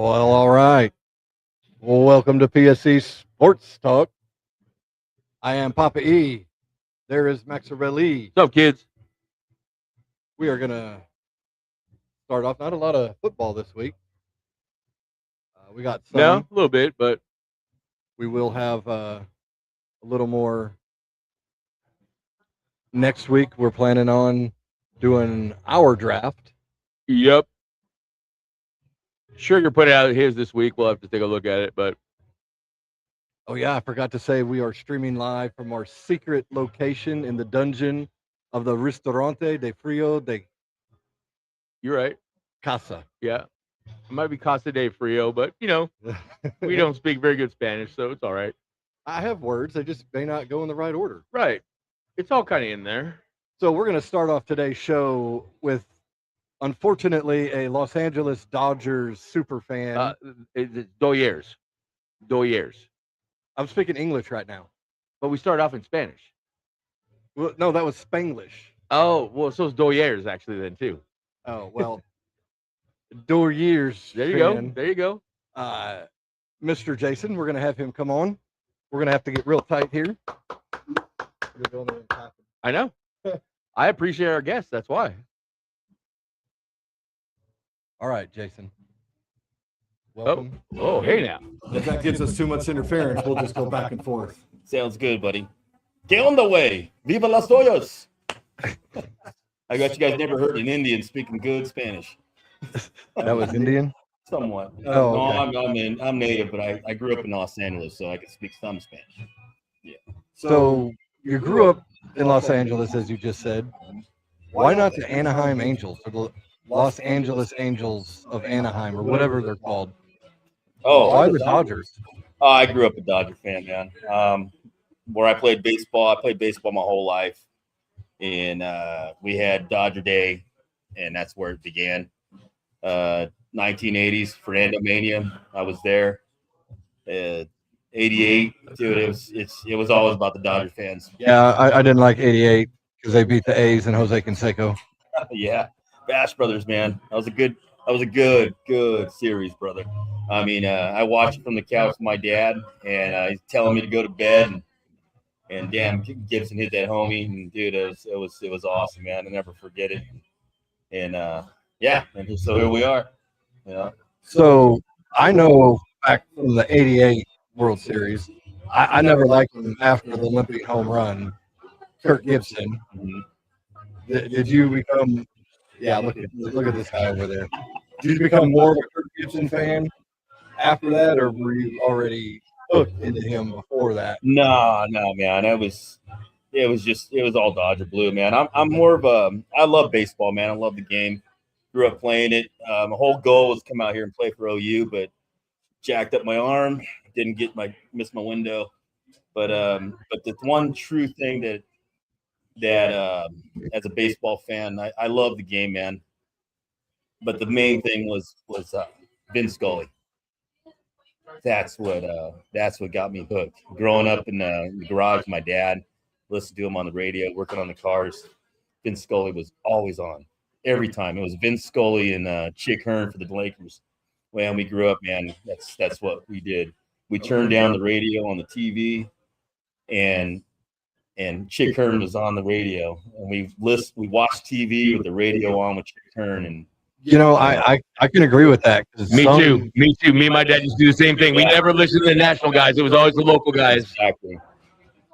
Well, all right. Well, welcome to PSC Sports Talk. I am Papa E. There is Maxarelli. What's up, kids? We are going to start off. Not a lot of football this week. We got some. No, a little bit, but We will have a little more next week. We're planning on doing our draft. yep. Sugar put out his this week. We'll have to take a look at it, but Oh, yeah. I forgot to say we are streaming live from our secret location in the dungeon of the Ristorante de Frio de you're right. Casa. Yeah. It might be Casa de Frio, but, we don't speak very good Spanish, so it's all right. I have words. They just may not go in the right order. Right. It's all kind of in there. So we're going to start off today's show with, unfortunately, a Los Angeles Dodgers super fan. It's Doyers. I'm speaking English right now. But we start off in Spanish. Well, no, that was Spanglish. Oh, well, so it's Doyers, actually, then, too. Oh, well, Dodgers There you fan. go. There you go. Mr. Jason, we're going to have him come on. We're going to have to get real tight here. I know. I appreciate our guests. That's why. All right, Jason. Welcome. Oh, hey now. If that gives us too much interference, we'll just go back and forth. Sounds good, buddy. Get on the way. Viva las Toyas. I bet you guys never heard an Indian speaking good Spanish. That was Indian? Somewhat. Oh, No, okay. I'm native, but I grew up in Los Angeles, so I can speak some Spanish. So you grew up in Los Angeles, as you just said. Why not the Anaheim Angels or the Los Angeles Angels of Anaheim or whatever they're called? Why the Dodgers? Oh, I grew up a Dodger fan, man. Where I played baseball my whole life. And we had Dodger Day, and that's where it began. 1980s, Fernando Mania. I was there. 88, dude. It was always about the Dodger fans. Yeah, I didn't like 88 because they beat the A's and Jose Canseco. Yeah, Bash Brothers, man. That was a good series, brother. I mean, I watched it from the couch with my dad, and he's telling me to go to bed, and damn, Gibson hit that homie, and dude, it was awesome, man. I'll never forget it. And yeah, and so here we are. Yeah. So I know back from the 88 World Series, I never liked him after the Olympic home run, Kirk Gibson. Did you become – yeah, look at this guy over there. Did you become more of a Kirk Gibson fan after that, or were you already hooked into him before that? No, man. It was all Dodger blue, man. I'm more of I love baseball, man. I love the game. Grew up playing it. My whole goal was to come out here and play for OU, but jacked up my arm, missed my window. But the one true thing that as a baseball fan, I love the game, man. But the main thing was Vince Scully. That's what got me hooked. Growing up in the garage with my dad, listening to him on the radio, working on the cars, Vince Scully was always on. Every time. It was Vince Scully and Chick Hearn for the Lakers. When we grew up, man, that's what we did. We turned down the radio on the TV, and Chick Hearn was on the radio, and we watched TV with the radio on with Chick Hearn. And I can agree with that. Me too. Me and my dad used to do the same thing. We never listened to the national guys. It was always the local guys. Exactly.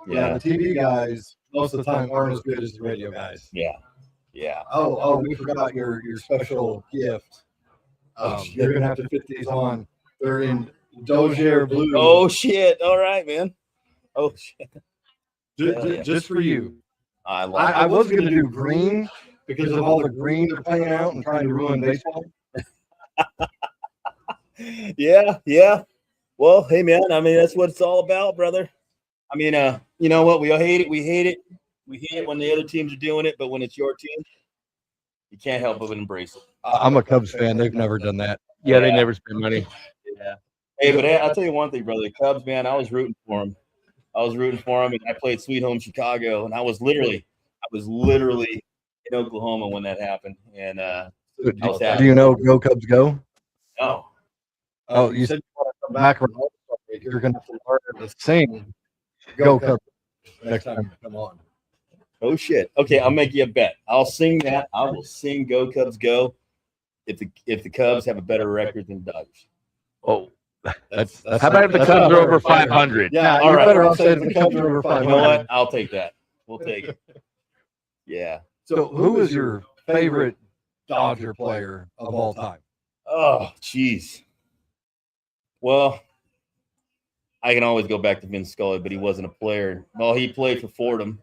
Yeah, the TV guys most of the time aren't as good as the radio guys. Yeah. Oh, we forgot your special gift. You're gonna have to fit these on. They're in Dodger blue. Oh shit! All right, man. Oh shit! Just for you. I was gonna do green because of all the green they're playing out and trying to ruin baseball. Yeah. Well, hey man, I mean that's what it's all about, brother. I mean, you know what? We hate it. We hate it when the other teams are doing it, but when it's your team, you can't help but embrace it. I'm a Cubs fan. They've never done that. Yeah, they never spend money. Yeah. Hey, but I'll tell you one thing, brother. The Cubs, man, I was rooting for them. And I played Sweet Home Chicago, and I was literally in Oklahoma when that happened. And Do you know Go Cubs Go? No. Oh, you said you want to come back. You're going to have to learn to sing Go Cubs next time you come on. Oh shit. Okay, I'll make you a bet. I'll sing that. I will sing Go Cubs Go if the Cubs have a better record than the Dodgers. Oh, That's how about if the Cubs are over 500? Yeah, all you're right. better off saying the Cubs are over You 500. know what? I'll take that. We'll take it. Yeah. So, who is your favorite Dodger player of all time? Oh, jeez. Well, I can always go back to Vince Scully, but he wasn't a player. Well, he played for Fordham,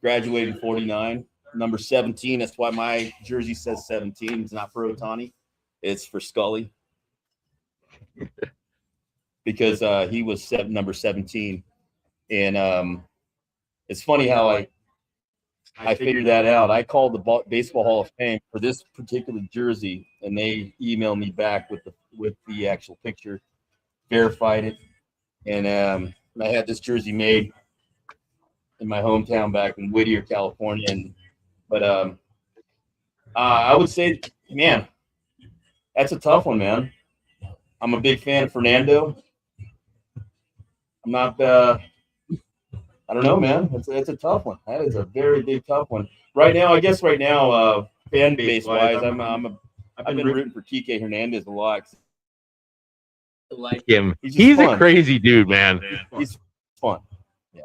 graduated in 49, number 17. That's why my jersey says 17. It's not for Ohtani. It's for Scully. Because he was number 17. And it's funny how I figured that out. I called the Baseball Hall of Fame for this particular jersey, and they emailed me back with the actual picture, verified it, and I had this jersey made in my hometown back in Whittier, California. But I would say, man, that's a tough one, man. I'm a big fan of Fernando. I'm not. I don't know, man. It's a tough one. That is a very big tough one. Right now, I guess fan base wise, I've been rooting for Kike Hernandez a lot. Like him. He's a crazy dude, man. He's fun. Yeah.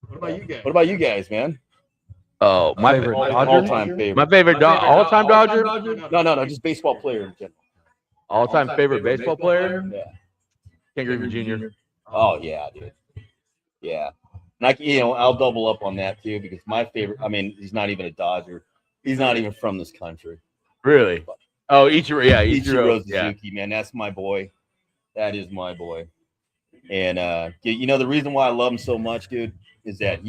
What about you guys? What about you guys, man? Oh, my Favorite favorite, Dodger? All-time favorite. my favorite all-time Dodger, No, just baseball player in general. all-time favorite baseball player, Yeah. Ken Griffey Jr. Oh yeah, dude. Yeah. And I'll double up on that too because my favorite. I mean, he's not even a Dodger. He's not even from this country. Really? Oh, Ichiro. Yeah, Ichiro Ichiro. Yeah. Suzuki, man, that's my boy. That is my boy. And the reason why I love him so much, dude, is that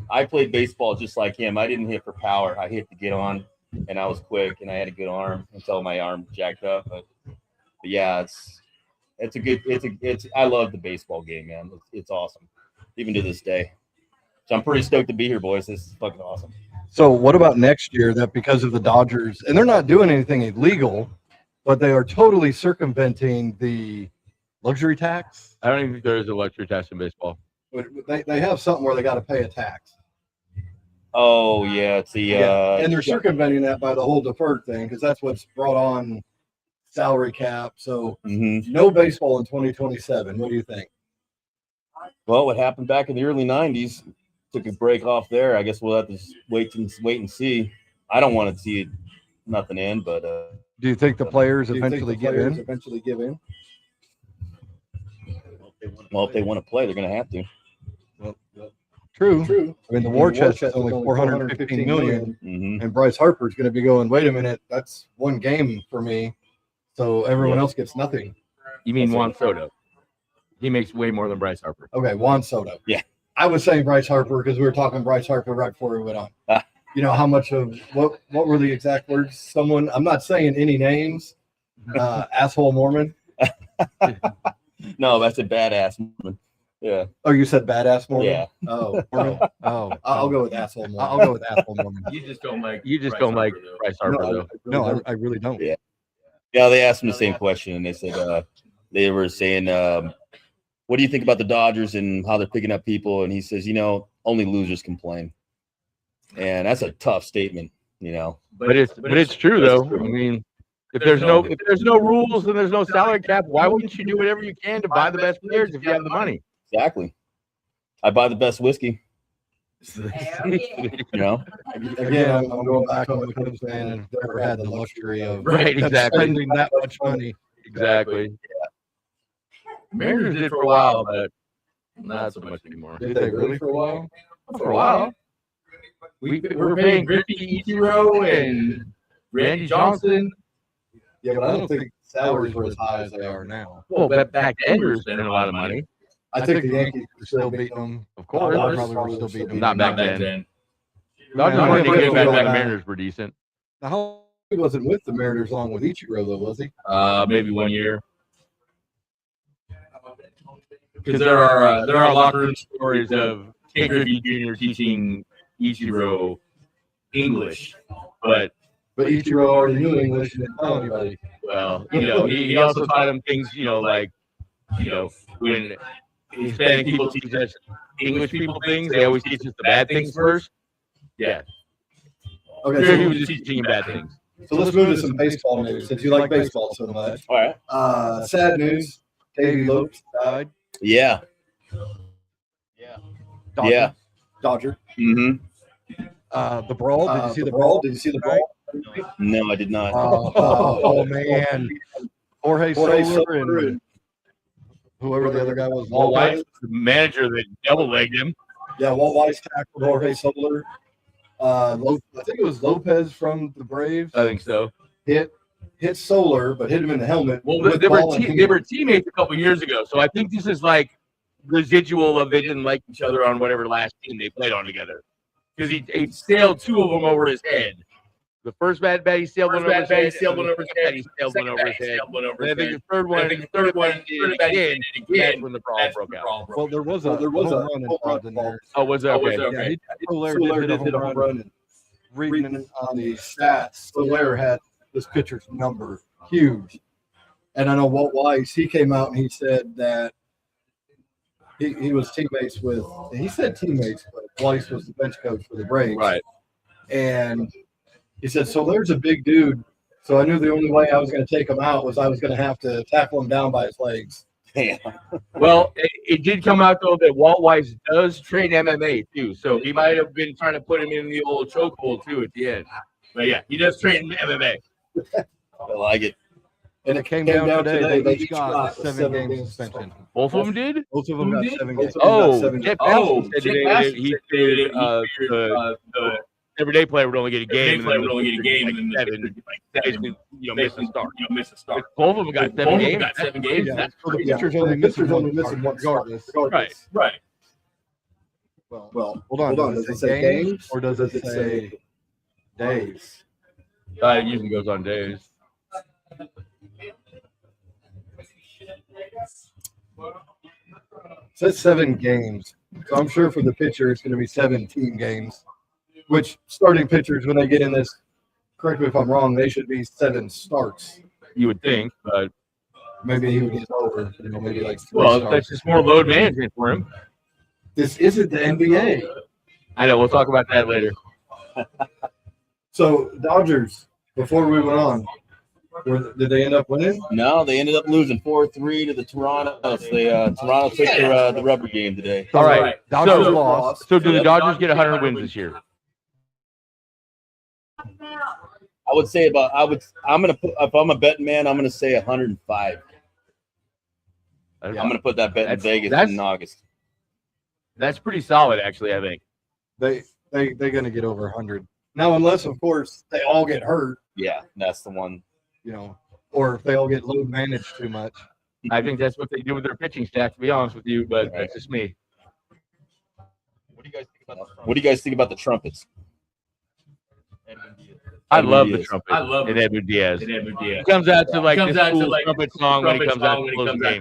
I played baseball just like him. I didn't hit for power. I hit to get on, and I was quick, and I had a good arm until my arm jacked up. But yeah, I love the baseball game, man. It's awesome, even to this day. So I'm pretty stoked to be here, boys. This is fucking awesome. So, what about next year? That because of the Dodgers, and they're not doing anything illegal, but they are totally circumventing the luxury tax. I don't even think there is a luxury tax in baseball. They have something where they got to pay a tax. Oh yeah, it's the And they're circumventing that by the whole deferred thing because that's what's brought on salary cap. So no baseball in 2027. What do you think? Well, what happened back in the early 90s took a break off there. I guess we'll have to wait and see. I don't want to see nothing in, but do you think the players eventually give in? Well, if they want to play, they're going to have to. True. I mean, the war chest is only 415 million, and Bryce Harper's going to be going, wait a minute, that's one game for me, so everyone else gets nothing. You mean Juan Soto? He makes way more than Bryce Harper. Okay, Juan Soto. Yeah. I was saying Bryce Harper because we were talking Bryce Harper right before we went on. You know how much of what were the exact words? I'm not saying any names. Asshole Mormon. No, that's a badass Mormon. Yeah. Oh, you said badass Mormon? Yeah. Oh, Mormon? I'll go with asshole Mormon. I'll go with asshole Mormon. You just don't like Bryce Harper though. No, I really don't. Yeah. Yeah, they asked him the same question, and they said they were saying, "What do you think about the Dodgers and how they're picking up people?" And he says, "Only losers complain," and that's a tough statement, But it's true though. I mean, if there's no rules and there's no salary cap, why wouldn't you do whatever you can to buy the best players if you have the money? Exactly. I buy the best whiskey. Again, I'm going back on the Cubs fan and never had the luxury of spending that much money. Exactly. Yeah. Mariners did for a while, but not so much anymore. Did they really for a while? For a while. We were paying Griffey, Ichiro, and Randy Johnson. Yeah, but I don't think salaries were as high as they are now. Well, back then you were spending a lot of money. I think the Yankees were still beating them. Of course. Probably were still beating them. Not back then. Mariners were decent. Now, he wasn't with the Mariners long with Ichiro, though, was he? Maybe 1 year. Because there are locker room stories of Ken Griffey Jr. teaching Ichiro English, but Ichiro already knew English and didn't tell anybody. Well, he also taught him things, like, when Hispanic people teach us English people things, they always teach us the bad things first. Yeah. Okay, Sure, he so, was just teaching him bad things. so let's move to some baseball news since you like baseball so much. All right. Sad news. Davey Lopes died. Yeah. Dodger. Yeah. Dodger. Mm-hmm. The brawl. Did you see the brawl? brawl? Did you see the brawl? No, I did not. Oh man, Jorge Jorge Soler and whoever the other guy was. Walt Weiss, the manager that double legged him. Yeah, Walt Weiss tackled Jorge Soler. I think it was Lopez from the Braves. I think so. Hit Soler, but hit him in the helmet. Well, with they ball and were teammates a couple years ago, so I think this is like residual of they didn't like each other on whatever last team they played on together. Because he sailed two of them over his head. The first bad he sailed one over his head. He sailed one over his head. He sailed one over his head. And I think the third one did it again. That's when the brawl broke out. Well, there was a home run involved in there. Oh, was it? Okay. Yeah, Soler did hit a home run. And reading on the stats, Soler had this pitcher's number huge. And I know Walt Weiss, he came out and he said that he was teammates with, he said teammates, but Weiss was the bench coach for the Braves. Right. And he said, so there's a big dude. So I knew the only way I was going to take him out was I was going to have to tackle him down by his legs. Damn. Well, it did come out, though, that Walt Weiss does train MMA, too. So he might have been trying to put him in the old chokehold, too, at the end. But, yeah, he does train MMA. I like it. And It came down today. They each got a 7-game suspension. Both of them did? Both of them got 7 games. Jeff Passan said today that he figured the everyday player would only get a game. And then basically, miss a start. Both of them got 7 games. Yeah. That's So the crazy. pitcher's only missing one start regardless. Right. Well, Hold on. Does it say games or does it say days? It usually goes on days. It says 7 games. So I'm sure for the pitcher it's going to be 17 games. Which starting pitchers, when they get in this, correct me if I'm wrong, they should be 7 starts. You would think, but Maybe he would get over, maybe like 3 well, starts. that's just more load management for him. This isn't the NBA. I know. We'll talk about that later. So Dodgers, before we went on, did they end up winning? No, they ended up losing 4-3 to the Toronto. Toronto took the rubber game today. All right. Dodgers So, lost. so do the Dodgers get 100 wins this year? I would say I'm gonna put, if I'm a betting man, I'm gonna say 105. I'm gonna put that bet in Vegas in August. That's pretty solid, actually. I think. They're going to get over 100. Now, unless of course they all get hurt, Yeah, that's the one. Or if they all get load managed too much. I think that's what they do with their pitching staff. To be honest with you, but that's just me. What do you guys think about the trumpets? I love the Diaz. trumpet. And Edwin Diaz. It comes out to like this cool trumpet song when he comes out to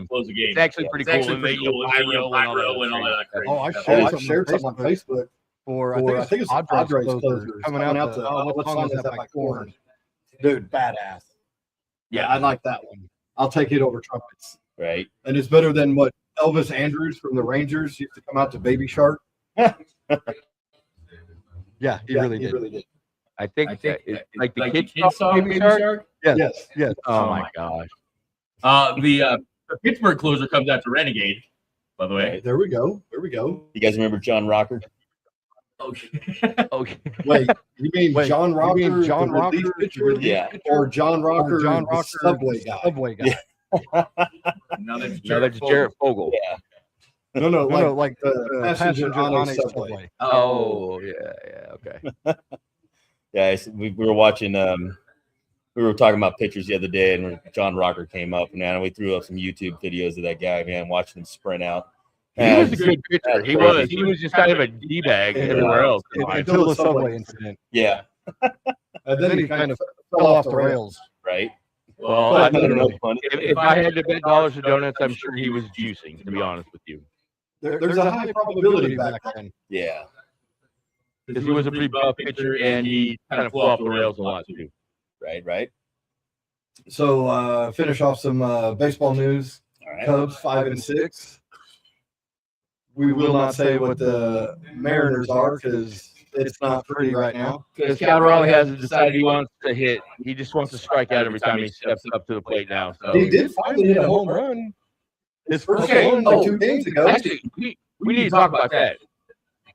close the game. It's actually pretty cool. And they pyro and all that. Oh, I I shared something on Facebook for I think it's Padres closers closers coming out to what song is that by Korn? Dude, badass. Yeah, I like that one. I'll take it over trumpets. Right. And it's better than what Elvis Andrews from the Rangers used to come out to Baby Shark. Yeah, he really did. I think it's like the kids song, Baby Shark. Yes. Oh my gosh. The Pittsburgh closer comes out to Renegade, by the way. There we go. You guys remember John Rocker? Okay. Wait, you mean John Rocker? You mean John the relief Rocker? pitcher? Yeah. Or John Rocker, John the Rocker, Subway guy? Yeah. No, that's Jarrett Fogel. Yeah. No, Like the passenger on a subway. Oh, yeah, okay. Yeah, we were watching. We were talking about pitchers the other day, and John Rocker came up, and we threw up some YouTube videos of that guy, man, watching him sprint out. He was a good pitcher. He was just kind of a D-bag everywhere else. Until the subway incident. Yeah. And then he kind of fell off the rails. Right. Well, I don't know. if I had to bet dollars or donuts, I'm sure he was juicing, to be honest with you. There's a high probability back then. Yeah. Because he was a pretty buff pitcher, and he kind of flew off the rails a lot, too. Right. So finish off some baseball news. All right. Cubs 5-6. We will not say what the Mariners are because it's not pretty right now. Because Calderelli hasn't decided he wants to hit. He just wants to strike out every time he steps up to the plate now. So He did finally hit a home run. His first Okay. one like 2 games ago. Actually, we need to talk about that.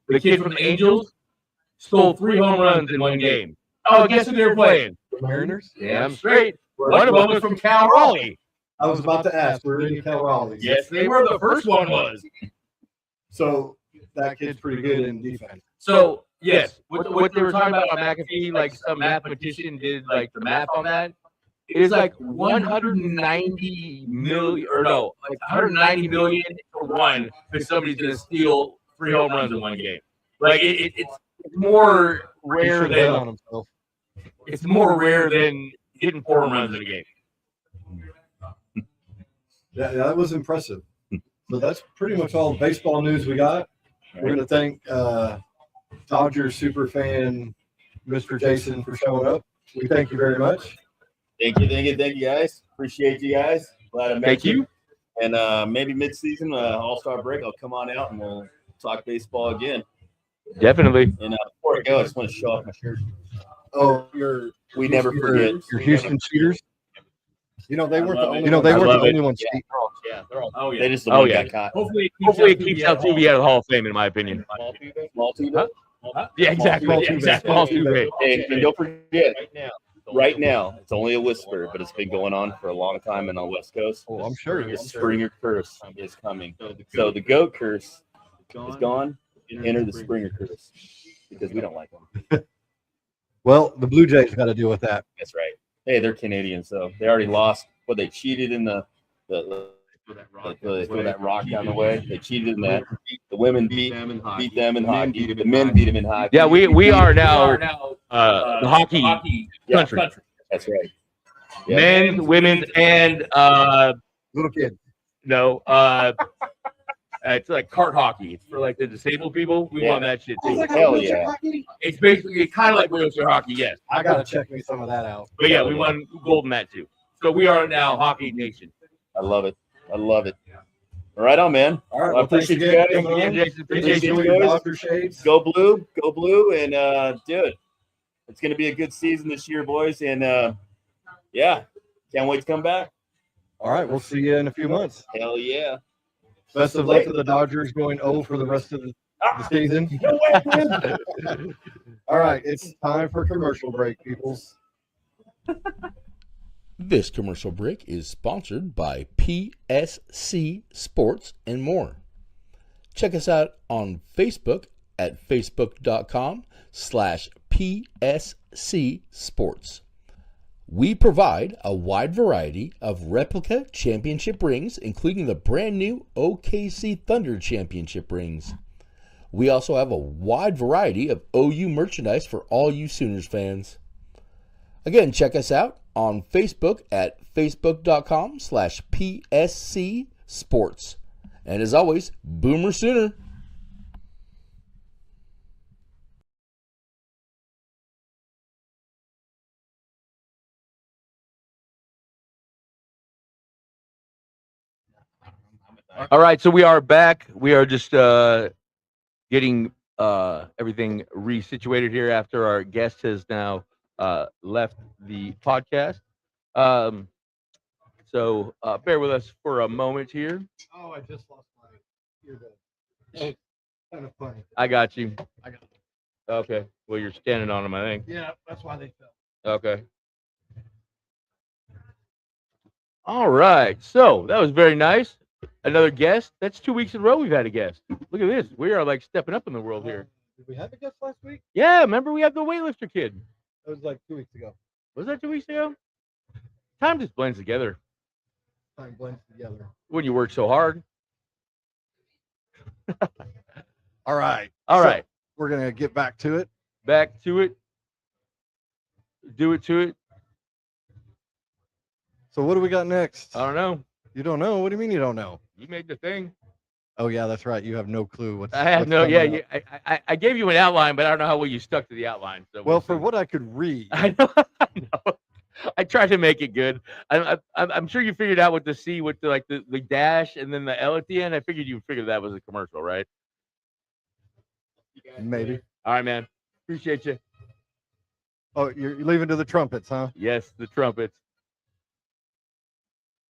The kid from the Angels stole 3 home runs in 1 game. Oh, guess who they're playing? The Mariners. Damn straight. One of them was from Cal Raleigh. I was about to ask, were any Cal Raleighs? Yes, they were. The first one was. So that kid's pretty good in defense. So, yes, what they were talking about on McAfee, like some mathematician did like the math on that. It is like 190 million, or no, like 190 million for one if somebody's going to steal 3 home runs in 1 game. Like it's more rare He should bet on than himself. it's more rare than hitting 4 home runs in a game. That was impressive. So that's pretty much all the baseball news we got. We're going to thank Dodgers super fan Mr. Jason for showing up. We thank you very much. Thank you, guys. Appreciate you guys. Glad I met Thank you. And maybe mid-season, All-Star break, I'll come on out and we'll talk baseball again. Definitely. And before I go, I just want to show off my shirt. Oh, We never forget. Your Houston cheaters. You know they weren't the only. I love it. only ones. Yeah. Yeah, they're all. Oh They just the Oh, one yeah. got caught. Hopefully it keeps Altuve out of the Hall of Fame, in my opinion. Small tube. Yeah, exactly. Small Yeah, Altuve. exactly. Altuve. Hey, and don't forget, right now, it's only a whisper, but it's been going on for a long time in the West Coast. Oh, I'm sure. The Springer curse is coming. So the goat curse is gone. Enter the Springer curse because we don't like them. Well, the Blue Jays got to deal with that. That's right. Hey, they're Canadian, so they already lost. But they cheated in the they threw that rock down the way. They cheated in that. The women beat them in hockey. The men beat them in hockey. Yeah, we are now the hockey country. That's right. Yeah. Men, women, and Little kid. no, it's like cart hockey. It's for like the disabled people. We want that shit too. Hell yeah. It's basically kind of like wheelchair hockey, yes. I got to check me some of that out. But yeah, we won gold in that too. So we are now hockey nation. I love it. Right on, man. All right. I Well, thanks appreciate again. you guys. Coming on. Jason, appreciate you. Your Dodger shades. Go blue, and dude, it's gonna be a good season this year, boys. And yeah, can't wait to come back. All right. We'll see you in a few months. Hell yeah. Best of luck to the Dodgers going 0 for the rest of the season. No way, man. All right. It's time for commercial break, peoples. This commercial break is sponsored by PSC Sports and more. Check us out on Facebook at facebook.com/PSC Sports. We provide a wide variety of replica championship rings, including the brand new OKC Thunder championship rings. We also have a wide variety of OU merchandise for all you Sooners fans. Again, check us out on Facebook at facebook.com/PSC Sports. And as always, Boomer Sooner. All right, so we are back. We are just getting everything resituated here after our guest has now left the podcast. So bear with us for a moment here. Oh, I just lost my earbud. Kind of funny. I got you. I got it. Okay. Well, you're standing on them, I think. Yeah, that's why they fell. Okay. All right. So that was very nice. Another guest. That's 2 weeks in a row we've had a guest. Look at this. We are like stepping up in the world here. Did we have a guest last week? Yeah. Remember we had the weightlifter kid. It was like 2 weeks ago. Was that 2 weeks ago? Time just blends together Time blends together. when you work so hard. All right. All right. We're going to get back to it. Back to it. Do it to it. So what do we got next? I don't know. You don't know? What do you mean you don't know? You made the thing. Oh, yeah, that's right. You have no clue what's I have what's no. coming Yeah. up. I gave you an outline, but I don't know how well you stuck to the outline. So Well, we'll for see. what I could read, I know. I know. I tried to make it good. I'm sure you figured out what the C with the dash and then the L at the end. I figured you figured that was a commercial, right? Maybe. All right, man. Appreciate you. Oh, you're leaving to the trumpets, huh? Yes, the trumpets.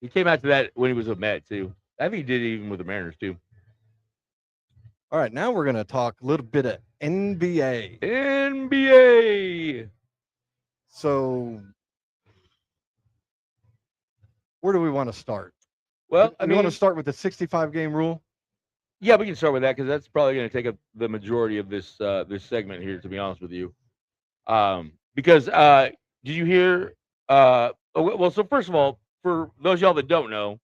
He came out to that when he was with Met too. I think he did it even with the Mariners too. All right, now we're going to talk a little bit of NBA. NBA. So, where do we want to start? Well, I we mean, want to start with the 65 game rule. yeah, we can start with that because that's probably going to take up the majority of this this segment here. To be honest with you, because did you hear? Well, so first of all, for those of y'all that don't know,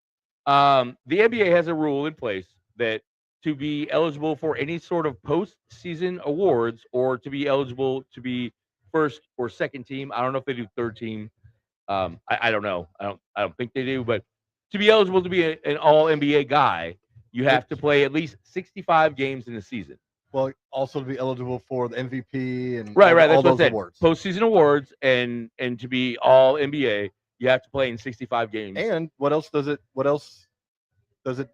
the NBA has a rule in place that to be eligible for any sort of postseason awards or to be eligible to be first or second team. I don't know if they do third team. I don't know. I don't think they do. But to be eligible to be an All NBA guy, you have to play at least 65 games in a season. Well, also to be eligible for the MVP and Right. all That's what those I said. awards. Postseason awards and to be All NBA, you have to play in 65 games. And what else does it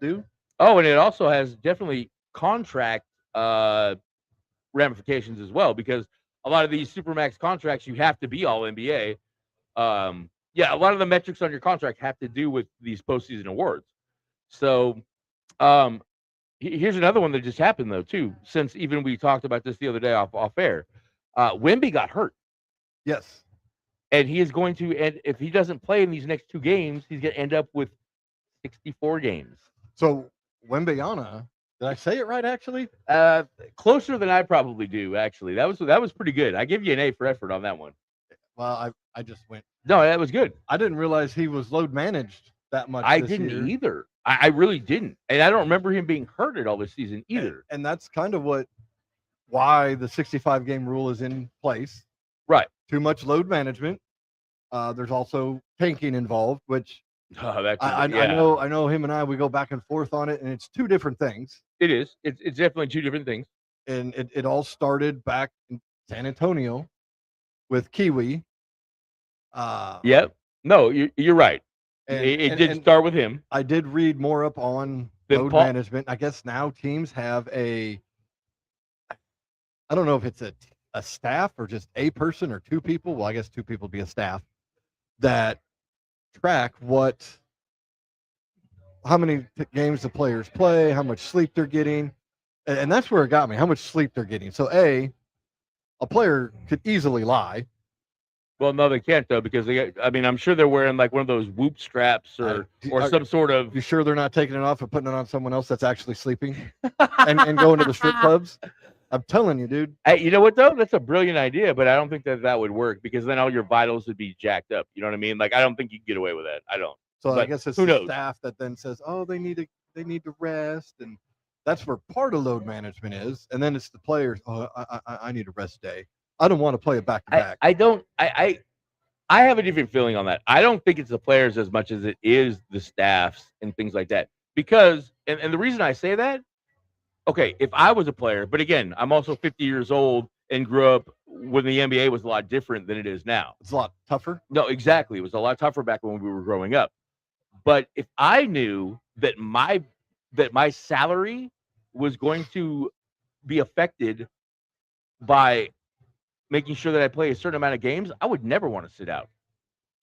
do? Oh, and it also has definitely contract ramifications as well, because a lot of these Supermax contracts, you have to be All NBA. Yeah, a lot of the metrics on your contract have to do with these postseason awards. So here's another one that just happened, though, too, since even we talked about this the other day off air. Wemby got hurt. Yes. And he is going to, and if he doesn't play in these next two games, he's going to end up with 64 games. So Wembyana, did I say it right? Actually, closer than I probably do. Actually, that was pretty good. I give you an A for effort on that one. Well, I just went. No, that was good. I didn't realize he was load managed that much. I didn't either. I really didn't, and I don't remember him being hurt at all this season either. And that's kind of why the 65 game rule is in place. Right. Too much load management. There's also tanking involved, which I know him and we go back and forth on it, and it's two different things. It is. It's definitely two different things. And it all started back in San Antonio with Kiwi. Yep. No, you're right. It did start with him. I did read more up on load management. I guess now teams have I don't know if it's a staff or just a person or two people. Well, I guess two people would be a staff that track how many games the players play, how much sleep they're getting. And that's where it got me, how much sleep they're getting. So a player could easily lie. Well, no, they can't though, because I'm sure they're wearing like one of those whoop straps or some sort of. You sure they're not taking it off and putting it on someone else that's actually sleeping and going to the strip clubs? I'm telling you, dude. Hey, you know what though? That's a brilliant idea, but I don't think that would work, because then all your vitals would be jacked up. You know what I mean? Like, I don't think you can get away with that. I don't. So I guess it's the staff that then says, "Oh, they need to rest," and that's where part of load management is. And then it's the players. "Oh, I need a rest day. I don't want to play it back to back." I have a different feeling on that. I don't think it's the players as much as it is the staffs and things like that. Because, and the reason I say that, okay, if I was a player, but again, I'm also 50 years old and grew up when the NBA was a lot different than it is now. It's a lot tougher. No, exactly. It was a lot tougher back when we were growing up. But if I knew that my salary was going to be affected by making sure that I play a certain amount of games, I would never want to sit out.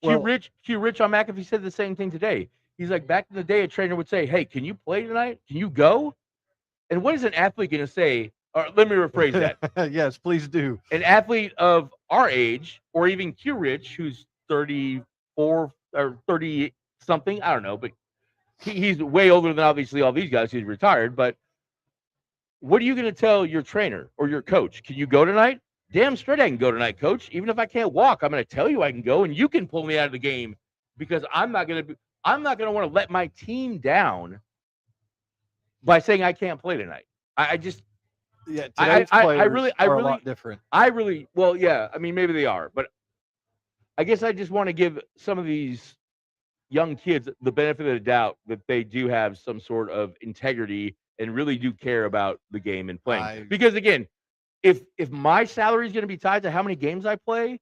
Q Rich on McAfee said the same thing today. He's like, back in the day, a trainer would say, "Hey, can you play tonight? Can you go?" And what is an athlete going to say? Or let me rephrase that. Yes, please do. An athlete of our age, or even Q Rich, who's 34 or 30 something, I don't know, but he's way older than obviously all these guys. He's retired. But what are you going to tell your trainer or your coach? Can you go tonight? Damn straight I can go tonight, coach. Even if I can't walk, I'm going to tell you I can go, and you can pull me out of the game, because I'm not going to want to let my team down by saying I can't play tonight. I really a lot different. Well, yeah, I mean, maybe they are, but I guess I just want to give some of these young kids the benefit of the doubt that they do have some sort of integrity and really do care about the game and playing. Because again, if my salary is going to be tied to how many games I play,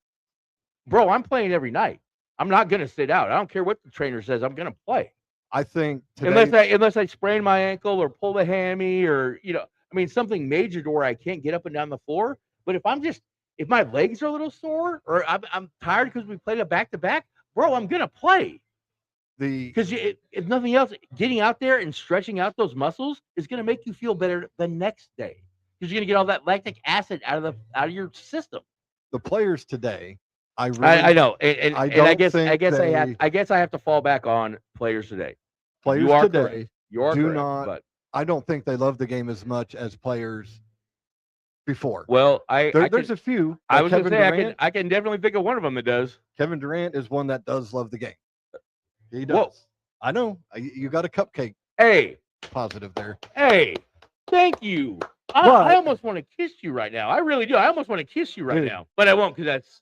bro, I'm playing every night. I'm not going to sit out. I don't care what the trainer says. I'm going to play. I think today, Unless I sprain my ankle or pull a hammy or, something major to where I can't get up and down the floor. But if my legs are a little sore or I'm tired because we played a back-to-back, bro, I'm going to play. Because if nothing else, getting out there and stretching out those muscles is going to make you feel better the next day. Because you're going to get all that lactic acid out of your system. the players today, I know, and I guess I have to fall back on players today. Players you are today correct. You are do correct, not. But I don't think they love the game as much as players before. well, There's a few. I like was going to Kevin say Durant. I can definitely think of one of them that does. Kevin Durant is one that does love the game. He does. Whoa. I know. You got a cupcake Hey, positive there. thank you. But- I almost want to kiss you right now. I really do. I almost want to kiss you right Dude. now, but I won't because that's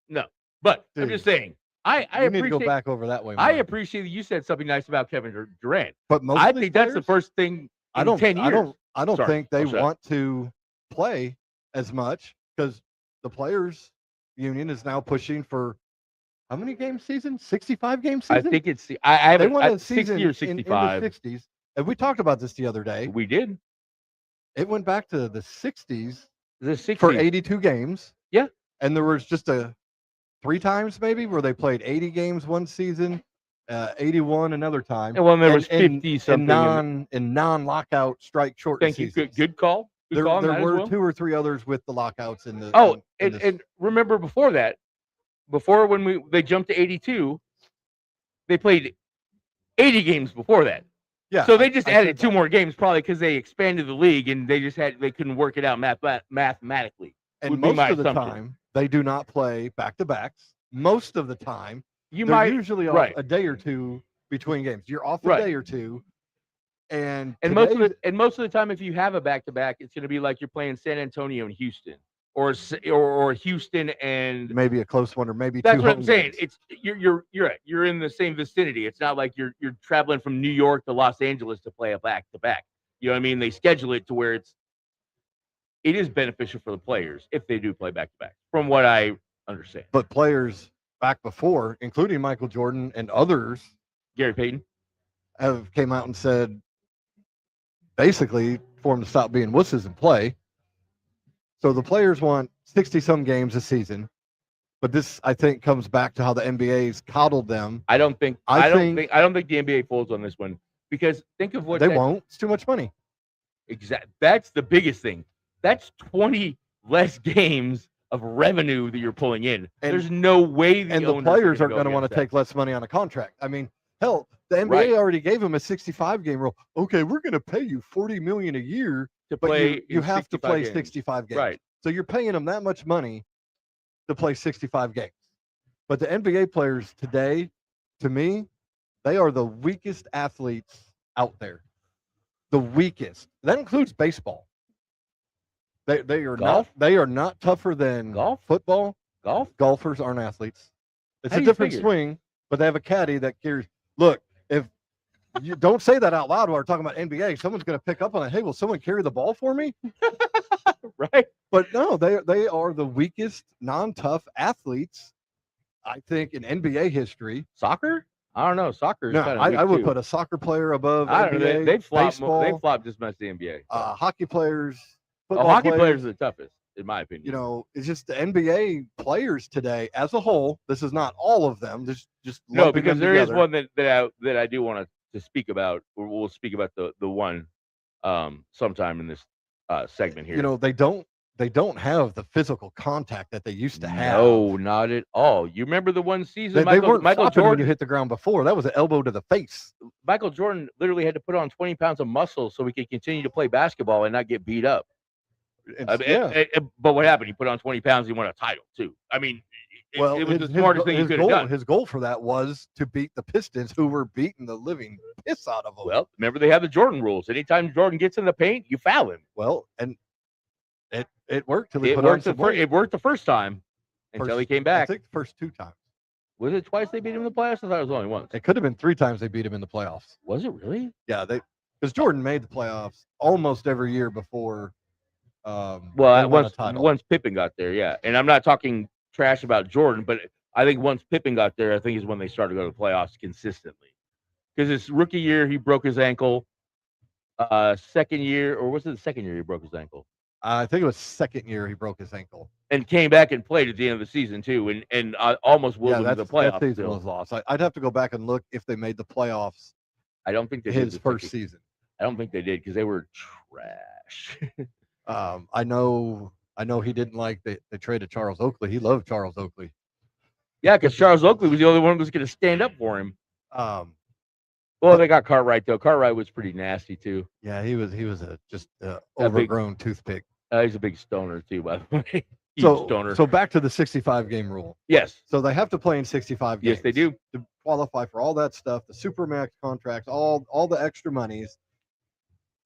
no. But I'm Dude. just saying. I You need to appreciate. go back over that way. I more. appreciate that you said something nice about Kevin Durant. But most I of these think that's the players, first thing I in don't. 10 years. I don't Sorry. think they I'm sorry. want to play as much because the players union is now pushing for how many game season? 65 game season. I think it's I have they want a 60 season or in 65. the 60s, and we talked about this the other day. We did It went back to the 60s the 60 for 82 games. Yeah. And there was just 3 times maybe where they played 80 games one season, 81 another time. And well, there was in 50 something. in non-lockout strike short Thank you. seasons. Good call. Good There, call on there that were as well. 2 or 3 others with the lockouts in the. Oh, in this- and remember before that, when they jumped to 82, they played 80 games before that. yeah. So they just I added said 2 more games probably because they expanded the league and they couldn't work it out mathematically. and would be most my of the assumption. time they do not play back-to-backs. Most of the time, You they're might usually off right. a day or 2 between games. You're off a Right. day or 2, and most of today- the time, if you have a back-to-back, it's going to be like you're playing San Antonio and Houston, or Houston and. maybe a close one, or maybe That's 2 what I'm home saying. games. It's you're right. You're in the same vicinity. It's not like you're traveling from New York to Los Angeles to play a back-to-back. You know what I mean? They schedule it to where it is beneficial for the players if they do play back-to-back. From what I understand, But players back before, including Michael Jordan and others, Gary Payton. have came out and said basically for them to stop being wusses and play. So the players want 60-some games a season, but this I think comes back to how the NBA's coddled them. I don't think I the NBA folds on this one because think of what They won't. It's too much money. That's the biggest thing. That's 20 less games of revenue that you're pulling in. And- There's no way And the owners players gonna aren't go going to want to against that. take less money on a contract. I mean, hell, the NBA Right. already gave them a 65 game rule. Okay, we're going to pay you $40 million a year, to but play. you in have to 65 play games. 65 games. Right. So you're paying them that much money to play 65 games. But the NBA players today, to me, they are the weakest athletes out there. The weakest. That includes baseball. They are Golf? not tougher than Golf? football. Golf. Golfers aren't athletes. It's How a do you different figure? swing, but they have a caddy that carries. Look, if you don't say that out loud while we're talking about NBA, someone's going to pick up on it. Hey, will someone carry the ball for me? Right. But no, they are the weakest non-tough athletes, I think, in NBA history. Soccer? I don't know. Soccer is No, kind of I would too. put a soccer player above I don't know. NBA, They flop. baseball, They flop just as much as the NBA. hockey players, football Hockey players. players are the toughest, in my opinion. You know, it's just the NBA players today as a whole. This is not all of them. Just no, lumping because them there is together. one that I do want to speak about. Or we'll speak about the one sometime in this segment here. You know, they don't have the physical contact that they used to have. No, not at all. You remember the one season They weren't Michael flopping when you Jordan? hit the ground before. That was an elbow to the face. Michael Jordan literally had to put on 20 pounds of muscle so he could continue to play basketball and not get beat up. But what happened? He put on 20 pounds. He won a title too. I mean, it was the smartest thing he could have done. His goal for that was to beat the Pistons, who were beating the living piss out of him. Well, remember they have the Jordan rules. Anytime Jordan gets in the paint, you foul him. Well, and it worked till he It put on worked, some weight. it worked the first time until he came I back. think the first 2 times. Was it twice they beat him in the playoffs? I thought it was only once. It could have been 3 times they beat him in the playoffs. Was it really? Yeah, because Jordan made the playoffs almost every year before. Well, they won a once title. once Pippen got there, yeah. And I'm not talking trash about Jordan, but I think once Pippen got there, I think is when they started to go to the playoffs consistently. Because his rookie year, he broke his ankle. Second year, or was it the second year he broke his ankle? I think it was second year he broke his ankle. And came back and played at the end of the season too, and almost willed them to the playoffs. That season still. was lost. I'd have to go back and look if they made the playoffs I don't think they his did first season. I don't think they did because they were trash. I know he didn't like they traded Charles Oakley. He loved Charles Oakley. Yeah, because Charles Oakley was the only one who was going to stand up for him. But They got Cartwright though. Cartwright was pretty nasty too. yeah, he was just overgrown toothpick. He's a big stoner too, by the way. Huge So stoner. so back to the 65 game rule. Yes, So they have to play in 65 games. yes, they do. to qualify for all that stuff, the supermax contracts, all the extra monies.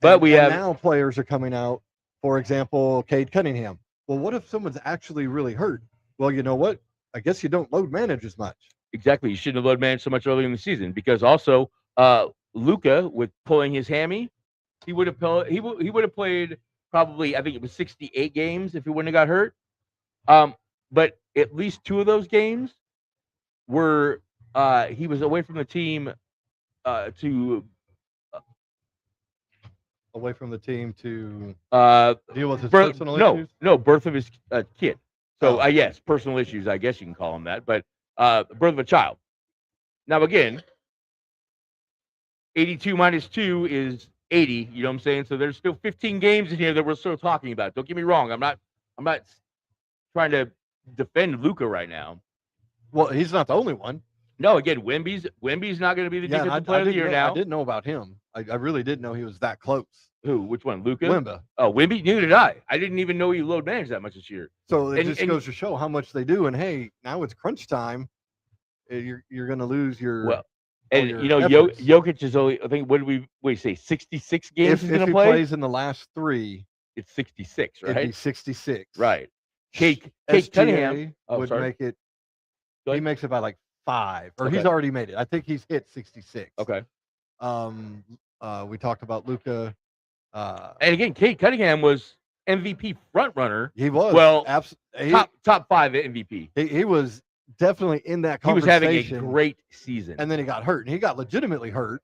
But we have now players are coming out. For example, Cade Cunningham. Well, what if someone's actually really hurt? Well, you know what? I guess you don't load manage as much. exactly. You shouldn't have load managed so much earlier in the season because also Luka with pulling his hammy, he would have played probably I think it was 68 games if he wouldn't have got hurt. But at least 2 of those games were he was away from the team to Away from the team to deal with his birth, personal no, issues. no, birth of his kid. So Oh. yes, personal issues. I guess you can call them that. But birth of a child. Now again, 82 minus 2 is 80. You know what I'm saying? So there's still 15 games in here that we're still talking about. Don't get me wrong. I'm not trying to defend Luka right now. Well, he's not the only one. No, again, Wemby's not going to be the Yeah, defensive player of the year now. I didn't know about him. I really didn't know he was that close. Who? Which one? Luka? Wemba. Oh, Wemby. Neither did I. I didn't even know he load managed that much this year. So it And- just and- goes to show how much they do. And hey, now it's crunch time. You're going to lose your. Well, and your you know, efforts. Jokic is only. I think what did we say? 66 games if he's going he to play. plays in the last 3, It's 66, it'd be right? 66. Right. Kate SGA Cunningham. Oh, would sorry. make it. Go He ahead. makes it by like 5, or Okay. he's already made it. I think he's hit 66. Okay. We talked about Luka. And again, Kate Cunningham was MVP front runner, He was well, he, top 5 MVP. he was definitely in that He was conversation. having a great season. and then he got hurt, and he got legitimately hurt.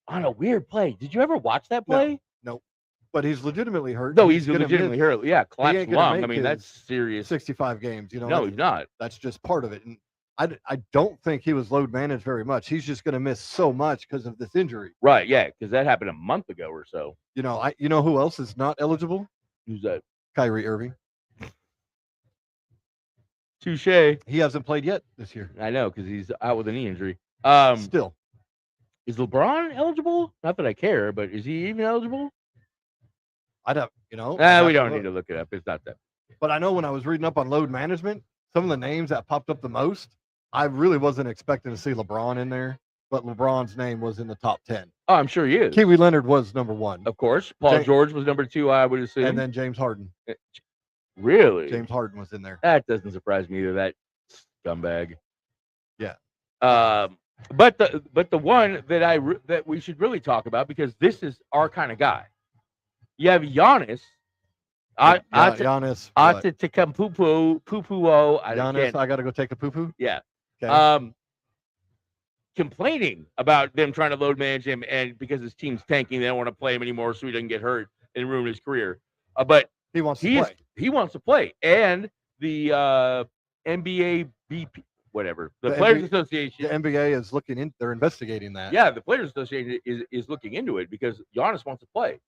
On a weird play. Did you ever watch that play? But he's legitimately hurt. No, he's gonna legitimately miss hurt. Yeah, collapsed ain't gonna lung. I make mean, that's his serious. 65 games. You know, No, he's not. that's just part of it. And I don't think he was load managed very much. He's just going to miss so much because of this injury. Right, yeah, because that happened a month ago or so. You know who else is not eligible? Who's that? Kyrie Irving. Touche. He hasn't played yet this year. I know, because he's out with a knee injury. Still, Is LeBron eligible? Not that I care, but is he even eligible? I don't. You know, We don't need to look it up. It's not that. But I know when I was reading up on load management, some of the names that popped up the most, I really wasn't expecting to see LeBron in there, but LeBron's name was in the top 10. Oh, I'm sure he is. Kiwi Leonard was number 1, Of course. Paul James- George was number 2, I would assume. and then James Harden. Really? James Harden was in there. That doesn't surprise me either. That scumbag. Yeah. But the one that that we should really talk about, because this is our kind of guy. You have Giannis. Giannis. what? Antetokounmpo. I Giannis, can't. I got to go take a poo poo. Yeah. Okay. Complaining about them trying to load manage him, and because his team's tanking, they don't want to play him anymore, so he doesn't get hurt and ruin his career. But He wants to he play. wants to play, and the NBA BP, whatever, the The Players NBA Association. The NBA is looking in. They're investigating that. Yeah, the Players Association is looking into it because Giannis wants to play.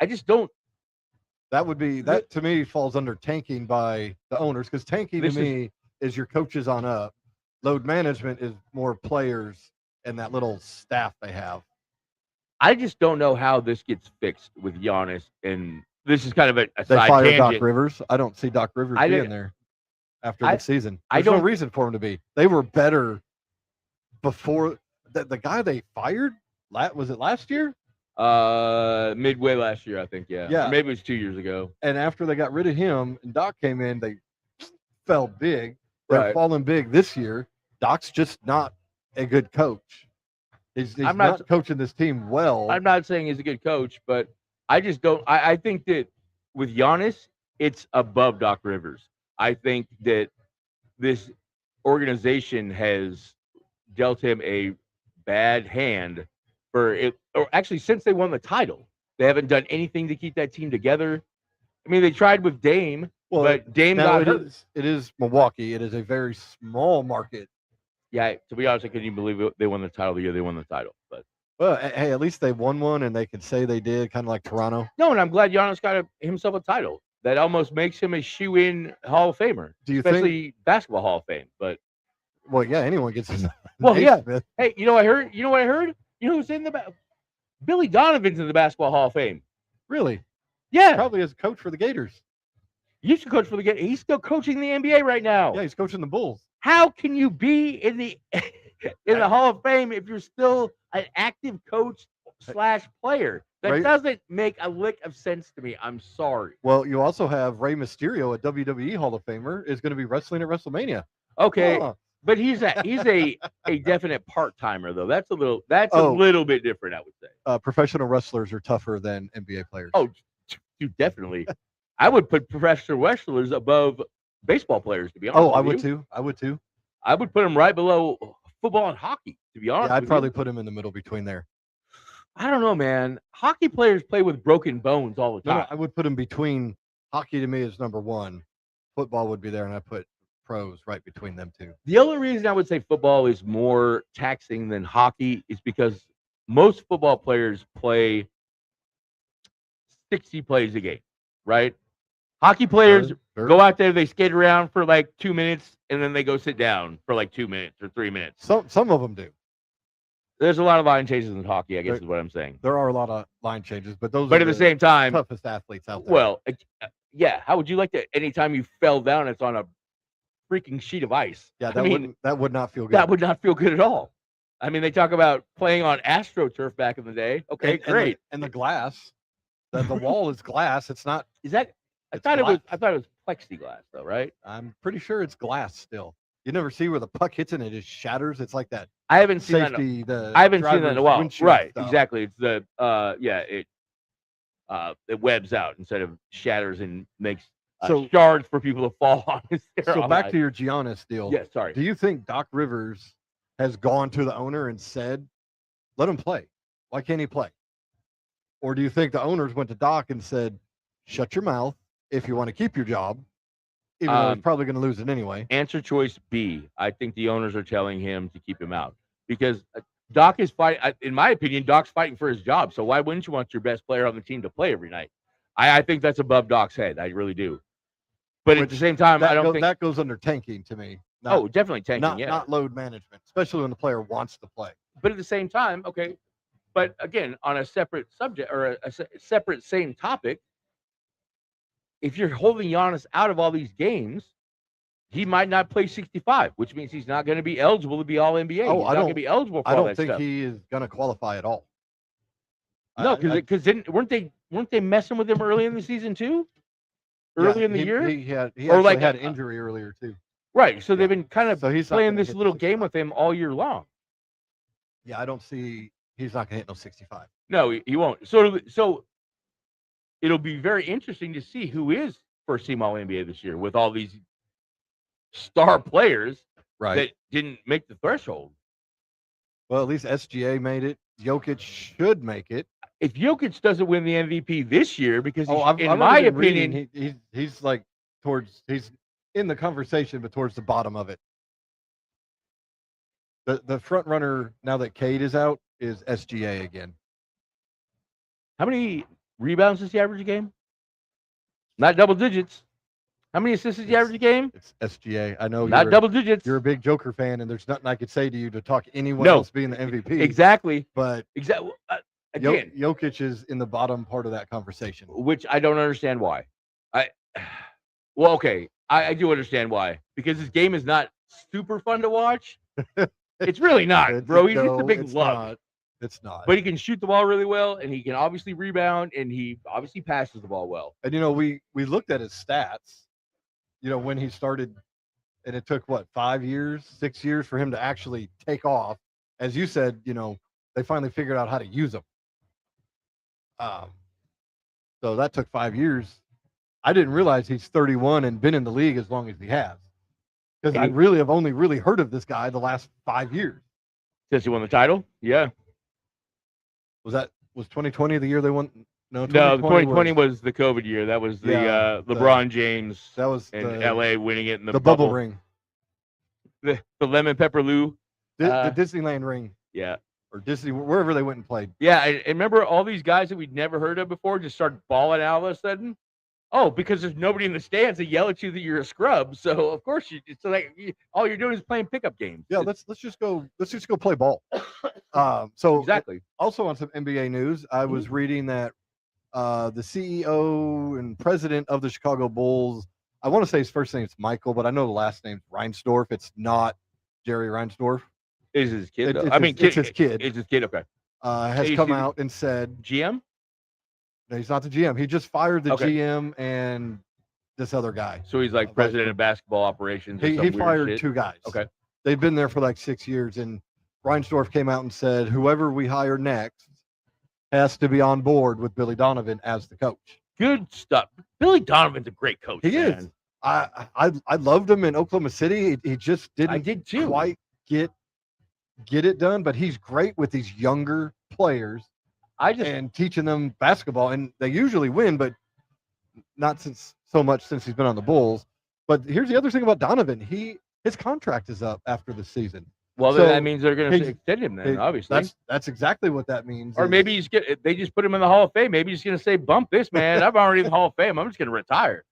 I just don't. That would be that to me falls under tanking by the owners, because tanking to This is- me is your coaches on up. Load management is more players and that little staff they have. I just don't know how this gets fixed with Giannis, and this is kind of a They side fired tangent. Doc Rivers. I don't see Doc Rivers I being didn't- there after I- the season. I There's no don't- reason for him to be. They were better before the guy they fired. Was it last year? Midway last year, I think. Yeah. Yeah. Or maybe it was 2 years ago. And after they got rid of him and Doc came in, they fell big. They're Right. falling big this year. Doc's just not a good coach. He's I'm not, not- coaching this team well. I'm not saying he's a good coach, but I just don't. I think that with Giannis, it's above Doc Rivers. I think that this organization has dealt him a bad hand for it, or actually since they won the title, they haven't done anything to keep that team together. I mean, they tried with Dame, but Dame now got hurt. it is Milwaukee. It is a very small market. Yeah, to be honest, I couldn't even believe it. They won the title the year they won the title. But Well, hey, at least they won one, and they can say they did, kind of like Toronto. no, and I'm glad Giannis got himself a title. That almost makes him a shoe-in Hall of Famer, Do you especially basketball Hall of Fame. But Well, yeah, anyone gets his. well, yeah. Naismith. Hey, you know what I heard? You know what I heard? You know who's in the Billy Donovan's in the basketball Hall of Fame. Really? Yeah, Probably as a coach for the Gators. he used to coach for the Gators. He's still coaching the NBA right now. Yeah, he's coaching the Bulls. How can you be in the in the Hall of Fame if you're still an active coach / player? That Right. doesn't make a lick of sense to me. I'm sorry. Well, you also have Rey Mysterio, a WWE Hall of Famer, is going to be wrestling at WrestleMania. Okay, Huh. but he's a definite part timer though. That's a Oh. little bit different, I would say. Professional wrestlers are tougher than NBA players. Oh, dude, definitely. I would put professional wrestlers above baseball players. To be honest, I with would you. too. I would too. I would put them right below football and hockey. To be honest, Yeah, I'd with probably you. put him in the middle between there. I don't know, man. Hockey players play with broken bones all the No, time. I would put him between. Hockey to me is number one. Football would be there, and I put pros right between them two. The only reason I would say football is more taxing than hockey is because most football players play 60 plays a game, right? Hockey players Sure. go out there, they skate around for like 2 minutes, and then they go sit down for like 2 minutes or 3 minutes. Some of them do. There's a lot of line changes in hockey, I guess is what I'm saying. There are a lot of line changes, but those. But are at the same time, toughest athletes out there. well, yeah, how would you like to? Anytime you fell down, it's on a freaking sheet of ice. yeah, I mean, that would not feel good. that would not feel good at all. I mean, they talk about playing on AstroTurf back in the day. Okay, great. And the glass, the wall is glass. It's not. Is that? I It's thought it was. glass. I thought it was plexiglass, though, right? I'm pretty sure it's glass still. You never see where the puck hits and it just shatters. It's like that I haven't seen that. safety. The I haven't seen that in a driver's while. windshield Right? stuff. Exactly. It's the it webs out instead of shatters and makes So- shards for people to fall on. So back to your Giannis deal. yeah. Sorry. Do you think Doc Rivers has gone to the owner and said, "Let him play. Why can't he play?" Or do you think the owners went to Doc and said, "Shut your mouth if you want to keep your job, even though he's probably going to lose it anyway"? Answer choice B. I think the owners are telling him to keep him out because Doc is fighting. In my opinion, Doc's fighting for his job. So why wouldn't you want your best player on the team to play every night? I think that's above Doc's head. I really do. But at the same time, I don't think that goes under tanking to me. Oh, definitely tanking. not Yeah. not load management, especially when the player wants to play. But at the same time, okay. But again, on a separate subject or a separate same topic, if you're holding Giannis out of all these games, he might not play 65, which means he's not going to be eligible to be All NBA. Oh, he's I not going don't- to be eligible for I all don't that think stuff. he is going to qualify at all. No, I- because weren't they messing with him early in the season too? yeah, Early in the he- year, he Or actually like had a- an injury earlier too. right? So yeah. they've been kind of So he's not playing gonna this hit little 65. game with him all year long. Yeah, I don't see he's not going to hit no 65. No, he won't. So it'll be very interesting to see who is first team All NBA this year with all these star players that didn't make the threshold. Well, at least SGA made it. Jokic should make it. If Jokic doesn't win the MVP this year, because he's, I've in my already been reading, opinion, he's like he's in the conversation, but towards the bottom of it. The front runner now that Cade is out is SGA again. how many rebounds does he average a game? Not double digits. How many assists does he average a game? It's SGA. I know Not double digits. you're a big Joker fan, and there's nothing I could say to you to talk anyone No. else being the MVP. Exactly. But Exactly. Again, Jokic is in the bottom part of that conversation. which I don't understand why. Well, okay, I do understand why, because his game is not super fun to watch. It's really not, bro. He's a big it's lug, not. It's not. but he can shoot the ball really well, and he can obviously rebound, and he obviously passes the ball well. And we looked at his stats, when he started, and it took 5 years, 6 years for him to actually take off. As you said, they finally figured out how to use him. So that took 5 years. I didn't realize he's 31 and been in the league as long as he has. Because I really have only really heard of this guy the last 5 years. Since he won the title, yeah. Was 2020 the year they won? No, No, 2020 was the COVID year. That was the LeBron James. That was in LA winning it in the bubble ring, the lemon pepper Lou, the Disneyland ring. Yeah, or Disney, wherever they went and played. Yeah, and remember all these guys that we'd never heard of before just started balling out all of a sudden. Oh, because there's nobody in the stands to yell at you that you're a scrub. So of course all you're doing is playing pickup games. Yeah, let's just go play ball. So exactly. Also on some NBA news, I was reading that the CEO and president of the Chicago Bulls, I want to say his first name's Michael, but I know the last name's Reinsdorf. It's not Jerry Reinsdorf. Is his kid? It's his kid. It's his kid. Okay. Has come out and said GM. No, he's not the GM. He just fired the GM and this other guy. So he's like president of basketball operations. He fired two guys. Okay. They've been there for like 6 years, and Reinsdorf came out and said, whoever we hire next has to be on board with Billy Donovan as the coach. Good stuff. Billy Donovan's a great coach. He is. I loved him in Oklahoma City. He just didn't quite get it done, but he's great with these younger players. And teaching them basketball, and they usually win, but not so much since he's been on the Bulls. But here's the other thing about Donovan: his contract is up after the season. Well, then that means they're going to extend him. Then obviously, that's exactly what that means. Or maybe they just put him in the Hall of Fame. Maybe he's going to say, "Bump this, man! I'm already in the Hall of Fame. I'm just going to retire."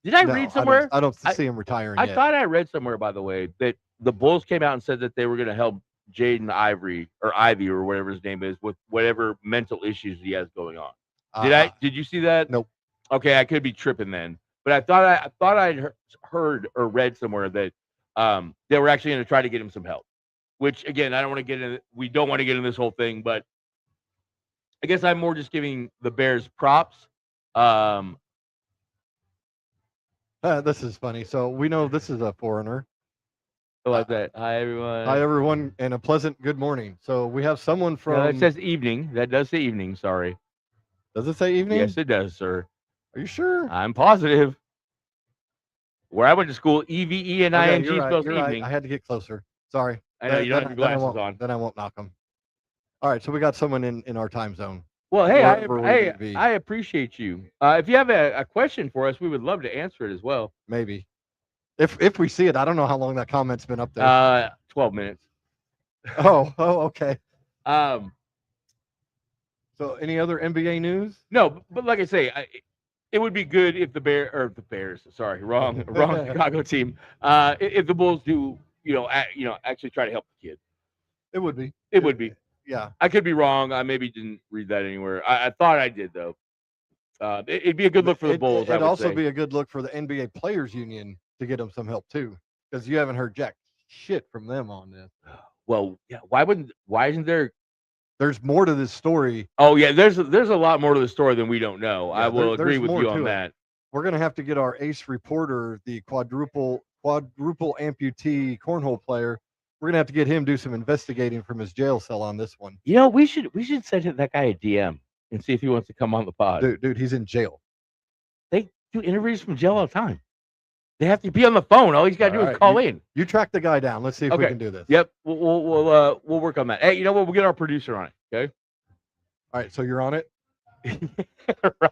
Did I read somewhere? I don't see him retiring. I thought I read somewhere, by the way, that the Bulls came out and said that they were going to help Jaden Ivy or whatever his name is with whatever mental issues he has going on. Did you see that? Nope. Okay, I could be tripping then, but I thought I'd heard or read somewhere that they were actually going to try to get him some help. Which again, we don't want to get in this whole thing, but I guess I'm more just giving the Bears props. This is funny. So we know this is a foreigner. I like that. Hi, everyone. Hi, everyone, and a pleasant good morning. So we have someone from... No, it says evening. That does say evening, sorry. Does it say evening? Yes, it does, sir. Are you sure? I'm positive. Where I went to school, EVE and ING spells evening. Right. I had to get closer. Sorry. I know, you don't have your glasses on. Then I won't knock them. All right, so we got someone in our time zone. Well, hey, I appreciate you. If you have a question for us, we would love to answer it as well. Maybe. If we see it, I don't know how long that comment's been up there. 12 minutes. Oh, okay. So any other NBA news? No, but like I say, it would be good if the Bears. Sorry, wrong Chicago team. If the Bulls do, actually try to help the kid. It would be. It would be. Yeah. I could be wrong. I maybe didn't read that anywhere. I thought I did though. It'd be a good look for the Bulls. It'd also be a good look for the NBA Players Union to get them some help too, because you haven't heard jack shit from them on this. Well, yeah. Why isn't there? There's more to this story. Oh yeah, there's a lot more to the story than we don't know. Yeah, I will agree with you on that. We're gonna have to get our ace reporter, the quadruple amputee cornhole player. We're gonna have to get him do some investigating from his jail cell on this one. We should send that guy a DM and see if he wants to come on the pod. Dude, he's in jail. They do interviews from jail all the time. They have to be on the phone. All he's got to do is call in. You track the guy down. Let's see if we can do this. Yep. We'll work on that. Hey, you know what? We'll get our producer on it. Okay. All right. So you're on it.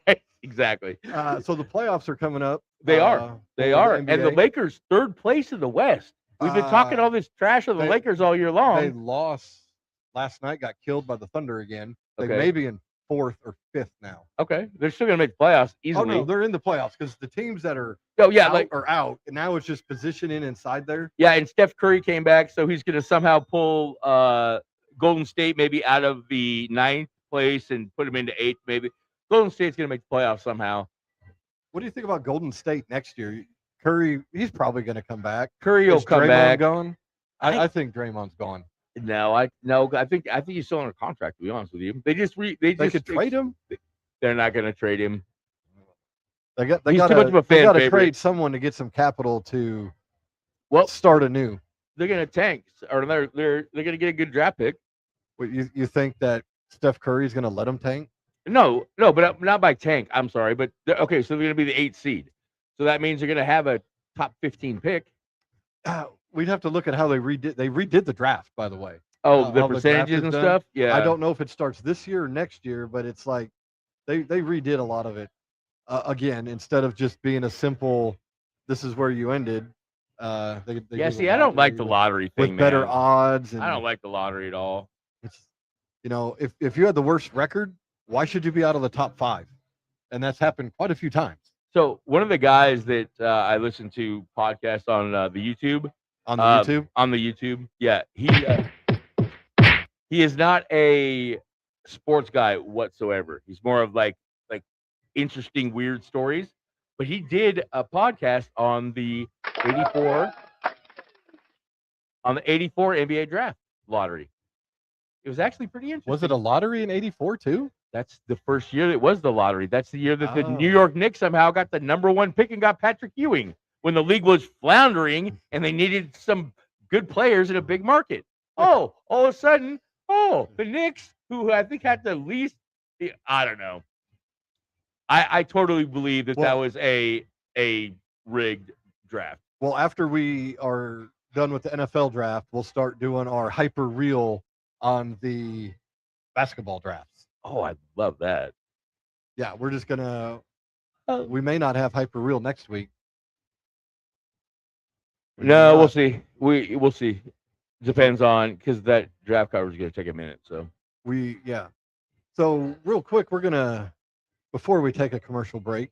Right. Exactly. So the playoffs are coming up. They are. And the Lakers third place in the West. We've been talking all this trash of the Lakers all year long. They lost last night. Got killed by the Thunder again. They may be in 4th or 5th now. Okay. They're still going to make the playoffs easily. Oh, no, they're in the playoffs because the teams that are out, and now it's just positioning inside there. Yeah, and Steph Curry came back, so he's going to somehow pull Golden State maybe out of the 9th place and put them into 8th maybe. Golden State's going to make the playoffs somehow. What do you think about Golden State next year? Curry, he's probably going to come back. Curry will come back. Gone? I think Draymond's gone. No, I think he's still under contract. To be honest with you, they could trade him. They're not going to trade him. They got to trade someone to get some capital to start anew. They're going to tank, or they're going to get a good draft pick. What, you think that Steph Curry is going to let them tank? No, but not by tank. I'm sorry, but so they're going to be the 8th seed. So that means they're going to have a top 15 pick. We'd have to look at how they redid the draft, by the way. Oh, the how the draft percentages is and done. stuff. Yeah, I don't know if it starts this year or next year, but it's like they redid a lot of it again instead of just being a simple. This is where you ended. They Yeah, do the see, I don't like lottery the with, lottery thing, better man. odds, and I don't like the lottery at all. it's, if you had the worst record, why should you be out of the top 5? And that's happened quite a few times So one of the guys that I listen to podcasts on the YouTube, on the YouTube. on the YouTube, yeah, he is not a sports guy whatsoever. He's more of like interesting, weird stories. But he did a podcast on the 84 NBA draft lottery. It was actually pretty interesting. Was it a lottery in '84 too? That's the first year it was the lottery. That's the year that the New Oh. York Knicks somehow got the #1 pick and got Patrick Ewing when the league was floundering and they needed some good players in a big market. Oh, all of a sudden, the Knicks, who I think had the least, I don't know. I totally believe that Well- was a rigged draft. Well, after we are done with the NFL draft, we'll start doing our hyper reel on the basketball drafts. Oh, I love that. Yeah, we're just gonna. Oh. We may not have hyper reel next week. We may No, we'll not. see. We'll see. Depends on, because that draft coverage is going to take a minute. So Yeah. So real quick, we're gonna, before we take a commercial break,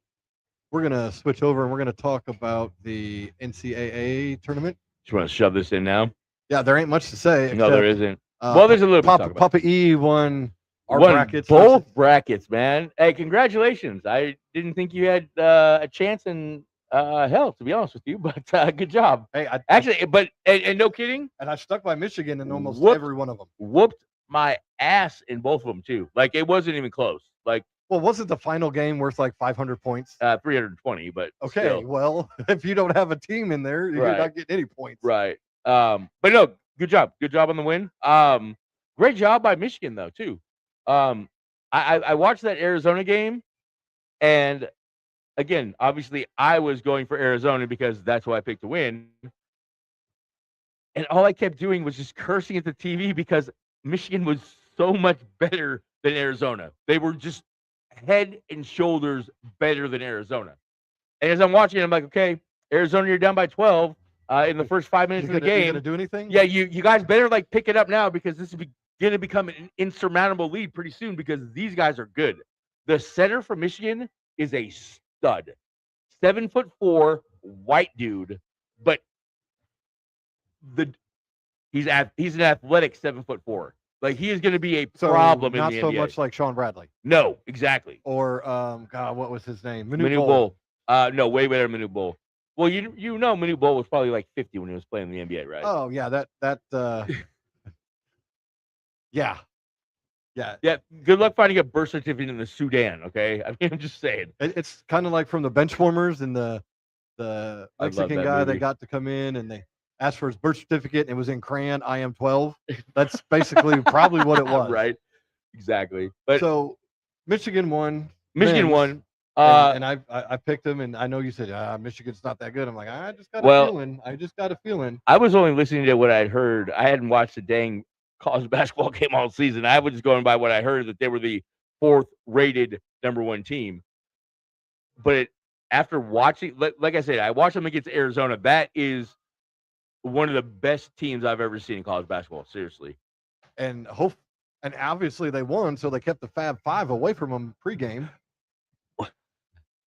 we're gonna switch over and we're gonna talk about the NCAA tournament. just want to shove this in now. Yeah, there ain't much to say. No, there except, isn't. Well, there's a little bit to talk about. Papa E won our Won brackets. both brackets, man. Hey, congratulations! I didn't think you had a chance in hell, to be honest with you, but good job. Hey, Actually, but and no kidding, I stuck by Michigan in almost Whoop. every one of them. whooped my ass in both of them too. Like it wasn't even close. Like Well, wasn't the final game worth like 500 points? 320, but Okay, still. well, if you don't have a team in there, you're Right. not getting any points. Right. But no, good job on the win. Great job by Michigan though too. I watched that Arizona game, and again, obviously, I was going for Arizona because that's who I picked to win. And all I kept doing was just cursing at the TV because Michigan was so much better than Arizona. They were just head and shoulders better than Arizona. And as I'm watching, I'm like, okay, Arizona, you're down by 12 in the first 5 minutes of the You game. gonna do anything? Yeah, you guys better like pick it up now because this is going to become an insurmountable lead pretty soon because these guys are good. The center for Michigan is a stud, 7'4" white dude, but he's an athletic 7'4". Like he is going to be a So problem in not the so NBA. much like Sean Bradley No, exactly. or God, what was his name? Manu Bull. No, way better than Manu Bull. Well, you know Manu Bull was probably like 50 when he was playing in the NBA, right? Oh yeah, that yeah. Yeah, good luck finding a birth certificate in the Sudan, okay? I mean, I'm just saying. It's kind of like from the Benchwarmers and the I love Mexican that guy movie. that got to come in and they asked for his birth certificate and it was in crayon. I am 12. That's basically probably what it was. Right. Exactly. But So Michigan won. Michigan men's, won. and I picked them, and I know you said Michigan's not that good. I'm like, I just got a feeling. I just got a feeling. I was only listening to what I'd heard. I hadn't watched a dang college basketball game all season. I was just going by what I heard that they were the 4th rated #1 team. But after watching, like I said, I watched them against Arizona. That is one of the best teams I've ever seen in college basketball. Seriously. And obviously they won, so they kept the Fab Five away from them pregame.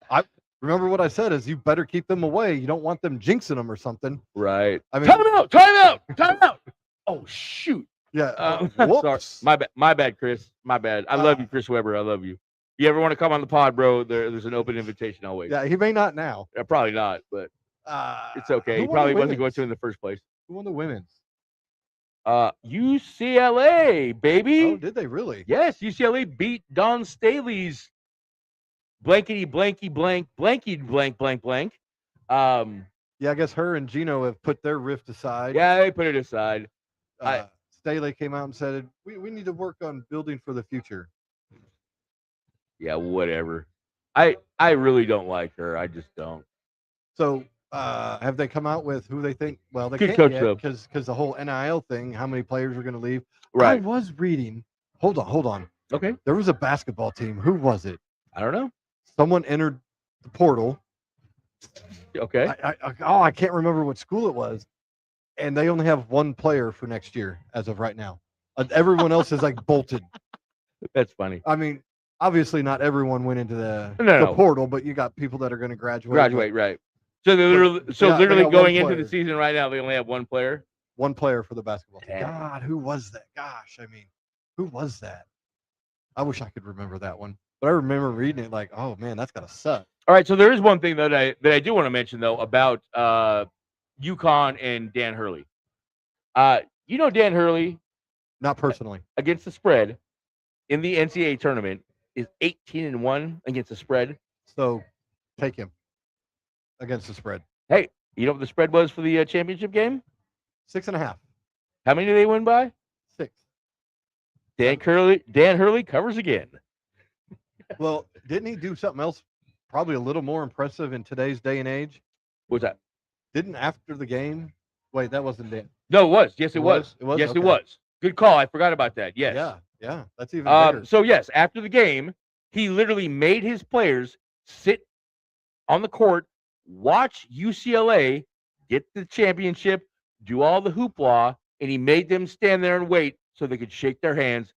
I remember what I said is you better keep them away. You don't want them jinxing them or something. Right. I mean, Time out. Oh shoot. yeah. Sorry. Whoops. My bad, Chris. My bad. I love you, Chris Weber. I love you. You ever want to come on the pod, bro? There's an open invitation always. Yeah, he may not now. Probably not, but it's okay. who He won probably the wasn't going women's? to in the first place. Who won the women's? UCLA, baby. Oh, did they really? Yes, UCLA beat Don Staley's blankety blanky blank blanky blank blank blank. Yeah, I guess her and Gino have put their rift aside. Yeah, they put it aside. Staley came out and said, we need to work on building for the future. Yeah, whatever. I really don't like her. I just don't. So Have they come out with who they think? Well, they Good can't coach, yet though. because the whole NIL thing. How many players are going to leave? I Right. was reading. Hold on. Okay. There was a basketball team. Who was it? I don't know. Someone entered the portal. Okay. I can't remember what school it was, and they only have one player for next year as of right now. Everyone else is like bolted. That's funny. I mean, obviously not everyone went into the No. portal, but you got people that are going to Graduate, right. So they're literally, yeah, they got one going into the player. season right now, they only have one player. One player for the basketball team. Damn. God, who was that? Gosh, I mean, who was that? I wish I could remember that one. But I remember reading it like, oh man, that's gotta suck. All right, so there is one thing that I do want to mention though about UConn and Dan Hurley. Dan Hurley Not personally. against the spread in the NCAA tournament is 18-1 against the spread. So take him against the spread. Hey, you know what the spread was for the championship game? 6.5. How many did they win by? 6. Dan Hurley covers again. Well, didn't he do something else probably a little more impressive in today's day and age? What's that? Didn't after the game? Wait, that wasn't Dan. No, it was. Yes, it was. It was? Yes, Okay. it was. Good call. I forgot about that. Yes. Yeah. That's even better. So yes, after the game, he literally made his players sit on the court, watch UCLA get the championship, do all the hoopla, and he made them stand there and wait so they could shake their hands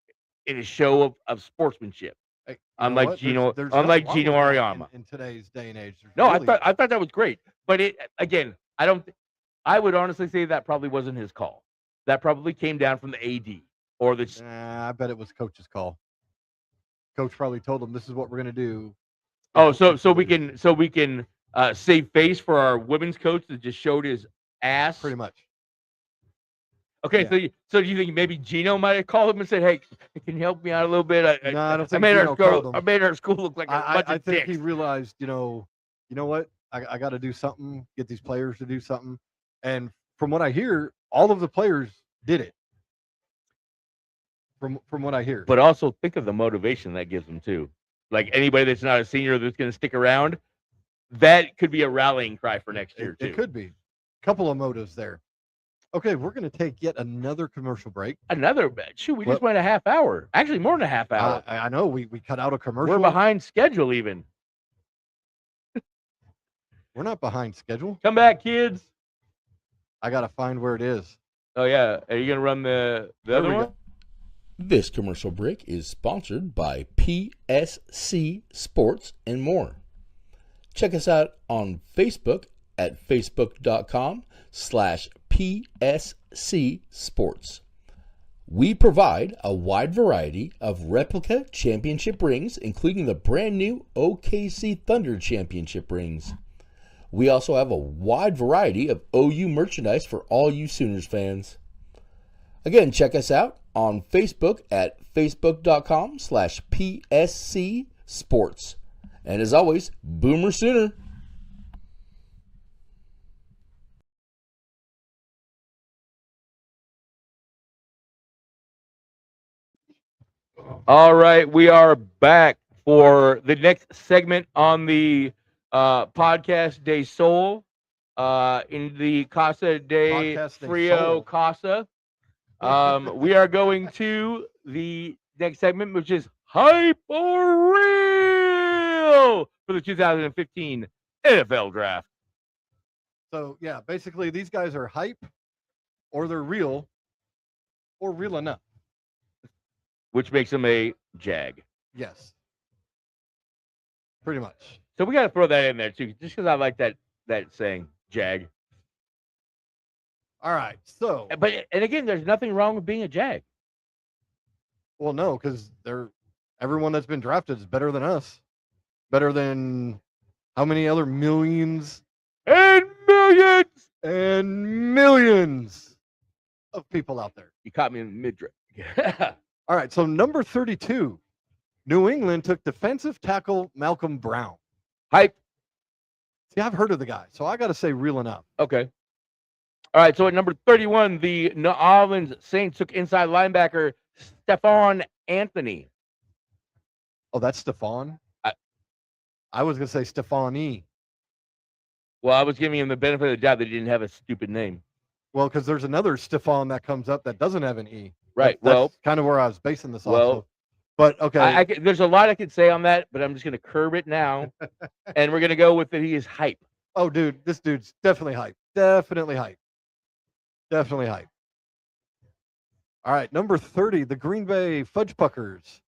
in a show of sportsmanship. Hey, you Unlike know what? Gino, There's unlike nothing Gino wrong with that Auriemma. in today's day and age. There's No, really- I thought that was great, but it again, I would honestly say that probably wasn't his call. That probably came down from the AD or the. I bet it was coach's call. Coach probably told him this is what we're gonna do. Oh, so we can save face for our women's coach that just showed his ass. Pretty much. Okay, Yeah. so do you think maybe Gino might have called him and said, "Hey, can you help me out a little bit? No, I don't I think made Gino called him. I made our school look like a bunch I of think dicks." he realized, you know what? I got to do something. Get these players to do something. And from what I hear, all of the players did it. From what I hear. But also think of the motivation that gives them too. Like anybody that's not a senior that's going to stick around, that could be a rallying cry for next year too. It could be. Couple of motives there. Okay, we're going to take yet another commercial break. Another shoot, we just went a half hour. Actually, more than a half hour. I know we cut out a commercial. We're behind schedule even. We're not behind schedule. Come back, kids. I got to find where it is. Oh yeah, are you going to run the There other we one? go. This commercial break is sponsored by PSC Sports and more. Check us out on Facebook at facebook.com/PSC Sports. We provide a wide variety of replica championship rings, including the brand new OKC Thunder championship rings. We also have a wide variety of OU merchandise for all you Sooners fans. Again, check us out on Facebook at facebook.com/PSC Sports. And as always, Boomer Sooner. All right, we are back for the next segment on the podcast de Sol in the Casa de Podcast de Frio Sol. Casa. We are going to the next segment, which is Hype or Real for the 2015 NFL Draft. So, yeah, basically these guys are hype or they're real or real enough. Which makes them a Jag. Yes. Pretty much. So we got to throw that in there too, just because I like that saying, Jag. All right. So, But and again, there's nothing wrong with being a Jag. well, no, because everyone that's been drafted is better than us. Better than how many other millions And millions. and millions of people out there. You caught me in mid-draft. All right. So, number 32, New England took defensive tackle Malcolm Brown. Hype. See, I've heard of the guy, so I got to say real enough. Okay. All right. So at number 31, the New Orleans Saints took inside linebacker Stephon Anthony. Oh, that's Stephon? I I was going to say Stephanie. Well, I was giving him the benefit of the doubt that he didn't have a stupid name. Well, because there's another Stefan that comes up that doesn't have an E. Right. That's kind of where I was basing this off of. But okay. I there's a lot I could say on that, but I'm just going to curb it now. And we're going to go with that he is hype. Oh, dude, this dude's definitely hype. Definitely hype. Definitely hype. All right, number 30, the Green Bay Fudgepuckers.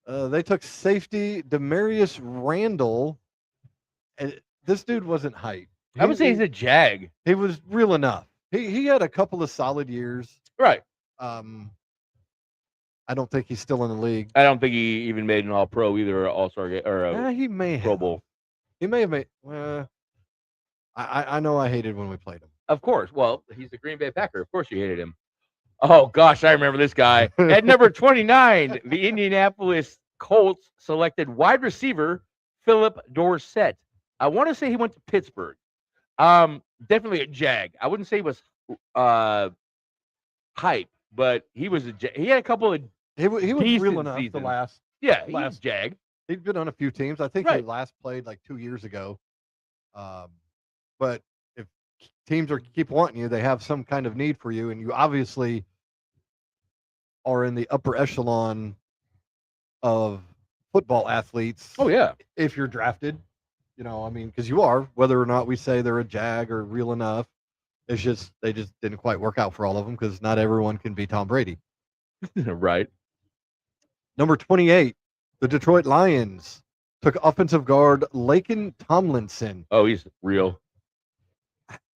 They took safety Demarius Randall. And this dude wasn't hype. I would say he's a jag. He was real enough. He had a couple of solid years. Right. I don't think he's still in the league. I don't think he even made an All-Pro either, or All-Star or He may Pro have. Bowl. He may have made. I know I hated when we played him. Of course. Well, he's the Green Bay Packer. Of course you hated him. Oh, gosh, I remember this guy. At number 29, the Indianapolis Colts selected wide receiver Philip Dorsett. I want to say he went to Pittsburgh. Definitely a jag. I wouldn't say he was hype, but he was he had a couple of He was decent real enough seasons. the last. Yeah, he was jag. He'd been on a few teams. I think he last played like 2 years ago. But if teams keep wanting you, they have some kind of need for you, and you obviously are in the upper echelon of football athletes. Oh yeah, if you're drafted, I mean, because you are. Whether or not we say they're a jag or real enough, it's just they just didn't quite work out for all of them because not everyone can be Tom Brady. Right. Number 28, the Detroit Lions took offensive guard Laken Tomlinson. Oh, he's real.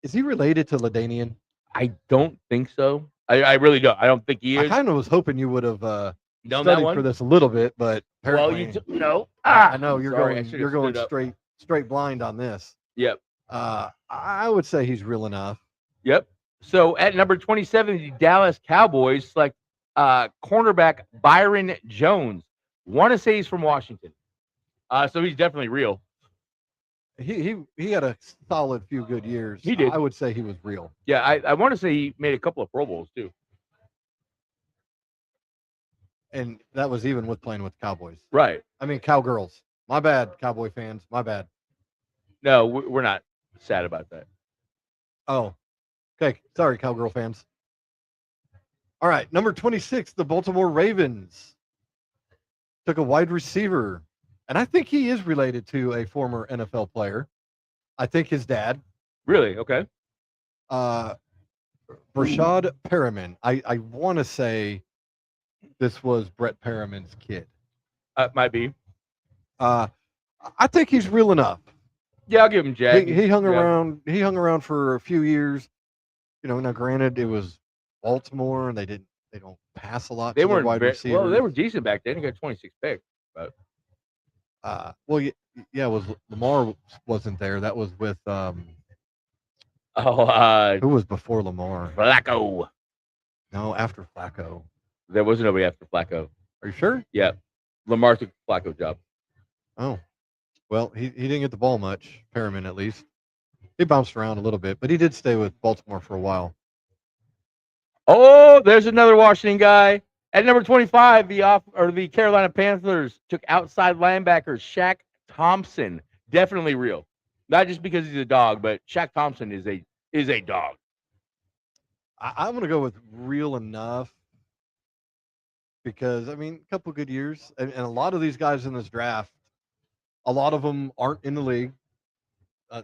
Is he related to LaDainian? I don't think so. I really don't. I don't think he I is. kind of was hoping you would have Known that studied one for this a little bit, but apparently, no. I know you're Sorry, going straight blind on this. Yep. I would say he's real enough. Yep. So at number 27, the Dallas Cowboys select cornerback Byron Jones. Want to say he's from Washington. So he's definitely real. He had a solid few good years. He did. I would say he was real. Yeah, I want to say he made a couple of Pro Bowls too. And that was even with playing with Cowboys. Right. I mean, Cowgirls. My bad, Cowboy fans. My bad. No, we're not sad about that. Oh, okay. Sorry, Cowgirl fans. All right. Number 26, the Baltimore Ravens took a wide receiver. And I think he is related to a former NFL player. I think his dad. Really? Okay. Rashad Perriman. I want to say this was Brett Perriman's kid. Might be. I think he's real enough. Yeah, I'll give him Jag. He hung around. He hung around for a few years. Now granted, it was Baltimore, and they don't pass a lot. They to weren't wide receivers. Well, they were decent back then. They got 26 picks. But yeah, it was Lamar wasn't there. That was with who was before Lamar? Flacco. No, after Flacco. There wasn't nobody after Flacco. Are you sure? Yeah, Lamar took the Flacco job. Oh, well, he didn't get the ball much. Perriman, at least, he bounced around a little bit, but he did stay with Baltimore for a while. Oh, there's another Washington guy. At number 25, the Carolina Panthers took outside linebacker Shaq Thompson. Definitely real. Not just because he's a dog, but Shaq Thompson is a dog. I'm going to go with real enough because, I mean, a couple good years. And a lot of these guys in this draft, a lot of them aren't in the league.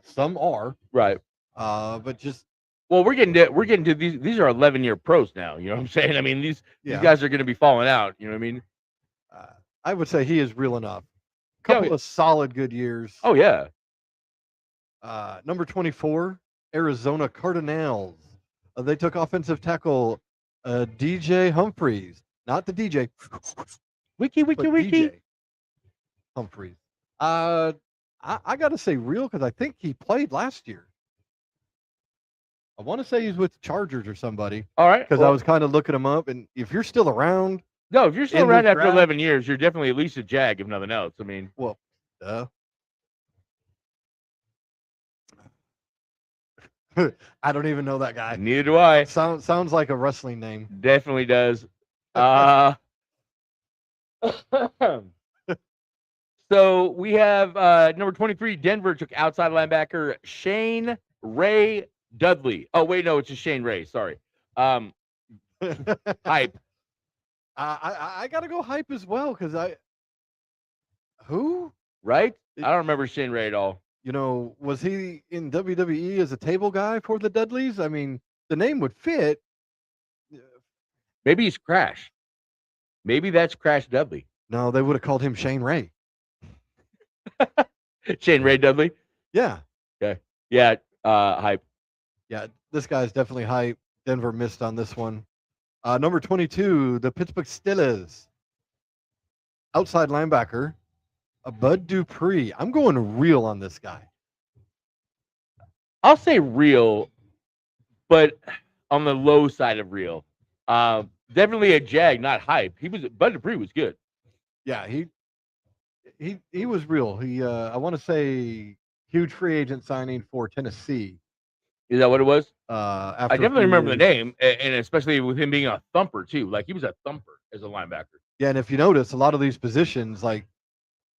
Some are. Right. But just. Well, we're getting to these. These are 11-year pros now. You know what I'm saying? I mean, these guys are going to be falling out. You know what I mean? I would say he is real enough. Couple of solid good years. Oh yeah. Number 24, Arizona Cardinals. They took offensive tackle DJ Humphreys, not the DJ. Wiki. DJ Humphreys. I got to say real because I think he played last year. I want to say he's with the Chargers or somebody. All right. Because I was kind of looking him up, and if you're still around. No, if you're still in around this after draft, 11 years, you're definitely at least a jag, if nothing else. I mean, well, I don't even know that guy. neither do I. Sounds like a wrestling name. Definitely does. So we have number 23, Denver took outside linebacker Shane Ray Dudley. Oh, wait, no, it's just Shane Ray. Sorry. Hype. I gotta go hype as well because who Right? I don't remember Shane Ray at all. was he in WWE as a table guy for the Dudleys? I mean, the name would fit. Maybe he's Crash. Maybe that's Crash Dudley. No, they would have called him Shane Ray. Shane Ray Dudley. Yeah, Yeah. Hype. yeah. This guy's definitely hype. Denver missed on this one. Number 22, the Pittsburgh Steelers. Outside linebacker, Bud Dupree. I'm going real on this guy. I'll say real, but on the low side of real. Definitely a Jag, not hype. Bud Dupree was good. Yeah, he was real. He I want to say huge free agent signing for Tennessee. Is that what it was? After I definitely remember the name, and especially with him being a thumper too. Like he was a thumper as a linebacker. Yeah, and if you notice, a lot of these positions, like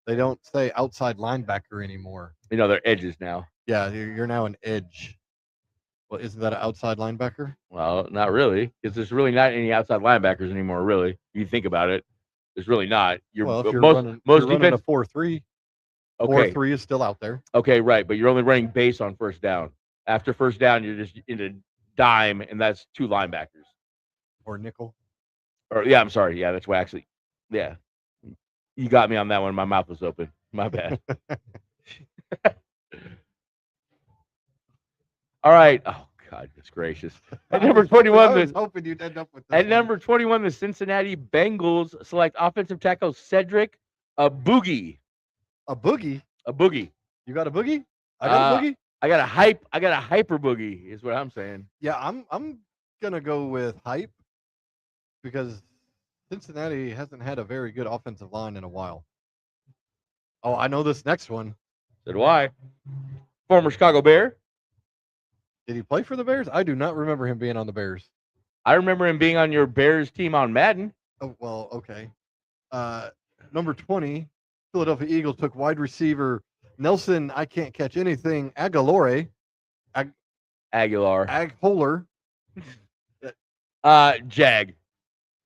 they don't say outside linebacker anymore. They're edges now. Yeah, you're now an edge. Well, isn't that an outside linebacker? Well, not really, because there's really not any outside linebackers anymore. Really, if you think about it, there's really not. Well, if you're most running defense. a 4-3, Okay. 4-3 is still out there. Okay, right, but you're only running base on first down. After first down, you're just in a dime, and that's two linebackers. Or nickel. Or yeah, I'm sorry. Yeah, that's why actually. Yeah, you got me on that one. My mouth was open. My bad. All right. Oh God, goodness gracious. At number 21, I was hoping you'd end up with this at one. number 21, the Cincinnati Bengals select offensive tackle Cedric Boogie. A boogie. A boogie. You got a boogie? I got a boogie. I got a hyper boogie. Is what I'm saying. Yeah, I'm gonna go with hype because Cincinnati hasn't had a very good offensive line in a while. Oh, I know this next one. So do I. Former Chicago Bear. Did he play for the Bears? I do not remember him being on the Bears. I remember him being on your Bears team on Madden. Oh, well, okay. Number 20, Philadelphia Eagles took wide receiver Nelson, I can't catch anything, Aguilar. Agholer. Jag.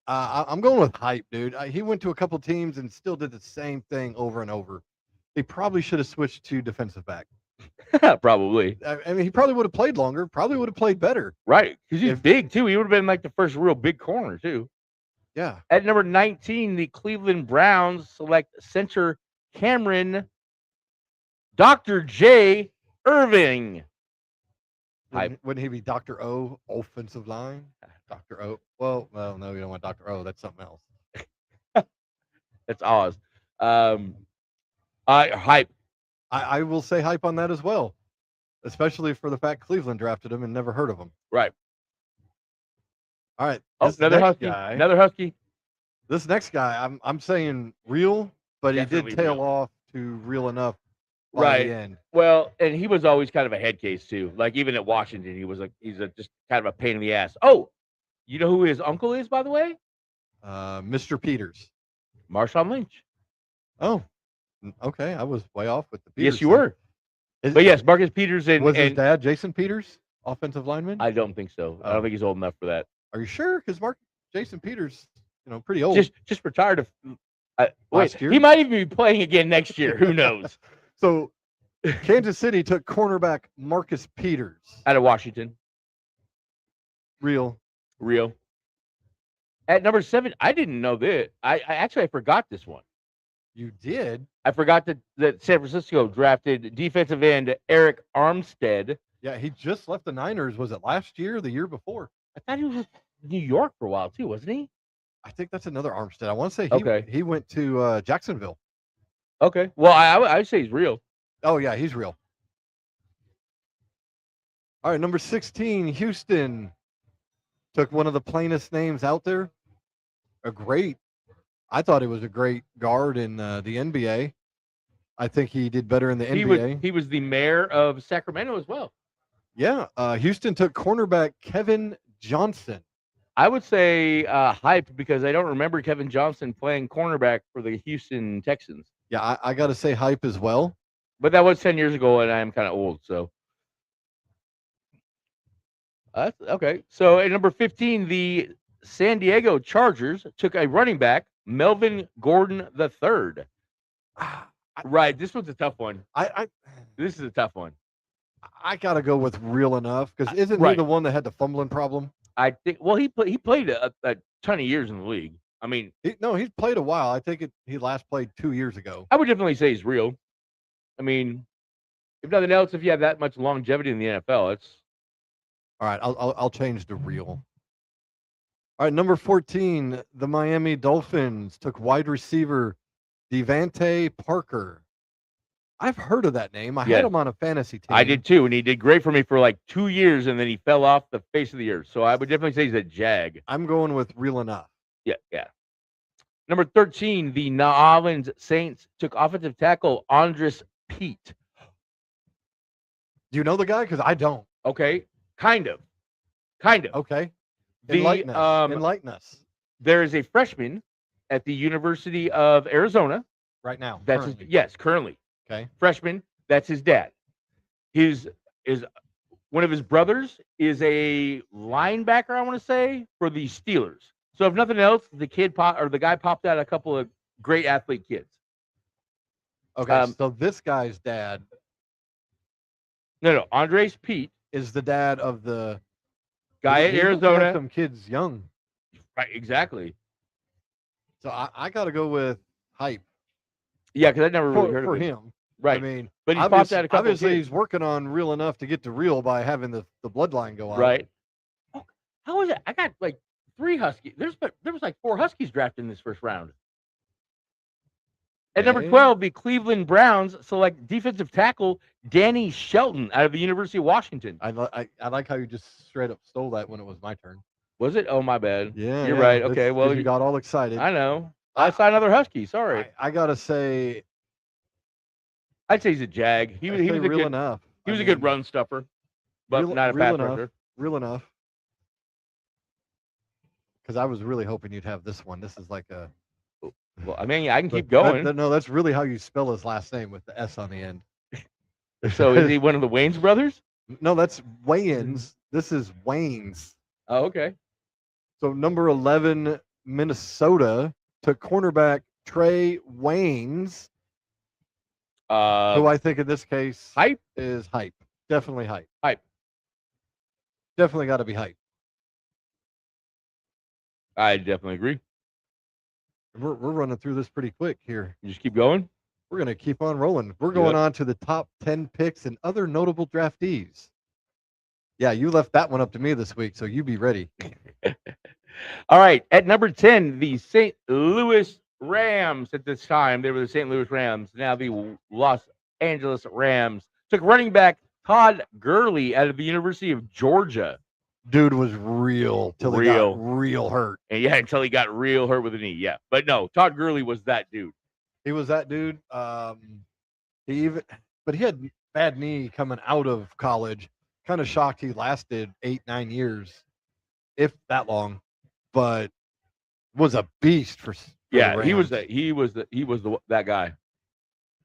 I'm going with hype, dude. He went to a couple teams and still did the same thing over and over. He probably should have switched to defensive back. Probably. I mean, he probably would have played longer, probably would have played better. Right. Because he's big, too. He would have been like the first real big corner, too. Yeah. At number 19, the Cleveland Browns select center Cameron Dr. J. Irving. Wouldn't he be Dr. O, offensive line? Dr. O. Well, no, you don't want Dr. O. That's something else. That's Oz. Hype. I will say hype on that as well, especially for the fact Cleveland drafted him and never heard of him. Right. All right. Another Husky. This next guy, I'm saying real, but Definitely he did tail real. off to real enough by the Right. end. Well, and he was always kind of a head case, too. Like, even at Washington, he's just kind of a pain in the ass. Oh, you know who his uncle is, by the way? Mr. Peters. Marshawn Lynch. Oh, okay. I was way off with the Peters. Yes, you were. But yes, Marcus Peters was his dad Jason Peters, offensive lineman? I don't think so. I don't think he's old enough for that. Are you sure? Because Jason Peters, pretty old. Just retired. Last year? He might even be playing again next year. Who knows? So, Kansas City took cornerback Marcus Peters. Out of Washington. Real. At number 7, I didn't know that. I forgot this one. You did? I forgot that San Francisco drafted defensive end Eric Armstead. Yeah, he just left the Niners. Was it last year or the year before? I thought he was with New York for a while too, wasn't he? I think that's another Armstead. I want to say he went to Jacksonville. Okay. Well, I would say he's real. Oh, yeah, he's real. All right, number 16, Houston took one of the plainest names out there. I thought he was a great guard in the NBA. I think he did better in the NBA. He was the mayor of Sacramento as well. Yeah, Houston took cornerback Kevin Johnson. I would say hype because I don't remember Kevin Johnson playing cornerback for the Houston Texans. Yeah, I got to say hype as well. But that was 10 years ago, and I'm kind of old. So, okay. So at number 15, the San Diego Chargers took a running back, Melvin Gordon III. Right. This one's a tough one. This is a tough one. I got to go with real enough because isn't he Right. the one that had the fumbling problem? I think. Well, he played a ton of years in the league. I mean, He's played a while. I think he last played 2 years ago. I would definitely say he's real. I mean, if nothing else, if you have that much longevity in the NFL, it's All right, I'll change to real. All right, number 14, the Miami Dolphins took wide receiver Devante Parker. I've heard of that name. I Yeah. had him on a fantasy team. I did too, and he did great for me for like 2 years, and then he fell off the face of the earth. So I would definitely say he's a jag. I'm going with real enough. Yeah. Number 13, the New Orleans Saints took offensive tackle Andres Pete. Do you know the guy? Because I don't. Okay, kind of. Okay. Enlighten us. Enlighten us. There is a freshman at the University of Arizona. Right now. That's currently. currently. Okay. Freshman. That's his dad. His is one of his brothers is a linebacker, I want to say, for the Steelers. So if nothing else, the guy popped out a couple of great athlete kids. Okay. So this guy's dad No, Andres Pete is the dad of the guy at he had Arizona. some kids young. Right, exactly. So I got to go with hype Yeah, because I never really heard for of him. him. Right. I mean, But he popped out a couple of obviously kids. he's working on real enough to get to real by having the bloodline go on. Right. Oh, how was it? I got like 3 Huskies. There was like 4 Huskies drafted in this first round. At number Okay. 12, the Cleveland Browns select defensive tackle Danny Shelton out of the University of Washington. I like how you just straight up stole that when it was my turn. Was it? Oh, my bad. Yeah, You're yeah, right. that's Okay, 'cause well, you got all excited. I know. I saw another Husky. Sorry. I gotta say, I'd say he's a jag. He I was say a real good. enough. He was I a good mean, run stuffer, but real- not a real pass enough. rusher. Real enough. Because I was really hoping you'd have this one. This is like a. Well, I mean, I can keep but going. no, that's really how you spell his last name with the S on the end. So is he one of the Wayne's brothers? No, that's Wayans. This is Wayne's. Oh, okay. So number 11, Minnesota took cornerback Trey Waynes, who I think in this case Hype. is hype. Definitely hype. Hype. Definitely got to be hype. I definitely agree. We're running through this pretty quick here. You just keep going. We're going to keep on rolling. We're going Yep. on to the top 10 picks and other notable draftees. Yeah, you left that one up to me this week, so you be ready. All right. At number 10, the St. Louis Rams. At this time, they were the St. Louis Rams. Now the Los Angeles Rams took running back Todd Gurley out of the University of Georgia. Dude was real till he got real hurt. And yeah, until he got real hurt with a knee. Yeah. But no, Todd Gurley was that dude. He was that dude. He had bad knee coming out of college. Kind of shocked he lasted 8-9 years, if that long, but was a beast for Yeah, the he was Rams. that guy.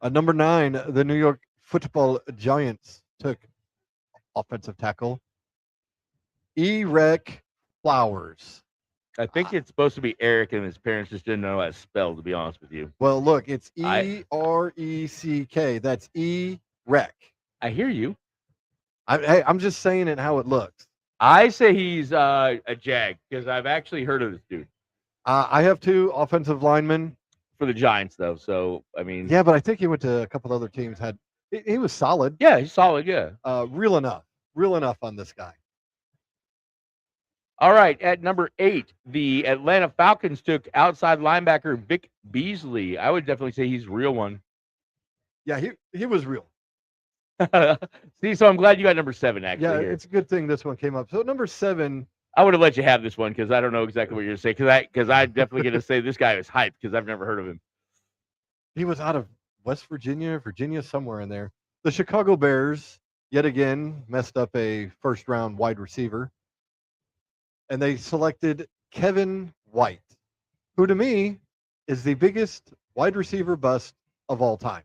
Number 9, the New York Football Giants took offensive tackle Erek Flowers. I think it's supposed to be Eric, and his parents just didn't know how to spell, to be honest with you. Well, look, it's Ereck. That's Erek. I hear you. I'm just saying it how it looks. I say he's a jag because I've actually heard of this dude I have 2 offensive linemen. for the Giants, though. So I mean, Yeah, but I think he went to a couple other teams. He was solid. yeah, he's solid. Yeah. Real enough on this guy. All right, at number 8, the Atlanta Falcons took outside linebacker Vic Beasley. I would definitely say he's a real one. Yeah, he was real. See, so I'm glad you got number 7. Actually, Yeah, here. it's a good thing this one came up. So number 7, I would have let you have this one because I don't know exactly what you're going to say. Because I'm definitely going to say this guy is hyped because I've never heard of him. he was out of West Virginia, somewhere in there. The Chicago Bears yet again messed up a first round wide receiver. and they selected Kevin White, who to me is the biggest wide receiver bust of all time.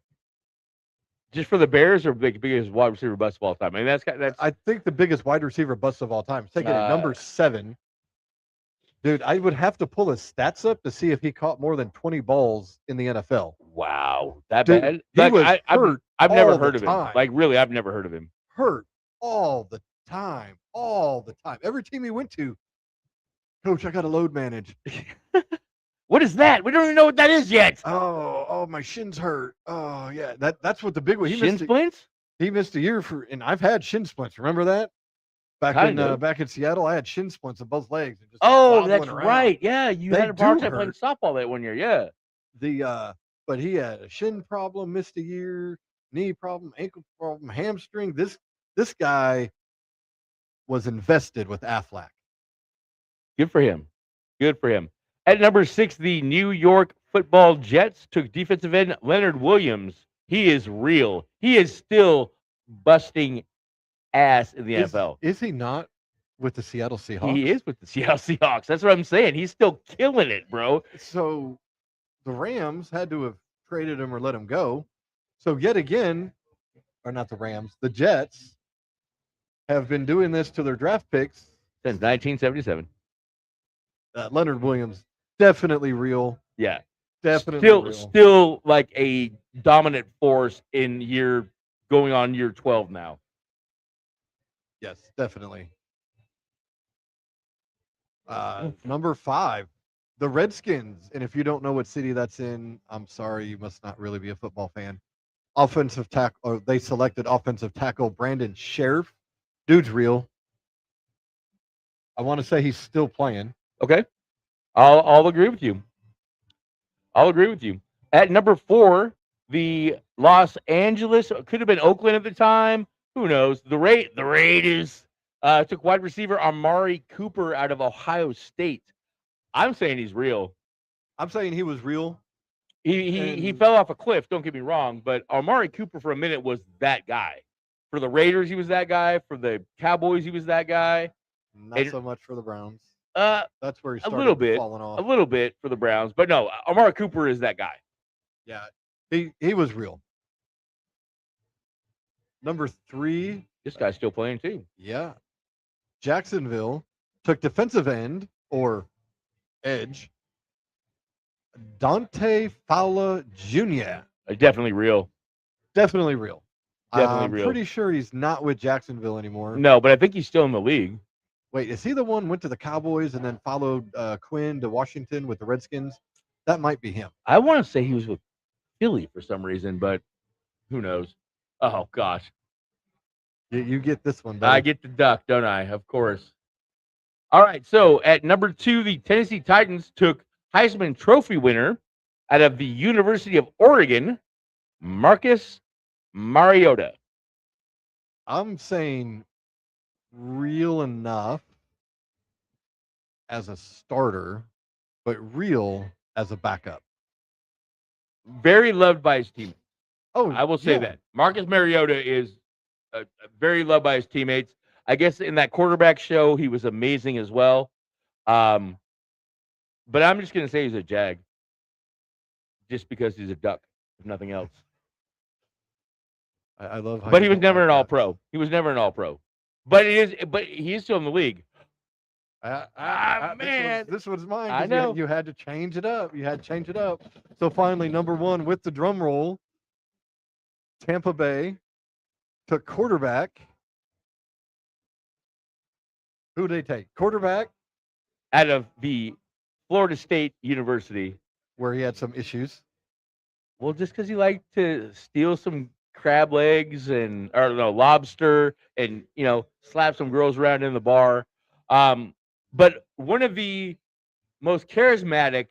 Just for the Bears or biggest wide receiver bust of all time? I mean, that's I think the biggest wide receiver bust of all time. He's taking at number 7. Dude, I would have to pull his stats up to see if he caught more than 20 balls in the NFL. wow, that Dude, bad. he Like, was hurt I've never all the heard of him. time. Like really, I've never heard of him. Hurt all the time. All the time. Every team he went to, Coach, I got to load manage. What is that? We don't even know what that is yet. Oh, my shin's hurt. Oh, yeah. That's what the big one. Shin splints? He missed a year for, and I've had shin splints. Remember that? Back in Seattle, I had shin splints in both legs. And just Oh, that's wobbling around. right. Yeah, you They had a hard do time playing hurt. softball that one year. Yeah. But he had a shin problem, missed a year, knee problem, ankle problem, hamstring. This guy was invested with Aflac. Good for him. Good for him. At number 6, the New York Football Jets took defensive end Leonard Williams. He is real. He is still busting ass in the NFL. Is he not with the Seattle Seahawks? He is with the Seattle Seahawks. That's what I'm saying. He's still killing it, bro. So the Rams had to have traded him or let him go. So yet again, or not the Rams, the Jets have been doing this to their draft picks Since 1977. Leonard Williams, definitely real. Yeah. Definitely real. Still like a dominant force in going on year 12 now. Yes, definitely. Number 5, the Redskins. And if you don't know what city that's in, I'm sorry, you must not really be a football fan. They selected offensive tackle Brandon Sheriff. Dude's real. I want to say he's still playing. Okay. I'll agree with you. I'll agree with you. At number 4, the Los Angeles, could have been Oakland at the time. Who knows? The Raiders took wide receiver Amari Cooper out of Ohio State. I'm saying he's real. I'm saying he was real. He fell off a cliff, don't get me wrong, but Amari Cooper for a minute was that guy. For the Raiders, he was that guy. For the Cowboys, he was that guy. Not so much for the Browns. That's where he started falling off. A little bit for the Browns, but no, Amari Cooper is that guy. Yeah, he was real. Number 3. This guy's still playing too. Yeah. Jacksonville took defensive end or edge Dante Fowler Jr. Definitely real. Definitely real. Definitely real. I'm pretty sure he's not with Jacksonville anymore. No, but I think he's still in the league. Wait, is he the one went to the Cowboys and then followed Quinn to Washington with the Redskins? That might be him. I want to say he was with Philly for some reason, but who knows? Oh, gosh. You get this one, buddy. I get the duck, don't I? Of course. All right, so at number 2, the Tennessee Titans took Heisman Trophy winner out of the University of Oregon, Marcus Mariota. I'm saying real enough as a starter, but real as a backup. Very loved by his teammates. Oh, I will say that. Marcus Mariota is very loved by his teammates. I guess in that quarterback show, he was amazing as well. But I'm just going to say he's a Jag. Just because he's a duck, if nothing else. I love how But he was never an all-pro. He was never an all-pro. But he is still in the league. Man. This was mine. I know. You had to change it up. So finally, number 1 with the drum roll, Tampa Bay took quarterback. Who did they take? Quarterback. Out of the Florida State University. Where he had some issues. Well, just because he liked to steal some crab legs and, or no, lobster and, slap some girls around in the bar. But one of the most charismatic,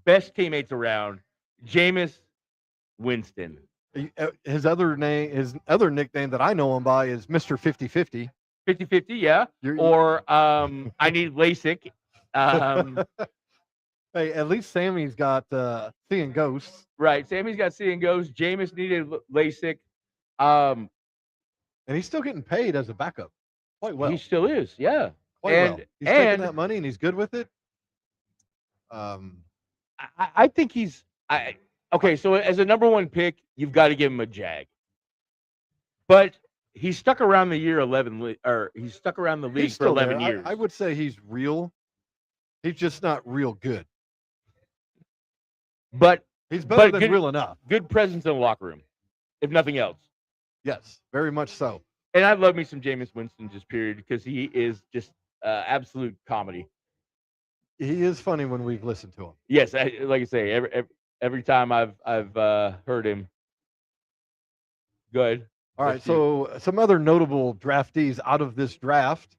best teammates around, Jameis Winston. His other nickname that I know him by is Mr. 50-50. 50-50, yeah. Or I need LASIK. Hey, at least Sammy's got seeing ghosts. Right, Sammy's got seeing ghosts. Jameis needed LASIK. And he's still getting paid as a backup. Quite well. He still is, yeah. play well. And- He's taking and- that money and he's good with it. I think he's okay. So as a number one pick, you've got to give him a Jag. But he's stuck around the year 11, or he's stuck around the league He's for still 11 there. years. I would say he's real. He's just not real good. But He's better But than good- real enough. good presence in the locker room, if nothing else. Yes, very much so. And I love me some Jameis Winston, just period, because he is just absolute comedy. He is funny when we've listened to him. Yes, like I say, every time I've heard him. Good. All right, Let's see. so some other notable draftees out of this draft.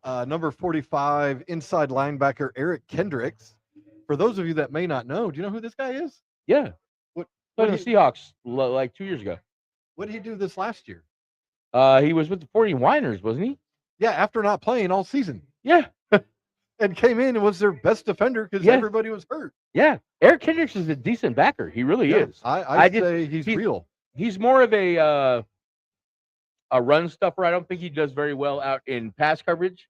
Number 45, inside linebacker Eric Kendricks. For those of you that may not know, do you know who this guy is? Yeah. What Played what in the he, Seahawks like 2 years ago. what did he do this last year? He was with the 40 Winers, wasn't he? Yeah, after not playing all season. Yeah. And came in and was their best defender because Yeah. everybody was hurt. Yeah. Eric Kendricks is a decent backer. He really Yeah, is. I just- say he's real. He's more of a run stuffer. I don't think he does very well out in pass coverage.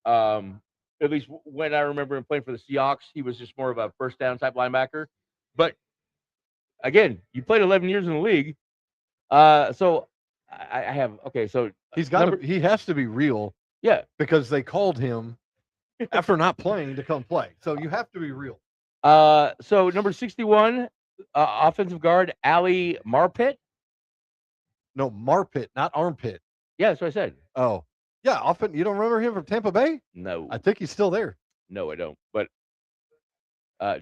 At least when I remember him playing for the Seahawks, he was just more of a first down type linebacker. But again, you played 11 years in the league. So I have okay. So He has to be real yeah, because they called him after not playing to come play. So you have to be real. so number 61, offensive guard Ali Marpet. No, Marpit, not armpit. Yeah, that's what I said. Oh, yeah. Often you don't remember him from Tampa Bay? No, I think he's still there. no, I don't. But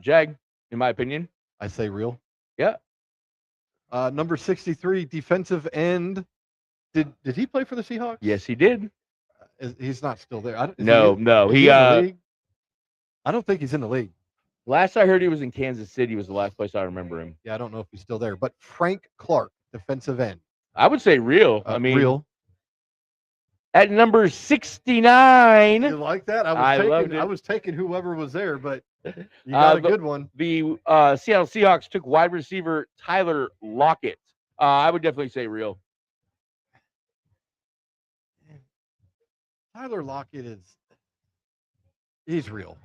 Jag, in my opinion, I say real. yeah. Number 63, defensive end. Did he play for the Seahawks? Yes, he did. He's not still there. Is No, he, no, is he in the league? I don't think he's in the league. last I heard he was in Kansas City was the last place I remember him. Yeah, I don't know if he's still there. But Frank Clark, defensive end. I would say real. I mean, real. at number 69, You like that? I loved it. I was taking whoever was there, but you got a good one. the Seattle Seahawks took wide receiver Tyler Lockett. I would definitely say real. Tyler Lockett he's real.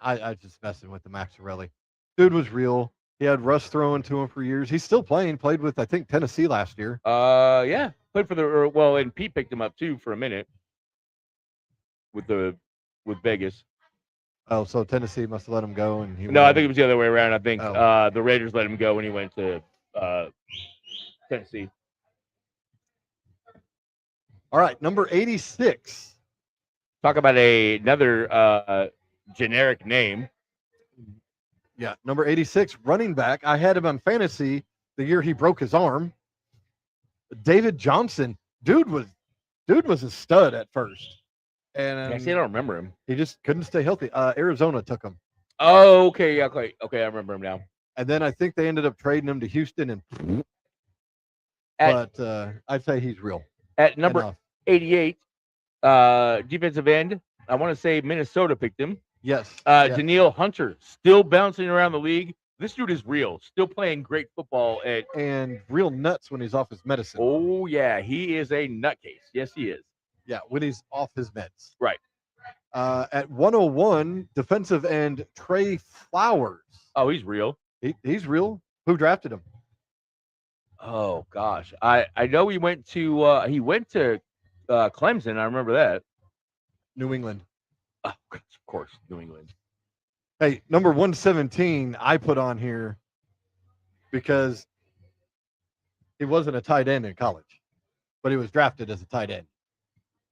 I just messing with the Maxarelli. Dude was real. He had Russ throwing to him for years. He's still playing. Played with, I think, Tennessee last year. Yeah, played for and Pete picked him up too for a minute with Vegas. Oh, so Tennessee must have let him go. And he No, I went think it was the other way around. I think Oh. the Raiders let him go when he went to Tennessee. All right, number 86. Talk about another generic name. Yeah, number 86, running back. I had him on fantasy the year he broke his arm. David Johnson. Dude was a stud at first. And I don't remember him. he just couldn't stay healthy. Arizona took him. Oh, okay, yeah, okay, I remember him now. And then I think they ended up trading him to Houston. And At, I'd say he's real. at number Enough. 88, defensive end. I want to say Minnesota picked him. Yes. yes. Daniil Hunter, still bouncing around the league. This dude is real. Still playing great football. And real nuts when he's off his medicine. Oh, yeah, he is a nutcase. Yes, he is. Yeah, when he's off his meds. Right. At 101, defensive end Trey Flowers. Oh, he's real. He's real. Who drafted him? Oh, gosh. I know he went to Clemson. I remember that. New England. Oh, of course, New England. Hey, number 117, I put on here because he wasn't a tight end in college, but he was drafted as a tight end.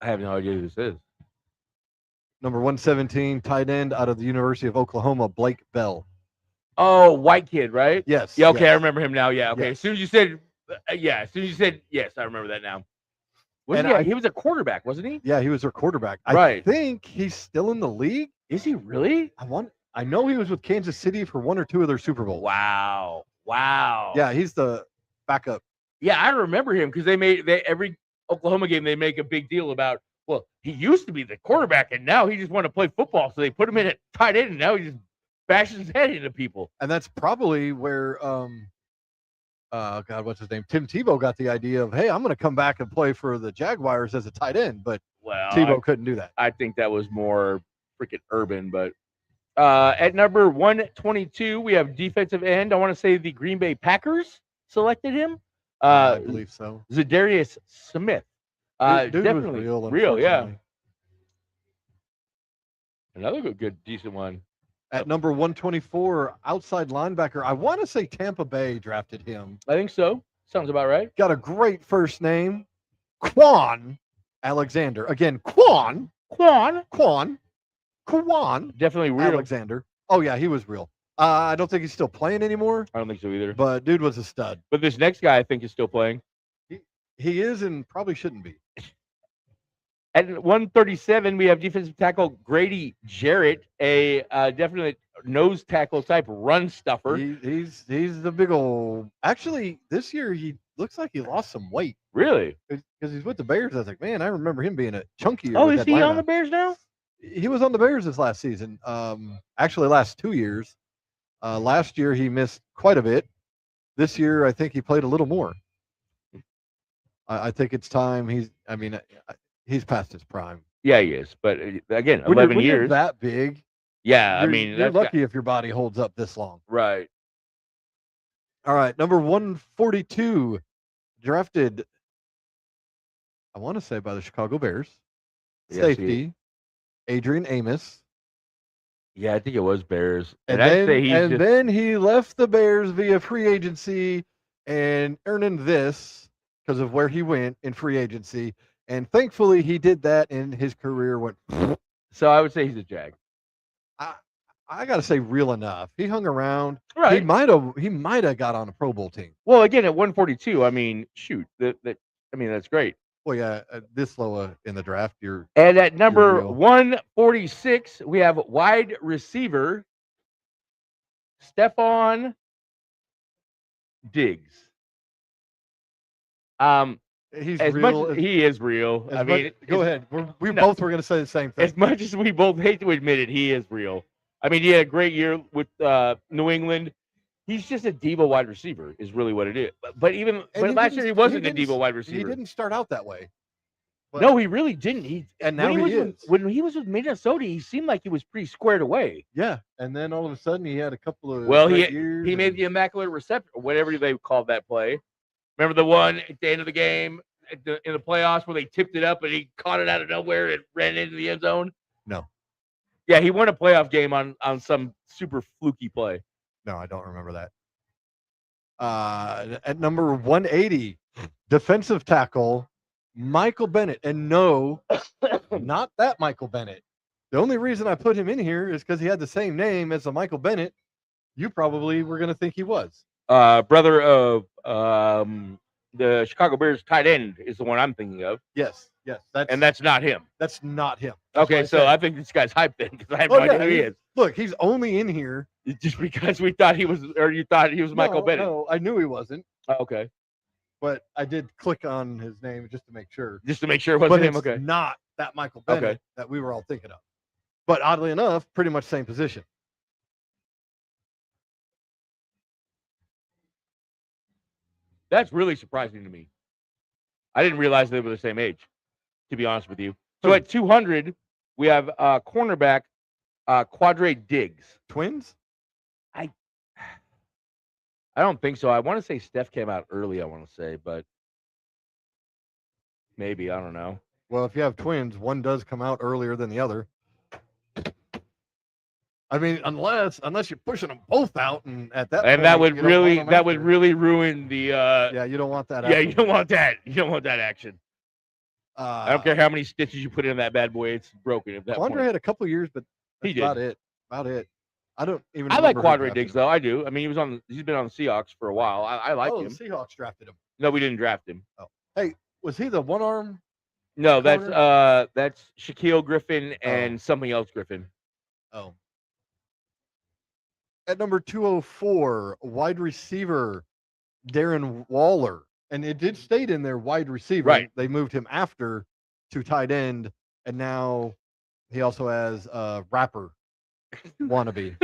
I have no idea who this is. Number 117, tight end out of the University of Oklahoma, Blake Bell. Oh, white kid, right? Yes. Yeah, okay, I yes. remember him now. Yeah, okay. Yes. As soon as you said, yes, I remember that now. He was a quarterback, wasn't he? Yeah, he was their quarterback. I Right. think he's still in the league. Is he really? I know he was with Kansas City for one or two of their Super Bowls. Wow. Yeah, he's the backup. Yeah, I remember him because every Oklahoma game they make a big deal about. Well, he used to be the quarterback, and now he just want to play football, so they put him in at tight end, and now he just bashes his head into people. And that's probably where God, what's his name? Tim Tebow got the idea of, hey, I'm going to come back and play for the Jaguars as a tight end, but Well, Tebow couldn't do that. I think that was more freaking urban, but at number 122, we have defensive end. I want to say the Green Bay Packers selected him. I believe so. Zadarius Smith. Dude was Definitely real, yeah. unfortunately. Another good, decent one. At number 124, outside linebacker. I want to say Tampa Bay drafted him. I think so. Sounds about right. Got a great first name, Quan Alexander. Again, Quan. Definitely real. Alexander. Oh yeah, he was real. I don't think he's still playing anymore, I don't think so either. but dude was a stud. But this next guy, I think, is still playing. He is and probably shouldn't be. At 137, we have defensive tackle Grady Jarrett, a definite nose tackle type run stuffer. He's the big old. Actually, this year he looks like he lost some weight Really? because he's with the Bears. I was like, man, I remember him being a chunkier. Oh, with is he Atlanta. on the Bears now? He was on the Bears this last season. Actually, last 2 years. Last year he missed quite a bit. This year, I think he played a little more. I think it's time. He's past his prime. Yeah, he is. But again, When 11 you're years. that big. Yeah, You're, I mean, you're that's lucky if your body holds up this long. right. All right, number 142, drafted. I want to say by the Chicago Bears. Yes, Safety, Adrian Amos. Yeah, I think it was Bears. And, I'd then, say he's and just, then he left the Bears via free agency and earning this because of where he went in free agency. And thankfully, he did that, and his career went. so I would say he's a Jag. I got to say, real enough. He hung around. Right. He might have got on a Pro Bowl team. Well, again, at 142, I mean, shoot, that's great. Well, yeah, this low in the draft, you're. And at number real. 146, we have wide receiver Stephon Diggs. He's As real. much as he is real. I mean, go ahead. We no. both were going to say the same thing. As much as we both hate to admit it, he is real. I mean, he had a great year with New England. He's just a diva wide receiver, is really what it is. But last year he wasn't a diva wide receiver. He didn't start out that way. But, No, he really didn't. and now he is. When he was with Minnesota, he seemed like he was pretty squared away. Yeah, and then all of a sudden he had a couple of He years. made the immaculate reception, or whatever they called that play. Remember the one at the end of the game in the playoffs where they tipped it up and he caught it out of nowhere and ran into the end zone? No. Yeah, he won a playoff game on some super fluky play. No, I don't remember that. At number 180, defensive tackle Michael Bennett, and no, not that Michael Bennett. The only reason I put him in here is because he had the same name as a Michael Bennett. You probably were going to think he was. Brother of the Chicago Bears tight end is the one I'm thinking of. Yes, That's not him. that's not him. That's Okay, what I so said. I think this guy's hyped then because I have no idea who he is. Look, he's only in here. Just because we thought he was, or you thought he was Michael Bennett. No, I knew he wasn't, Oh, okay, but I did click on his name just to make sure. just to make sure it wasn't But him. it's Okay, not that Michael Bennett Okay. that we were all thinking of. But oddly enough, pretty much same position. that's really surprising to me. I didn't realize they were the same age, to be honest with you. So Who? at 200, we have cornerback Quadre Diggs. Twins? I don't think so. I want to say Steph came out early. I want to say, but maybe I don't know. Well, if you have twins, one does come out earlier than the other. I mean, unless you're pushing them both out, and at that And point, that would you don't want really them that would after. really ruin the. Yeah, you don't want that. Yeah, you don't want that. You don't want that action. Uh, I don't care how many stitches you put in that bad boy; it's broken at that Quandre point. had a couple years, but He that's did. about it. About it. I don't even. I like remember who Quadre drafted Diggs him. though. I do. I mean, he's been on the Seahawks for a while. I like Oh, him. the Seahawks drafted him. No, we didn't draft him. Was he the one arm? No, Corner? that's Shaquille Griffin and something else Griffin. Oh. At number 204, wide receiver Darren Waller. And it did state in there wide receiver. Right. They moved him after to tight end, and now he also has a rapper wannabe.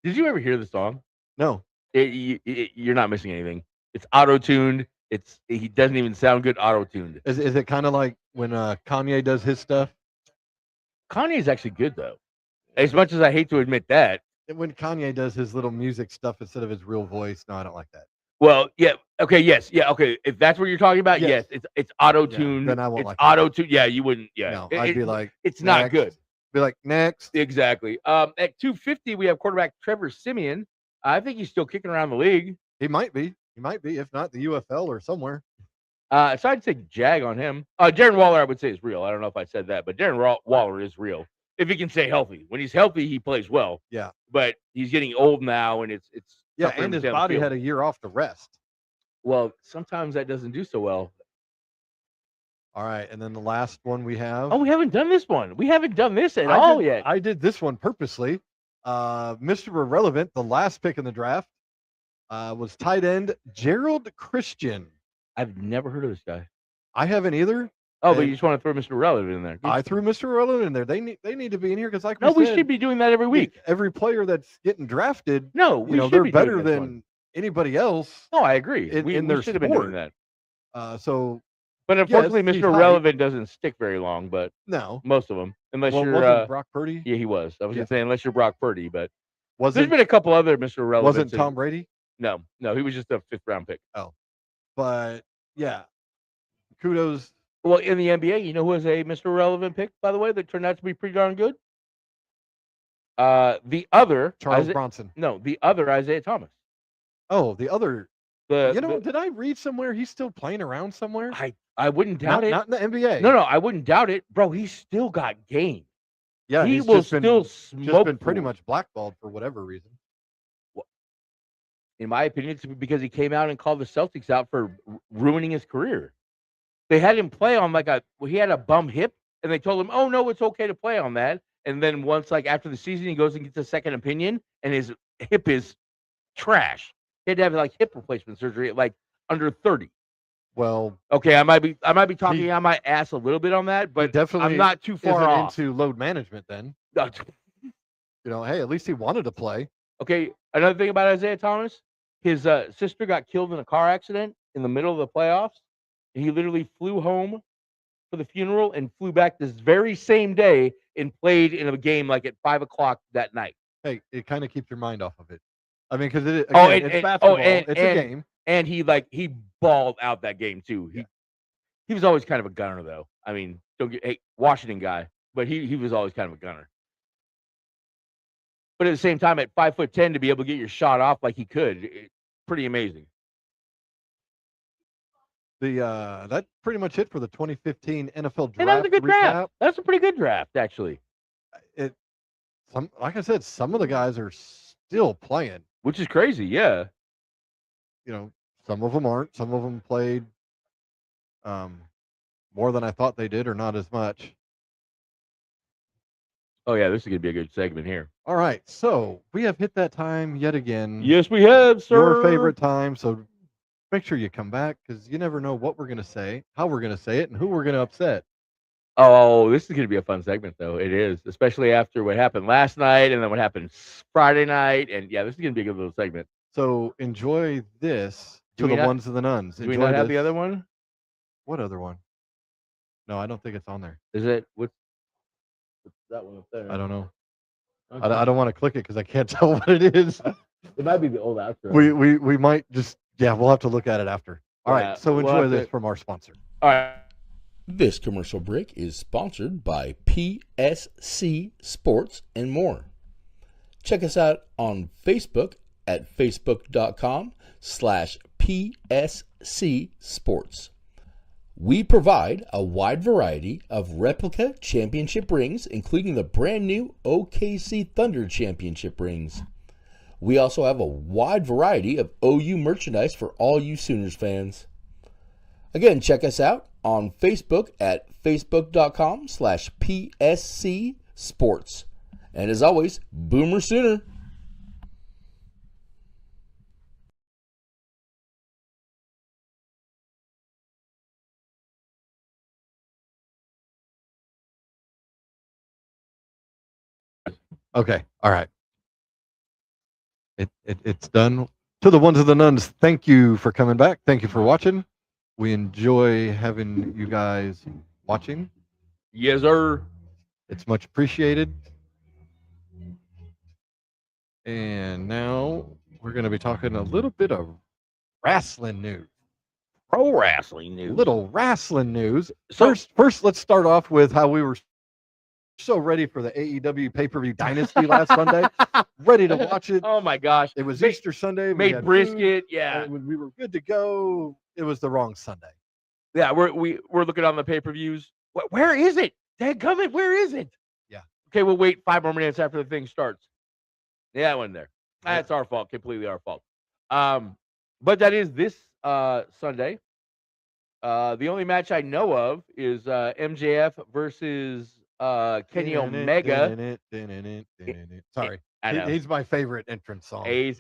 Did you ever hear the song? No. You're not missing anything. It's auto-tuned. He doesn't even sound good auto-tuned. Is it kind of like when Kanye does his stuff? Kanye's actually good though. As much as I hate to admit that. When Kanye does his little music stuff instead of his real voice, no, I don't like that. Well, yeah, okay, yes, yeah, okay. If that's what you're talking about, Yes. yes, it's auto-tuned. Yeah, then I won't it's like it. auto-tuned. Yeah, you wouldn't. Yeah, No, I'd be like, it's not next. good. Be like, next. Exactly. At 250, we have quarterback Trevor Siemian. I think he's still kicking around the league. He might be. He might be, if not the UFL or somewhere. So I'd say jag on him. Darren Waller, I would say, is real. I don't know if I said that, but Darren Waller is real. If he can stay healthy. When he's healthy, he plays well. Yeah. But he's getting old now, and it's Yeah, tough for him and to his stay on the body field. had a year off to rest. Well, sometimes that doesn't do so well. All right, and then the last one we have. Oh, we haven't done this one. We haven't done this at all yet. I did this one purposely. Mr. Irrelevant, the last pick in the draft, was tight end Gerald Christian. I've never heard of this guy. I haven't either. Oh, but And you just want to throw Mr. Relevant in there. I threw Mr. Irrelevant in there. They need to be in here because, like, No, we said, should be doing that every week. every player that's getting drafted, No, we should they're be doing better this than one. anybody else. No, I agree. in We their should have been doing sport. that. So But unfortunately, he's Mr. hype. Relevant doesn't stick very long. But no, most of them, unless well, you're wasn't Brock Purdy? yeah, he was. I was Yeah. gonna say unless you're Brock Purdy, but there's Wasn't been a couple other Mr. Relevant. wasn't Tom Brady? No, he was just a 5th round pick. But yeah, kudos. Well, in the NBA, you know who was a Mr. Relevant pick, by the way, that turned out to be pretty darn good? The other Charles Bronson. No, the other Isaiah Thomas. Oh, the other. The Did I read somewhere he's still playing around somewhere? I wouldn't doubt it. Not in the NBA. No, I wouldn't doubt it, bro. He's still got game. Yeah, he he's will just still just smoke. been pretty fools. much blackballed for whatever reason. In my opinion, it's because he came out and called the Celtics out for ruining his career. They had him play on he had a bum hip, and they told him, "Oh no, it's okay to play on that." And then once, after the season, he goes and gets a second opinion, and his hip is trash. He had to have hip replacement surgery at under 30. Well, okay, I might be talking out my ass a little bit on that, but definitely I'm not too far off. into load management. Then hey, at least he wanted to play. Okay, another thing about Isaiah Thomas, his sister got killed in a car accident in the middle of the playoffs. And he literally flew home for the funeral and flew back this very same day and played in a game at 5:00 that night. Hey, it kind of keeps your mind off of it. I mean, because it's basketball. It's a game. And he balled out that game too. He was always kind of a gunner, though. I mean, Washington guy, but he was always kind of a gunner. But at the same time, at 5'10", to be able to get your shot off like he could, pretty amazing. That pretty much it for the 2015 NFL draft. And that was a good recap. draft. That's a pretty good draft, actually. Like I said, some of the guys are still playing, which is crazy. Yeah. Some of them aren't. Some of them played more than I thought they did, or not as much. Oh yeah, this is gonna be a good segment here. All right, so we have hit that time yet again. Yes, we have, sir. Your favorite time. So make sure you come back because you never know what we're gonna say, how we're gonna say it, and who we're gonna upset. Oh, this is gonna be a fun segment, though. It is, especially after what happened last night, and then what happened Friday night, and yeah, this is gonna be a good little segment. So enjoy this. To the ones and the nuns. Do we not have the other one? What other one? No, I don't think it's on there. Is it? What's that one up there? I don't know. Okay. I don't want to click it because I can't tell what it is. It might be the old outro. We might just we'll have to look at it after. All right, so enjoy this from our sponsor. All right. This commercial break is sponsored by PSC Sports and more. Check us out on Facebook at facebook.com/PSC Sports. We provide a wide variety of replica championship rings, including the brand new OKC Thunder championship rings. We also have a wide variety of OU merchandise for all you Sooners fans. Again, check us out on Facebook at facebook.com/PSC Sports. And as always, Boomer Sooner. Okay. All right. It's done. To the ones and the nuns, thank you for coming back. Thank you for watching. We enjoy having you guys watching. Yes, sir. It's much appreciated. And now we're going to be talking a little bit of wrestling news. Pro wrestling news. Little wrestling news. So- First, let's start off with how we were so ready for the AEW pay-per-view Dynasty last Sunday. Ready to watch it. Oh my gosh. It was Easter Sunday. We Made had brisket. food, Yeah. and we were good to go. It was the wrong Sunday. Yeah. We're looking on the pay-per-views. Where is it? Dadgummit, where is it? Yeah. Okay, we'll wait 5 more minutes after the thing starts. Yeah, it wasn't there. That's our fault. Completely our fault. But that is this Sunday. The only match I know of is MJF versus Kenny Omega. Sorry. I know. He's my favorite entrance song. That's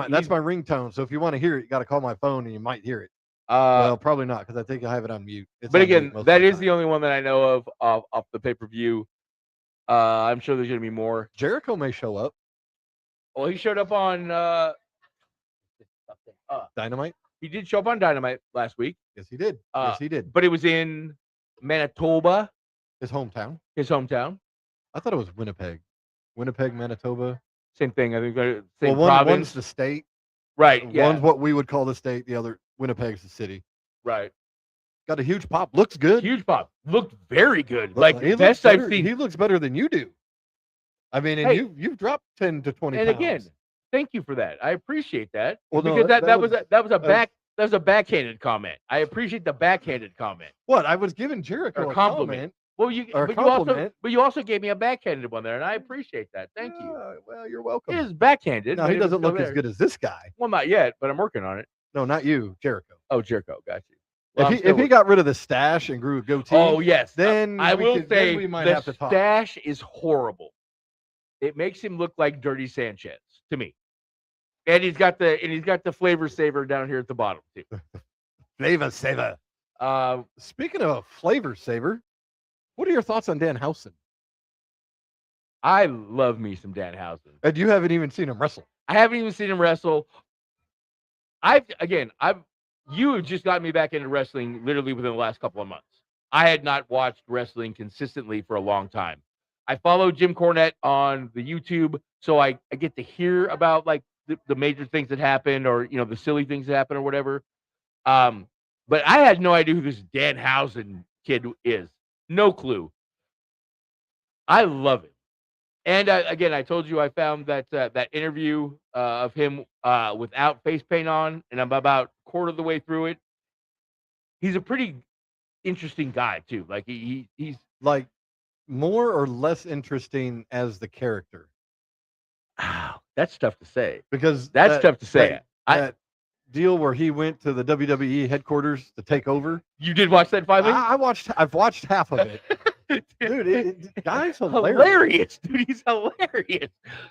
That's my ringtone. So if you want to hear it, you got to call my phone and you might hear it. well, Well, probably not because I think I have it on mute. It's but on mute again, most that of is the time. only one that I know of off the pay-per-view. I'm sure there's going to be more. Jericho may show up. Well, he showed up on Dynamite. he did show up on Dynamite last week, Yes, he did. Yes, he did. but it was in Manitoba, His hometown. his hometown. I thought it was Winnipeg. Winnipeg, Manitoba. Same thing. I think same Well, one's province. the state. Right. Yeah. One's what we would call the state. The other, Winnipeg's the city. Right. Got a huge pop. Looks good. Huge pop. Looked very good. Like He looks best I've better- seen. He looks better than you do. I mean, and Hey. you've dropped 10 to 20 And pounds. again, thank you for that. I appreciate that. Well, no, because that that was was- a backhanded comment. I appreciate the backhanded comment. What? I was giving Jericho Or a compliment. compliment. Well, you Or a but you also compliment. but you also gave me a backhanded one there, and I appreciate that. Thank you. Yeah, well, you're welcome. It is backhanded. No, but he it was doesn't still look as there. good as this guy. Well, not yet, but I'm working on it. No, not you, Jericho. Oh, Jericho, got you. Well, I'm If still he got rid of the stash and grew a goatee, Oh yes. then I we will could- then say we might the have to talk. stash is horrible. It makes him look like Dirty Sanchez to me. And he's got the flavor saver down here at the bottom too. Flavor saver. Speaking of flavor saver, what are your thoughts on Dan Housen? I love me some Danhausen. And you haven't even seen him wrestle. I haven't even seen him wrestle. You have just got me back into wrestling literally within the last couple of months. I had not watched wrestling consistently for a long time. I follow Jim Cornette on the YouTube, so I get to hear about like the major things that happen, or the silly things that happen, or whatever. But I had no idea who this Danhausen kid is. No clue. I love it. And again, I told you I found that interview of him without face paint on, and I'm about a quarter of the way through it. He's a pretty interesting guy too. Like he's Like more or less interesting as the character. that's tough to say. Because That's tough to say. That deal where he went to the WWE headquarters to take over. You did watch that finally? I've watched half of it. Dude, guy's hilarious. Hilarious, dude. He's hilarious.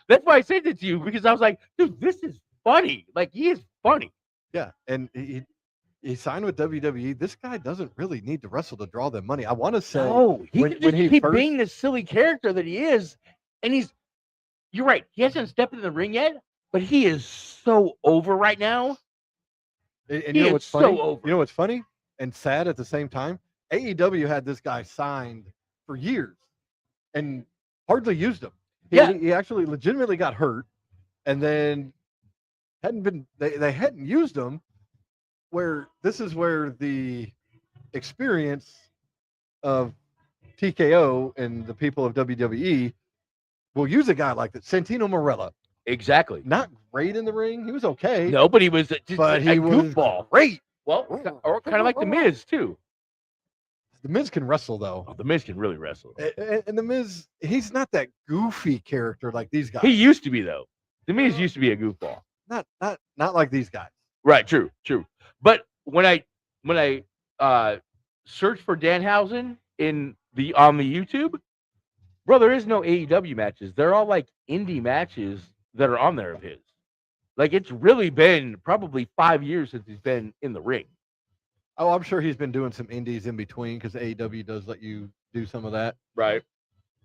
That's why I said it to you, because I was like, dude, this is funny. Like, he is funny. Yeah, and he signed with WWE. This guy doesn't really need to wrestle to draw them money. I want to say, Oh, he when- can when just he keep first- being the silly character that he is. And you're right, he hasn't stepped in the ring yet, but he is so over right now. and he you know is what's funny? so over. You know what's funny and sad at the same time? AEW had this guy signed for years and hardly used him. He actually legitimately got hurt, and then they hadn't used him. Where this is where the experience of TKO and the people of WWE will use a guy like that. Santino Marella, Exactly. not great in the ring. He was okay, No, but he was just but a he was goofball. great. Well, or kind of like the Miz too. The Miz can wrestle though. Oh, the Miz can really wrestle. And the Miz, he's not that goofy character like these guys. He used to be though. The Miz used to be a goofball. Not like these guys. Right. True. But when I search for Danhausen on the YouTube, bro, there is no AEW matches. They're all like indie matches that are on there of his. Like, it's really been probably 5 years since he's been in the ring. Oh, I'm sure he's been doing some indies in between because AEW does let you do some of that. Right.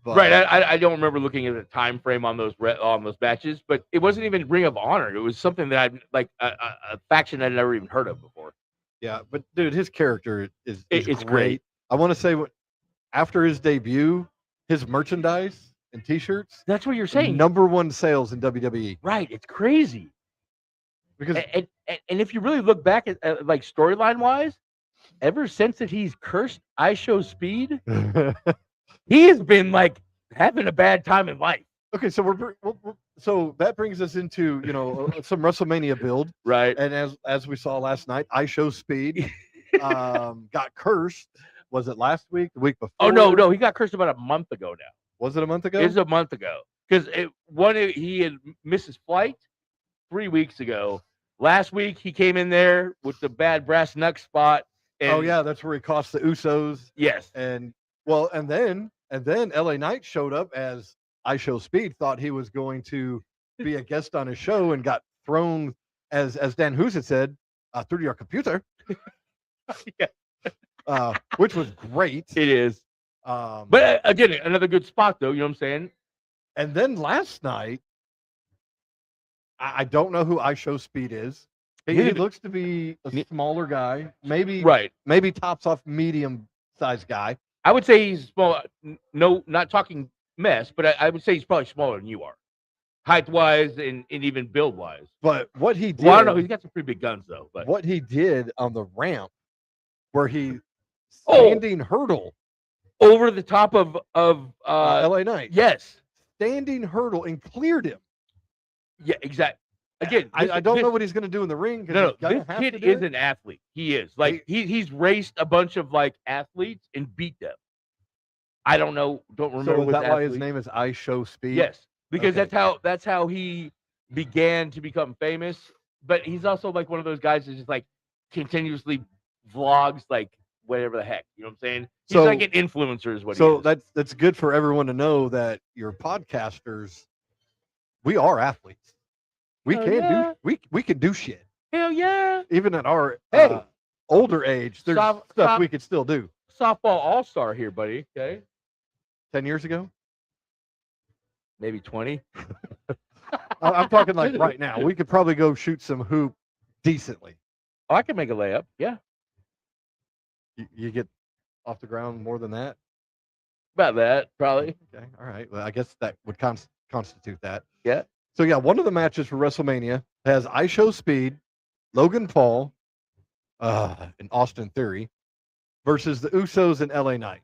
But, Right. I don't remember looking at the time frame on those matches, but it wasn't even Ring of Honor. It was something that I'd like a faction I'd never even heard of before. Yeah, but dude, his character is It's great. great. I want to say after his debut, his merchandise and T-shirts, That's what you're saying. #1 sales in WWE. Right. It's crazy. Because And if you really look back at like storyline wise, ever since that he's cursed I Show Speed, he has been like having a bad time in life. okay, so so that brings us into some WrestleMania build, Right. and as we saw last night, I Show Speed got cursed. Was it last week? The week before? Oh no, he got cursed about a month ago now. Was it a month ago? It was a month ago because he had missed his flight 3 weeks ago. Last week he came in there with the bad brass knuck spot. And, oh yeah, that's where he cost the Usos. Yes. And then LA Knight showed up as I Show Speed, thought he was going to be a guest on his show, and got thrown, as Dan Hoos had said, through your computer. Yeah. Which was great. It is. But again, another good spot though. You know what I'm saying? And then last night, I don't know who I Show Speed is. He looks to be a smaller guy, maybe tops off medium sized guy. I would say he's small. No, not talking mess, but I would say he's probably smaller than you are, height wise and even build wise. But what he did, well, I don't know. He's got some pretty big guns though. But what he did on the ramp, where he standing hurdle over the top of LA Knight, yes, standing hurdle and cleared him. Yeah, exactly. Again, I don't know what he's going to do in the ring. No, this kid is an athlete. He is like he's raced a bunch of like athletes and beat them. I don't know. Don't remember. So is that why his name is I Show Speed? Yes, because that's how he began to become famous. But he's also like one of those guys that just like continuously vlogs like whatever the heck. You know what I'm saying? He's like an influencer is what he is. So that's good for everyone to know that your podcasters, we are athletes. We we can do shit. Hell yeah! Even at our older age, there's stuff we could still do. Softball all-star here, buddy. Okay. 10 years ago? Maybe 20. I'm talking like right now. We could probably go shoot some hoop decently. Oh, I can make a layup. Yeah. You get off the ground more than that? About that, probably. Okay. All right. Well, I guess that would constitute that. Yeah. So, yeah, one of the matches for WrestleMania has I Show Speed, Logan Paul, and Austin Theory versus the Usos and LA Knight.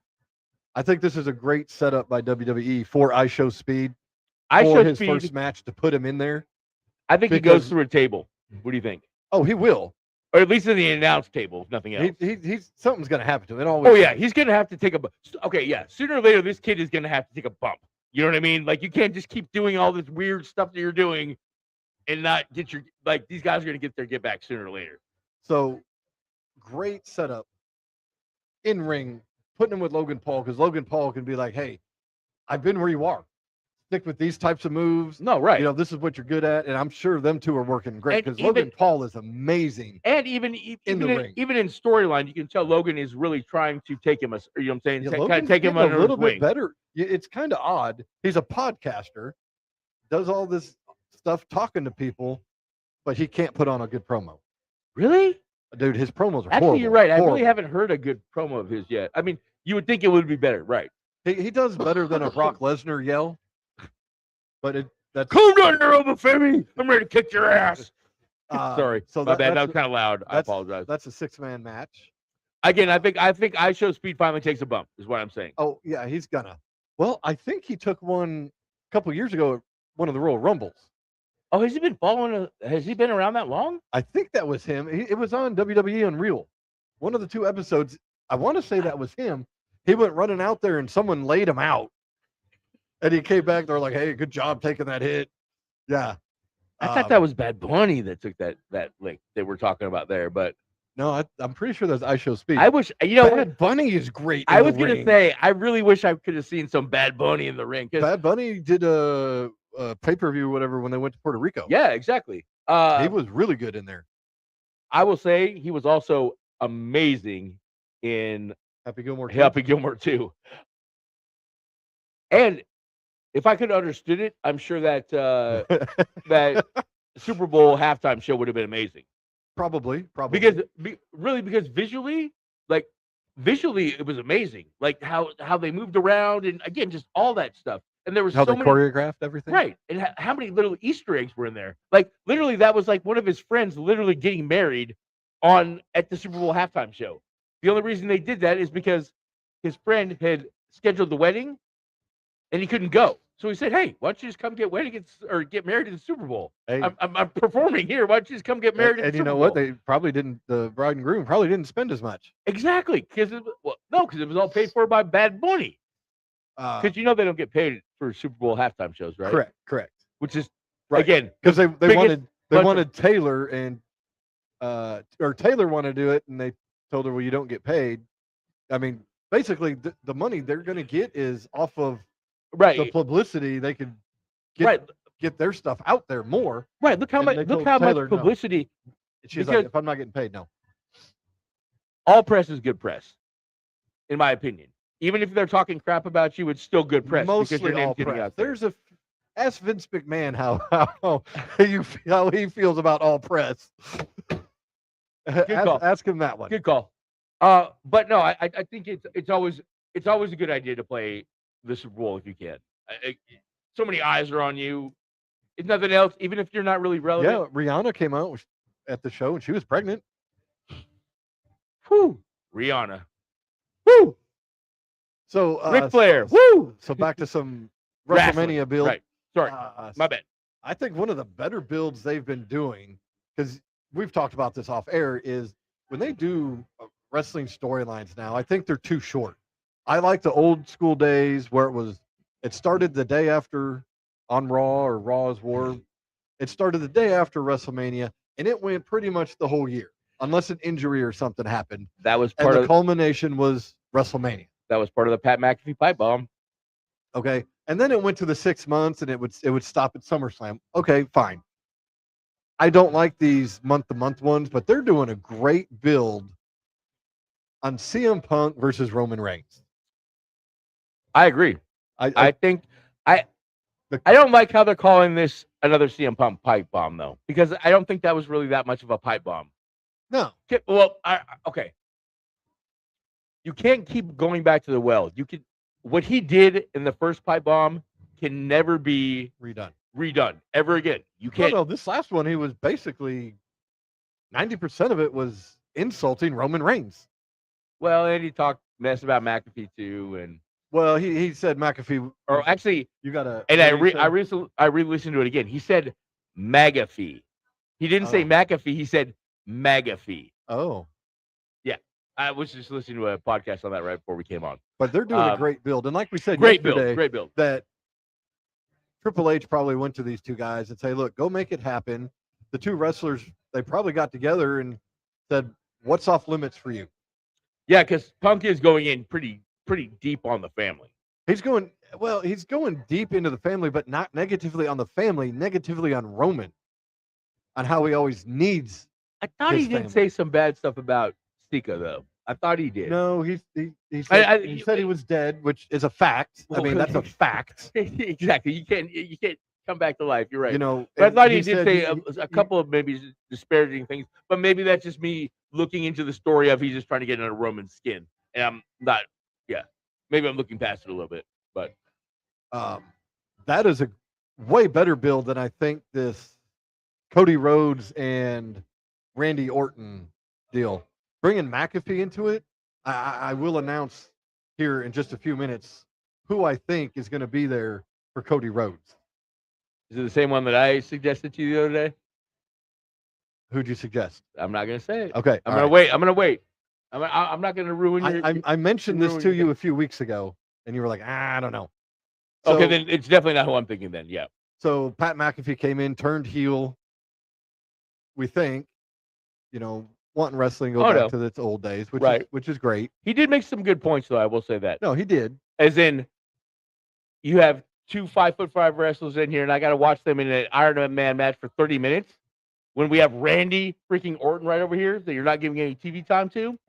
I think this is a great setup by WWE for I Show Speed. His first match to put him in there. I think he goes through a table. What do you think? Oh, he will. Or at least in the announce table, if nothing else. He's something's going to happen to him. It always yeah. He's going to have to take a okay, yeah. Sooner or later, this kid is going to have to take a bump. You know what I mean? Like, you can't just keep doing all this weird stuff that you're doing and not get your, like, these guys are going to get their get back sooner or later. So, great setup in ring, putting him with Logan Paul, because Logan Paul can be like, hey, I've been where you are. Stick with these types of moves. No, right. This is what you're good at. And I'm sure them two are working great because Logan Paul is amazing. And even in storyline, you can tell Logan is really trying to take him, you know what I'm saying? Yeah, kind of take him under a little his wing. bit better. It's kind of odd. He's a podcaster, does all this stuff talking to people, but he can't put on a good promo. Really? Dude, his promos are Actually, horrible. You're right. I really haven't heard a good promo of his yet. I mean, you would think it would be better, right? He does better than a Brock Lesnar yell, but that's come down here, over Femi. I'm ready to kick your ass. Sorry, so my bad. That was kind of loud. I apologize. That's a 6-man match. Again, I think I Show Speed finally takes a bump. Is what I'm saying. Oh yeah, he's gonna. Well, I think he took one a couple years ago at one of the Royal Rumbles. Oh, has he been following? Has he been around that long? I think that was him. It was on WWE Unreal. One of the 2 episodes. I want to say that was him. He went running out there and someone laid him out. And he came back. They're like, "Hey, good job taking that hit." Yeah. I thought that was Bad Bunny that took that lick that we're talking about there, but no, I'm pretty sure that's I Show Speed. I wish Bad Bunny is great. I was gonna say I really wish I could have seen some Bad Bunny in the ring. Bad Bunny did a pay-per-view or whatever when they went to Puerto Rico. Yeah, exactly. He was really good in there. I will say he was also amazing in Happy Gilmore 2. Happy Gilmore 2. And if I could have understood it, I'm sure that that Super Bowl halftime show would have been amazing. Probably. Because visually, it was amazing. Like how they moved around, and again, just all that stuff. And there was How so they many, choreographed everything. right? And how many little Easter eggs were in there? Like literally, that was like one of his friends literally getting married at the Super Bowl halftime show. The only reason they did that is because his friend had scheduled the wedding, and he couldn't go. So he said, "Hey, why don't you just come get married at the Super Bowl? Hey. I'm performing here. Why don't you just come get married?" And you know what? They probably didn't. The bride and groom probably didn't spend as much. Exactly, because it was all paid for by Bad Bunny. Because they don't get paid for Super Bowl halftime shows, right? Correct. Which is Right. again Because they biggest wanted Taylor and or Taylor wanted to do it, and they told her, well, you don't get paid. I mean, basically, the money they're going to get is off of the publicity. They could get their stuff out there more. Right. Look how much publicity. She's like, if I'm not getting paid, no. All press is good press, in my opinion. Even if they're talking crap about you, it's still good press Mostly because your name's all getting press. out there. Ask Vince McMahon how he feels about all press. Ask him that one. Good call. But no, I think it's always a good idea to play the Super Bowl if you can. So many eyes are on you. If nothing else, even if you're not really relevant. Yeah, Rihanna came out at the show and she was pregnant. Whew. Rihanna. Woo. So Ric Flair. Woo. So back to some Wrestling. WrestleMania build. Right. Sorry. My bad. I think one of the better builds they've been doing, because we've talked about this off air, is when they do wrestling storylines now, I think they're too short. I like the old school days where it started the day after on Raw or Raw's War. It started the day after WrestleMania, and it went pretty much the whole year, unless an injury or something happened. That was part of the culmination was WrestleMania. That was part of the Pat McAfee pipe bomb. Okay. And then it went to the 6 months and it would stop at SummerSlam. Okay, fine. I don't like these month-to-month ones, but they're doing a great build on CM Punk versus Roman Reigns. I agree. I think I don't like how they're calling this another CM Punk pipe bomb though, because I don't think that was really that much of a pipe bomb. No. Well, okay. You can't keep going back to the well. What he did in the first pipe bomb can never be redone ever again. You can't. No, this last one, he was basically 90% of it was insulting Roman Reigns. Well, and he talked mess about McAfee too, and well, he said McAfee. Or actually, you gotta. And I re-listened to it again. He said McAfee. He didn't say McAfee. He said McAfee. Oh. Yeah, I was just listening to a podcast on that right before we came on. But they're doing a great build, and like we said, great build. That Triple H probably went to these two guys and say, "Look, go make it happen." The two wrestlers, they probably got together and said, "What's off limits for you?" Yeah, because Punk is going in pretty deep on the family. He's going deep into the family, but not negatively on the family, negatively on Roman, on how he always needs. I thought he did say some bad stuff about Stika, though. I thought he did. No, he said he was dead, which is a fact. I mean, that's a fact. Exactly. You can't come back to life. You're right. You know, but I thought he did say a couple of maybe disparaging things, but maybe that's just me looking into the story of he's just trying to get under Roman's skin, and I'm not. Yeah, maybe I'm looking past it a little bit, but that is a way better build than I think this Cody Rhodes and Randy Orton deal. Bringing McAfee into it, I will announce here in just a few minutes who I think is going to be there for Cody Rhodes. Is it the same one that I suggested to you the other day? Who'd you suggest? I'm not going to say it. Okay. I'm going to wait. I'm not going to ruin your... I mentioned this to you a few weeks ago, and you were like, I don't know. So, okay, then it's definitely not who I'm thinking then, yeah. So Pat McAfee came in, turned heel, we think, wanting wrestling go back to its old days, which is great. He did make some good points, though, I will say that. No, he did. As in, you have 2 5'5" wrestlers in here, and I got to watch them in an Iron Man match for 30 minutes when we have Randy freaking Orton right over here that you're not giving any TV time to.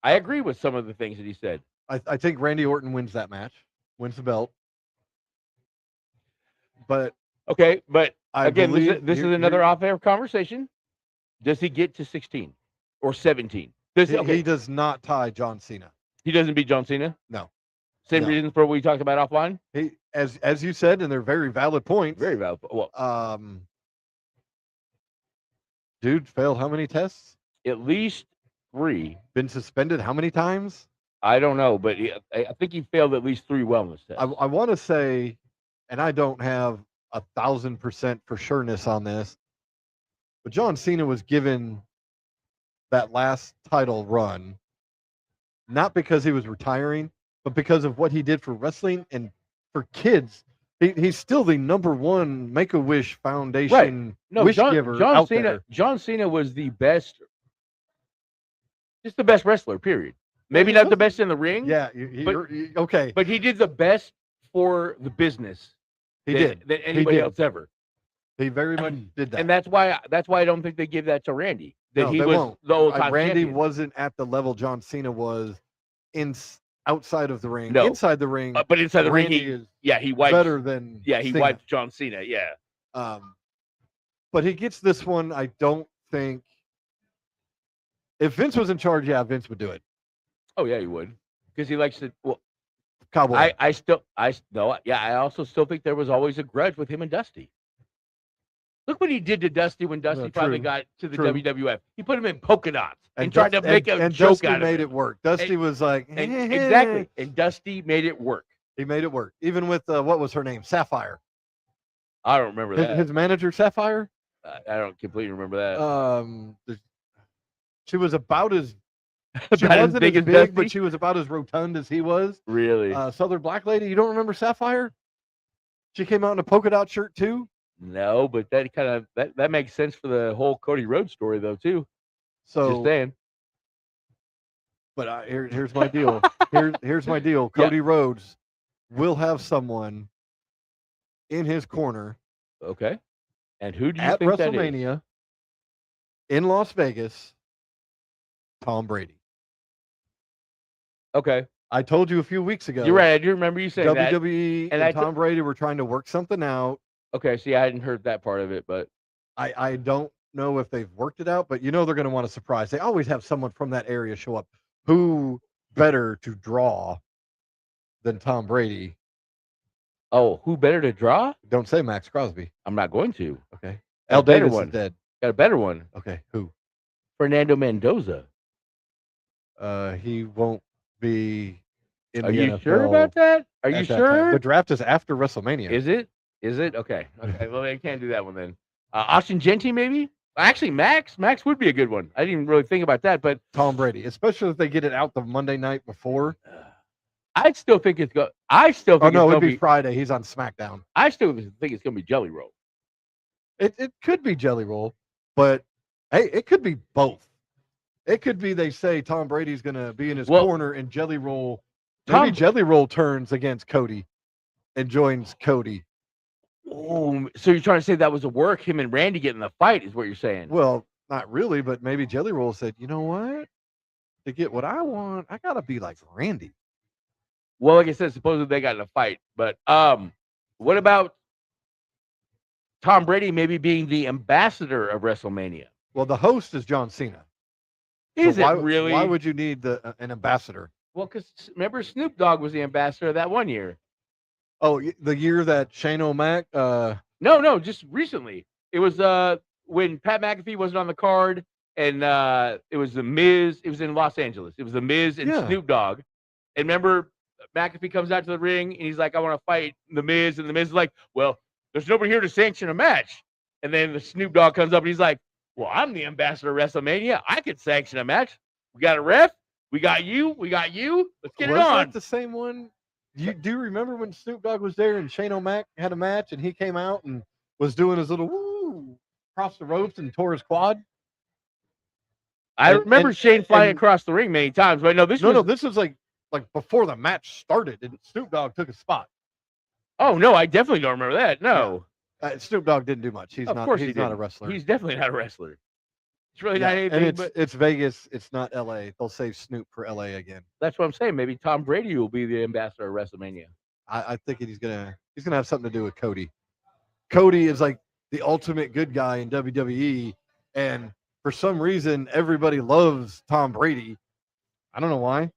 I agree with some of the things that he said. I think Randy Orton wins that match. wins the belt. But Okay, but I again, believe this is another off-air conversation. Does he get to 16 or 17? he does not tie John Cena. He doesn't beat John Cena? No. Same No. reason for what we talked about offline? He, as you said, and they're very valid points. Very valid. Well, dude failed how many tests? at least 3. Been suspended how many times? I don't know, but I think he failed at least 3 wellness tests. I want to say, and I don't have 1,000% for sureness on this, but John Cena was given that last title run not because he was retiring, but because of what he did for wrestling and for kids. He's still the #1 Make-A-Wish Foundation wish giver John out Cena. there. John Cena was the best, just the best wrestler. Period. Maybe not the best in the ring. Yeah, okay. But he did the best for the business. He did than anybody else ever. He very much did that, And that's why I don't think they give that to Randy. That No, he they was won't. the old time Randy champion. wasn't at the level John Cena was outside of the ring. No. Inside the ring, But inside the ring, Randy he is wiped. better than He Cena. wiped John Cena. Yeah. But he gets this one. I don't think if Vince was in charge, Vince would do it. Oh yeah, he would, because he likes to. Well, Cowboy. I also still think there was always a grudge with him and Dusty. Look what he did to Dusty when Dusty finally got to the WWF. He put him in polka dots and tried to make a joke Dusty out of made it work. Dusty was like, exactly, and Dusty made it work. He made it work. Even with what was her name? Sapphire. I don't remember that. His manager, Sapphire. I don't completely remember that. She was about as she About as wasn't big as as big, Dusty? but she was about as rotund as he was. Really? Southern Black Lady. You don't remember Sapphire? She came out in a polka dot shirt too. No, but that kind of that makes sense for the whole Cody Rhodes story though too. So Just saying. But here's my deal. Here's my deal. Cody Rhodes will have someone in his corner. Okay. And who do you at think WrestleMania in Las Vegas? Tom Brady. Okay. I told you a few weeks ago. You're right. I do remember you saying that. WWE and Tom Brady were trying to work something out. Okay. See, I hadn't heard that part of it, but I don't know if they've worked it out, but they're going to want a surprise. They always have someone from that area show up. Who better to draw than Tom Brady? Oh, who better to draw? Don't say Max Crosby. I'm not going to. Okay. Got Al Davis one. is dead. Got a better one. Okay. Who? Fernando Mendoza. He won't be in Are the you NFL sure about that? Are you at that sure? time. The draft is after WrestleMania. Is it? Is it? Okay. Okay. Well, they can't do that one then. Austin Gentry, maybe? Actually, Max would be a good one. I didn't even really think about that, but Tom Brady, especially if they get it out the Monday night before. I still think it's going. I still think it'd it's be Friday. He's on SmackDown. I still think it's going to be Jelly Roll. It could be Jelly Roll, but hey, it could be both. It could be they say Tom Brady's going to be in his corner and Jelly Roll. Maybe Jelly Roll turns against Cody and joins Cody. Oh, so you're trying to say that was a work? Him and Randy getting the fight is what you're saying? Well, not really, but maybe Jelly Roll said, you know what? To get what I want, I gotta be like Randy. Well, like I said, supposedly they got in a fight, but what about Tom Brady maybe being the ambassador of WrestleMania? Well, the host is John Cena. Is it really? Why would you need an ambassador? Well, because remember Snoop Dogg was the ambassador that one year. Oh, the year that Shane O'Mac. No, just recently. It was when Pat McAfee wasn't on the card, and it was the Miz. It was in Los Angeles. It was the Miz and Snoop Dogg. And remember, McAfee comes out to the ring and he's like, "I want to fight the Miz," and the Miz is like, "Well, there's nobody here to sanction a match." And then the Snoop Dogg comes up and he's like, "Well, I'm the ambassador of WrestleMania. I could sanction a match. We got a ref. We got you. Let's get it on." That the same one? Do you remember when Snoop Dogg was there and Shane O'Mac had a match and he came out and was doing his little woo across the ropes and tore his quad? I remember Shane flying across the ring many times, but no, this was like before the match started and Snoop Dogg took a spot. Oh no, I definitely don't remember that. No, Snoop Dogg didn't do much. He's not a wrestler. He's definitely not a wrestler. It's really not anything. And it's Vegas. It's not LA. They'll save Snoop for LA again. That's what I'm saying. Maybe Tom Brady will be the ambassador of WrestleMania. I think he's gonna have something to do with Cody. Cody is like the ultimate good guy in WWE, and for some reason everybody loves Tom Brady. I don't know why.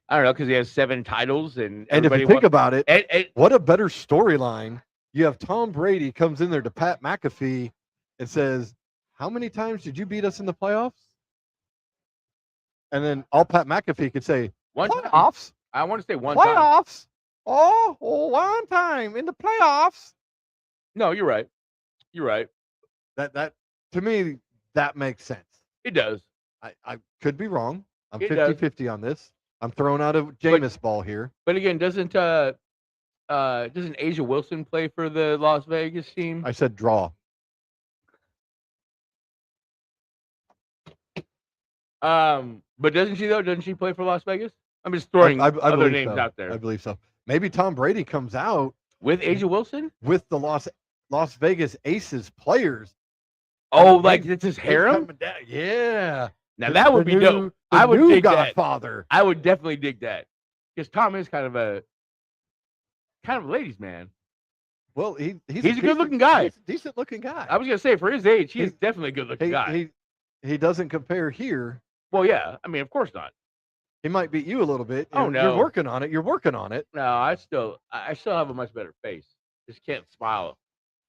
I don't know, because he has 7 titles, and And if you everybody think about it, and what a better storyline. You have Tom Brady comes in there to Pat McAfee and says, "How many times did you beat us in the playoffs?" And then all Pat McAfee could say, one time. "Playoffs? I want to say one time. Playoffs? Oh, one time in the playoffs." No, you're right. You're right. That to me, that makes sense. It does. I could be wrong. I'm It does. 50-50 on this. I'm throwing out a Jameis ball here. But again, doesn't Asia Wilson play for the Las Vegas team? I said draw. But doesn't she though? Doesn't she play for Las Vegas? I'm just throwing I other believe names so. out there. I believe so. Maybe Tom Brady comes out With Asia Wilson? with the Las Vegas Aces players. Oh, He's- like it's his he's harem? coming down. Yeah. Now that would be dope. I would dig that. Godfather. I would definitely dig that. Because Tom is kind of a ladies' man. Well, he's a good-looking guy. He's a decent looking guy. I was gonna say for his age, he is definitely a good-looking guy. He doesn't compare here. Well, yeah. I mean, of course not. He might beat you a little bit. Oh, no. You're working on it. You're working on it. No, I still have a much better face. Just can't smile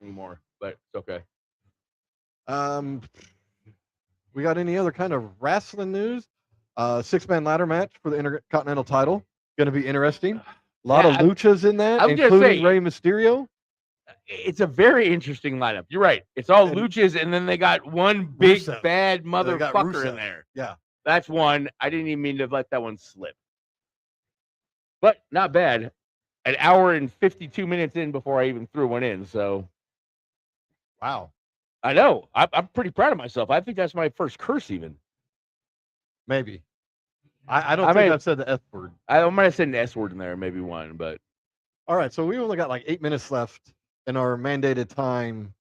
anymore. But it's okay. We got any other kind of wrestling news? 6-man ladder match for the Intercontinental title. Going to be interesting. A lot Yeah, of luchas in that, I was gonna including say- Rey Mysterio. It's a very interesting lineup. You're right. It's all And- luchas, and then they got one big Rusev. bad They got motherfucker in Rusev. there. Yeah. That's one. I didn't even mean to let that one slip. But not bad. An hour and 52 minutes in before I even threw one in. So Wow. I know. I'm pretty proud of myself. I think that's my first curse even. Maybe. I don't I think mean- I've said the F word. I might have said an S word in there, maybe one, but All right. So we only got like 8 minutes left in our mandated time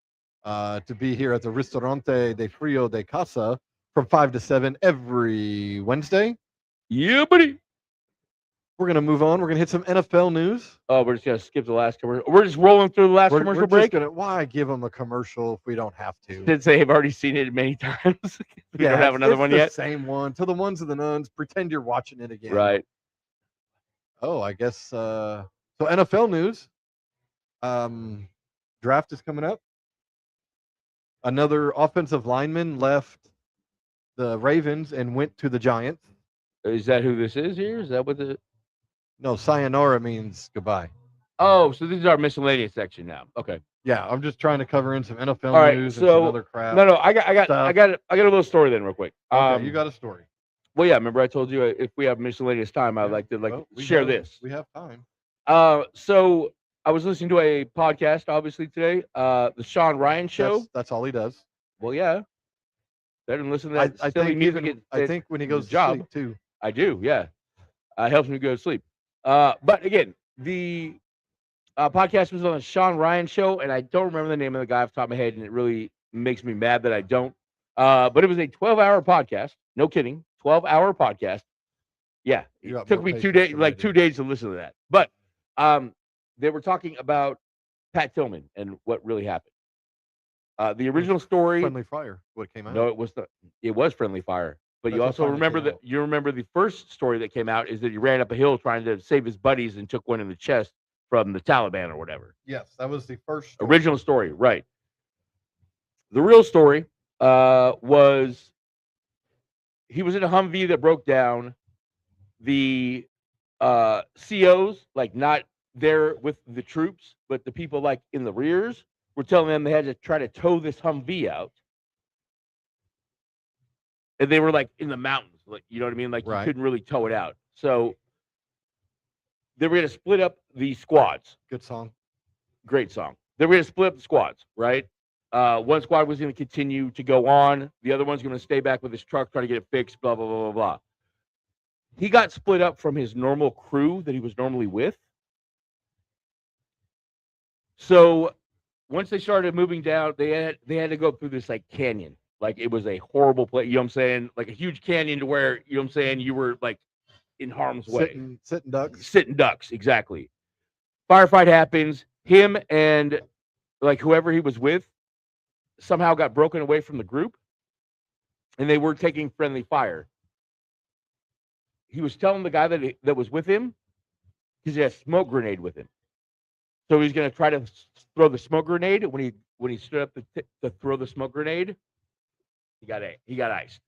to be here at the Ristorante de Frio de Casa from 5 to 7 every Wednesday. yeah, buddy. We're going to move on. We're going to hit some NFL news. Oh, we're just gonna skip the last commercial. We're just rolling through the last commercial We're break. just gonna, why give them a commercial if we don't have to? Since they have already seen it many times. We don't have another one the yet. Same one. To the ones and the nuns, pretend you're watching it again. Right. Oh, I guess so. NFL news. Draft is coming up. Another offensive lineman left the Ravens and went to the Giants. Is that who this is here? Is that what the No, sayonara means goodbye. Oh, so this is our miscellaneous section now. Okay. Yeah, I'm just trying to cover in some NFL All right, news and so- some other crap. No, I got stuff. a little story then real quick. Okay, you got a story. Well, yeah, remember I told you if we have miscellaneous time, I'd like to Well, we share have- this. We have time. So I was listening to a podcast obviously today, the Sean Ryan show. That's all he does. Well, yeah. Better than listen to I that silly think music. even- I think when he goes to job. sleep too. I do, yeah. It helps me go to sleep. But again, the podcast was on the Sean Ryan show, and I don't remember the name of the guy off the top of my head, and it really makes me mad that I don't. But it was a 12-hour podcast. No kidding. 12-hour podcast. Yeah. You It got took more me patience than I do. 2 days to listen to that. But they were talking about Pat Tillman and what really happened. The original story. Friendly Fire. What came out? No, it was not. It was Friendly Fire. But That's you what also finally remember came that out. you remember the first story that came out is that he ran up a hill trying to save his buddies and took one in the chest from the Taliban or whatever. Yes, that was the first story. Original story, right? The real story was he was in a Humvee that broke down. The COs, like not there with the troops, but the people like in the rears were telling them they had to try to tow this Humvee out. And they were like in the mountains, like you know what I mean? Like Right. you couldn't really tow it out. So they were gonna split up the squads. Good song. Great song. They were gonna split up the squads, right? One squad was gonna continue to go on, the other one's gonna stay back with his truck, trying to get it fixed, blah, blah, blah, blah, blah. He got split up from his normal crew that he was normally with. So once they started moving down, they had to go through this like canyon. Like it was a horrible place, you know what I'm saying? Like a huge canyon to where, you know what I'm saying, you were like in harm's way. Sitting ducks. Sitting ducks, exactly. Firefight happens. Him and like whoever he was with somehow got broken away from the group, and they were taking friendly fire. He was telling the guy that was with him, because he had a smoke grenade with him. So he's going to try to throw the smoke grenade. When he stood up to throw the smoke grenade, he got iced.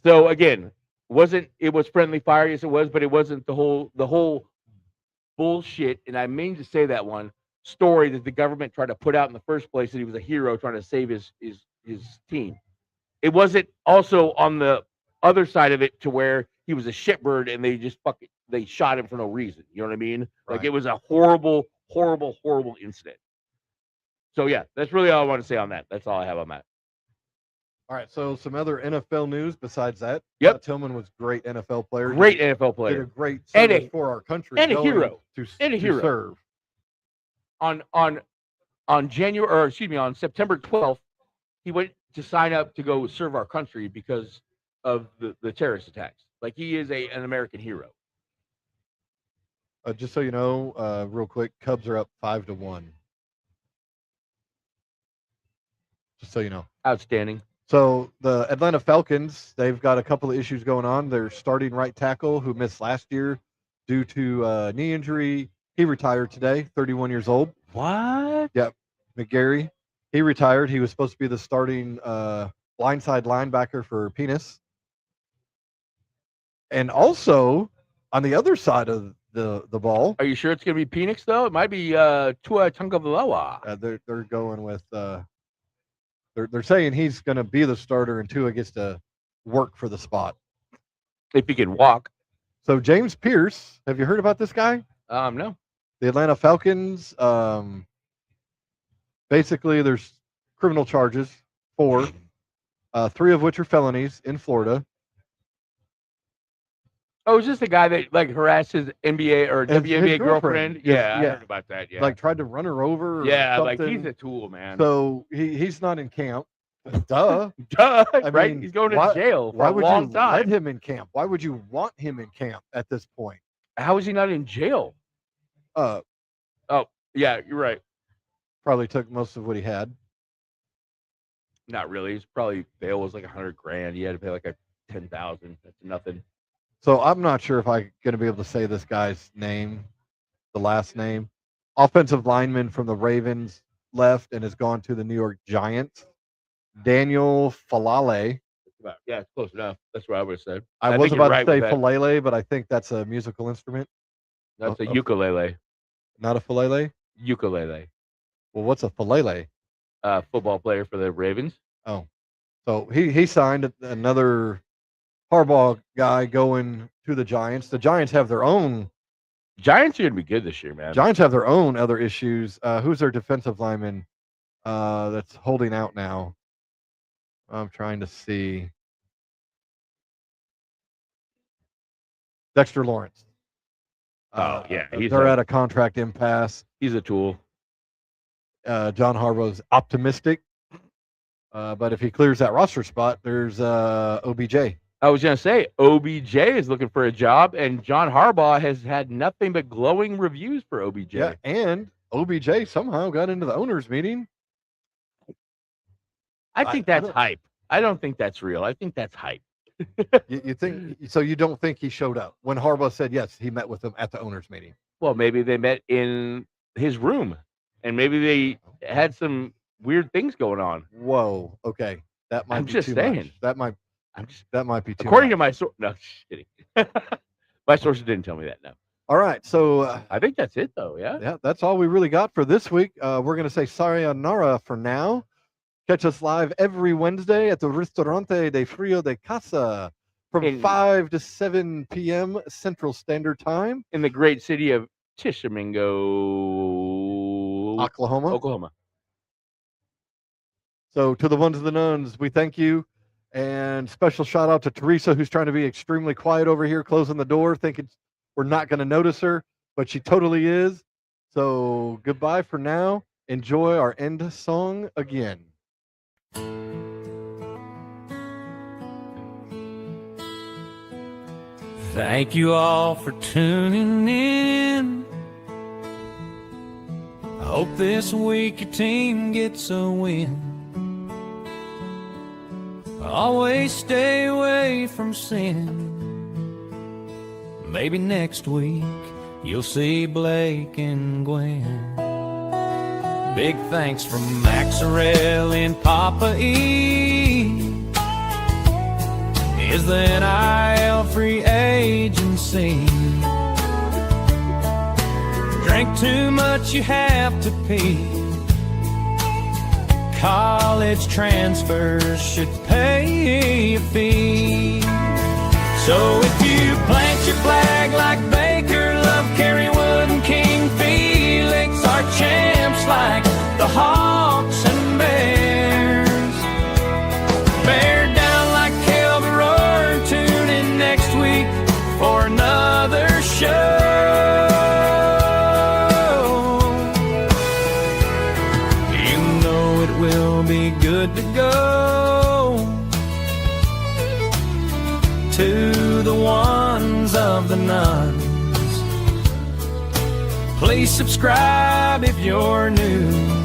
So again, it was friendly fire, yes it was, but it wasn't the whole bullshit, and I mean to say that one story that the government tried to put out in the first place, that he was a hero trying to save his team. It wasn't also on the other side of it to where he was a shitbird and they just they shot him for no reason. You know what I mean? Like it was a horrible, horrible, horrible incident. So yeah, that's really all I want to say on that. That's all I have on that. All right, so some other NFL news besides that. Yep. Tillman was a great NFL player. Great NFL Did player. a great And service for our country. and a going hero. To hero. serve. On September 12th, he went to sign up to go serve our country because of the terrorist attacks. Like he is an American hero. Just so you know, real quick, Cubs are up 5-1. Just so you know. Outstanding. So the Atlanta Falcons, they've got a couple of issues going on. Their starting right tackle, who missed last year due to knee injury, he retired today, 31 years old. What? Yep, McGarry. He retired. He was supposed to be the starting blindside linebacker for Penis. And also, on the other side of the ball, Are you sure it's going to be Phoenix, though? It might be Tua Tagovailoa. they're going with they're saying he's going to be the starter and Tua gets to work for the spot. If he can walk. So James Pierce, have you heard about this guy? No. The Atlanta Falcons, basically there's criminal charges, 4, 3 of which are felonies in Florida. Oh, is this the guy that like harassed his NBA or His WNBA girlfriend. girlfriend? Yeah, I Yeah. heard about that. Yeah. Like tried to run her over. Or yeah, like something. he's a tool, man. So he's not in camp. Duh. Duh, I right? mean, He's going to why- jail for Why a would long you time. let him in camp? Why would you want him in camp at this point? How is he not in jail? Yeah, you're right. Probably took most of what he had. Not really. He's probably bail was like $100,000. He had to pay like a $10,000. That's nothing. So I'm not sure if I'm going to be able to say this guy's name, the last name. Offensive lineman from the Ravens left and has gone to the New York Giants. Daniel Falale. Yeah, it's close enough. That's what I would have said. I was think you're about right to say with that. Falele, but I think that's a musical instrument. That's a ukulele. Not a falele? Ukulele. Well, what's a falele? Football player for the Ravens. Oh, so he signed another Harbaugh guy going to the Giants. The Giants have their own. Giants are going to be good this year, man. Giants have their own other issues. Who's their defensive lineman that's holding out now? I'm trying to see. Dexter Lawrence. Oh, yeah, he's they're a- at a contract impasse. He's a tool. John Harbaugh's optimistic, but if he clears that roster spot, there's OBJ. I was going to say, OBJ is looking for a job, and John Harbaugh has had nothing but glowing reviews for OBJ. Yeah, and OBJ somehow got into the owners' meeting. I think that's hype. I don't think that's real. I think that's hype. You think so? You don't think he showed up when Harbaugh said yes? He met with them at the owners' meeting. Well, maybe they met in his room, and maybe they had some weird things going on. Whoa. Okay, that might I'm be just too saying. much. That might be too. According much. to my source, no, just kidding. My sources didn't tell me that. No, All right, so I think that's it though. Yeah. yeah, that's all we really got for this week. We're gonna say sayonara for now. Catch us live every Wednesday at the Ristorante de Frio de Casa from 5 to 7 p.m. Central Standard Time. In the great city of Tishomingo, Oklahoma. So to the ones and the nuns, we thank you. And special shout out to Teresa, who's trying to be extremely quiet over here, closing the door, thinking we're not going to notice her, but she totally is. So goodbye for now. Enjoy our end song again. Thank you all for tuning in. I hope this week your team gets a win. Always stay away from sin. Maybe next week you'll see Blake and Gwen. Big thanks from Maxarelli and Poppa is the NIL free agency. Drink too much, you have to pee. College transfers should pay a fee. So if you plant your flag like Baker, Love, Carrywood, and King Felix, our champs like the Hawks and Bears, bear down like Kelvin, tune in next week for another show. You know it will be good to go to the ones of the nuns. Please subscribe if you're new.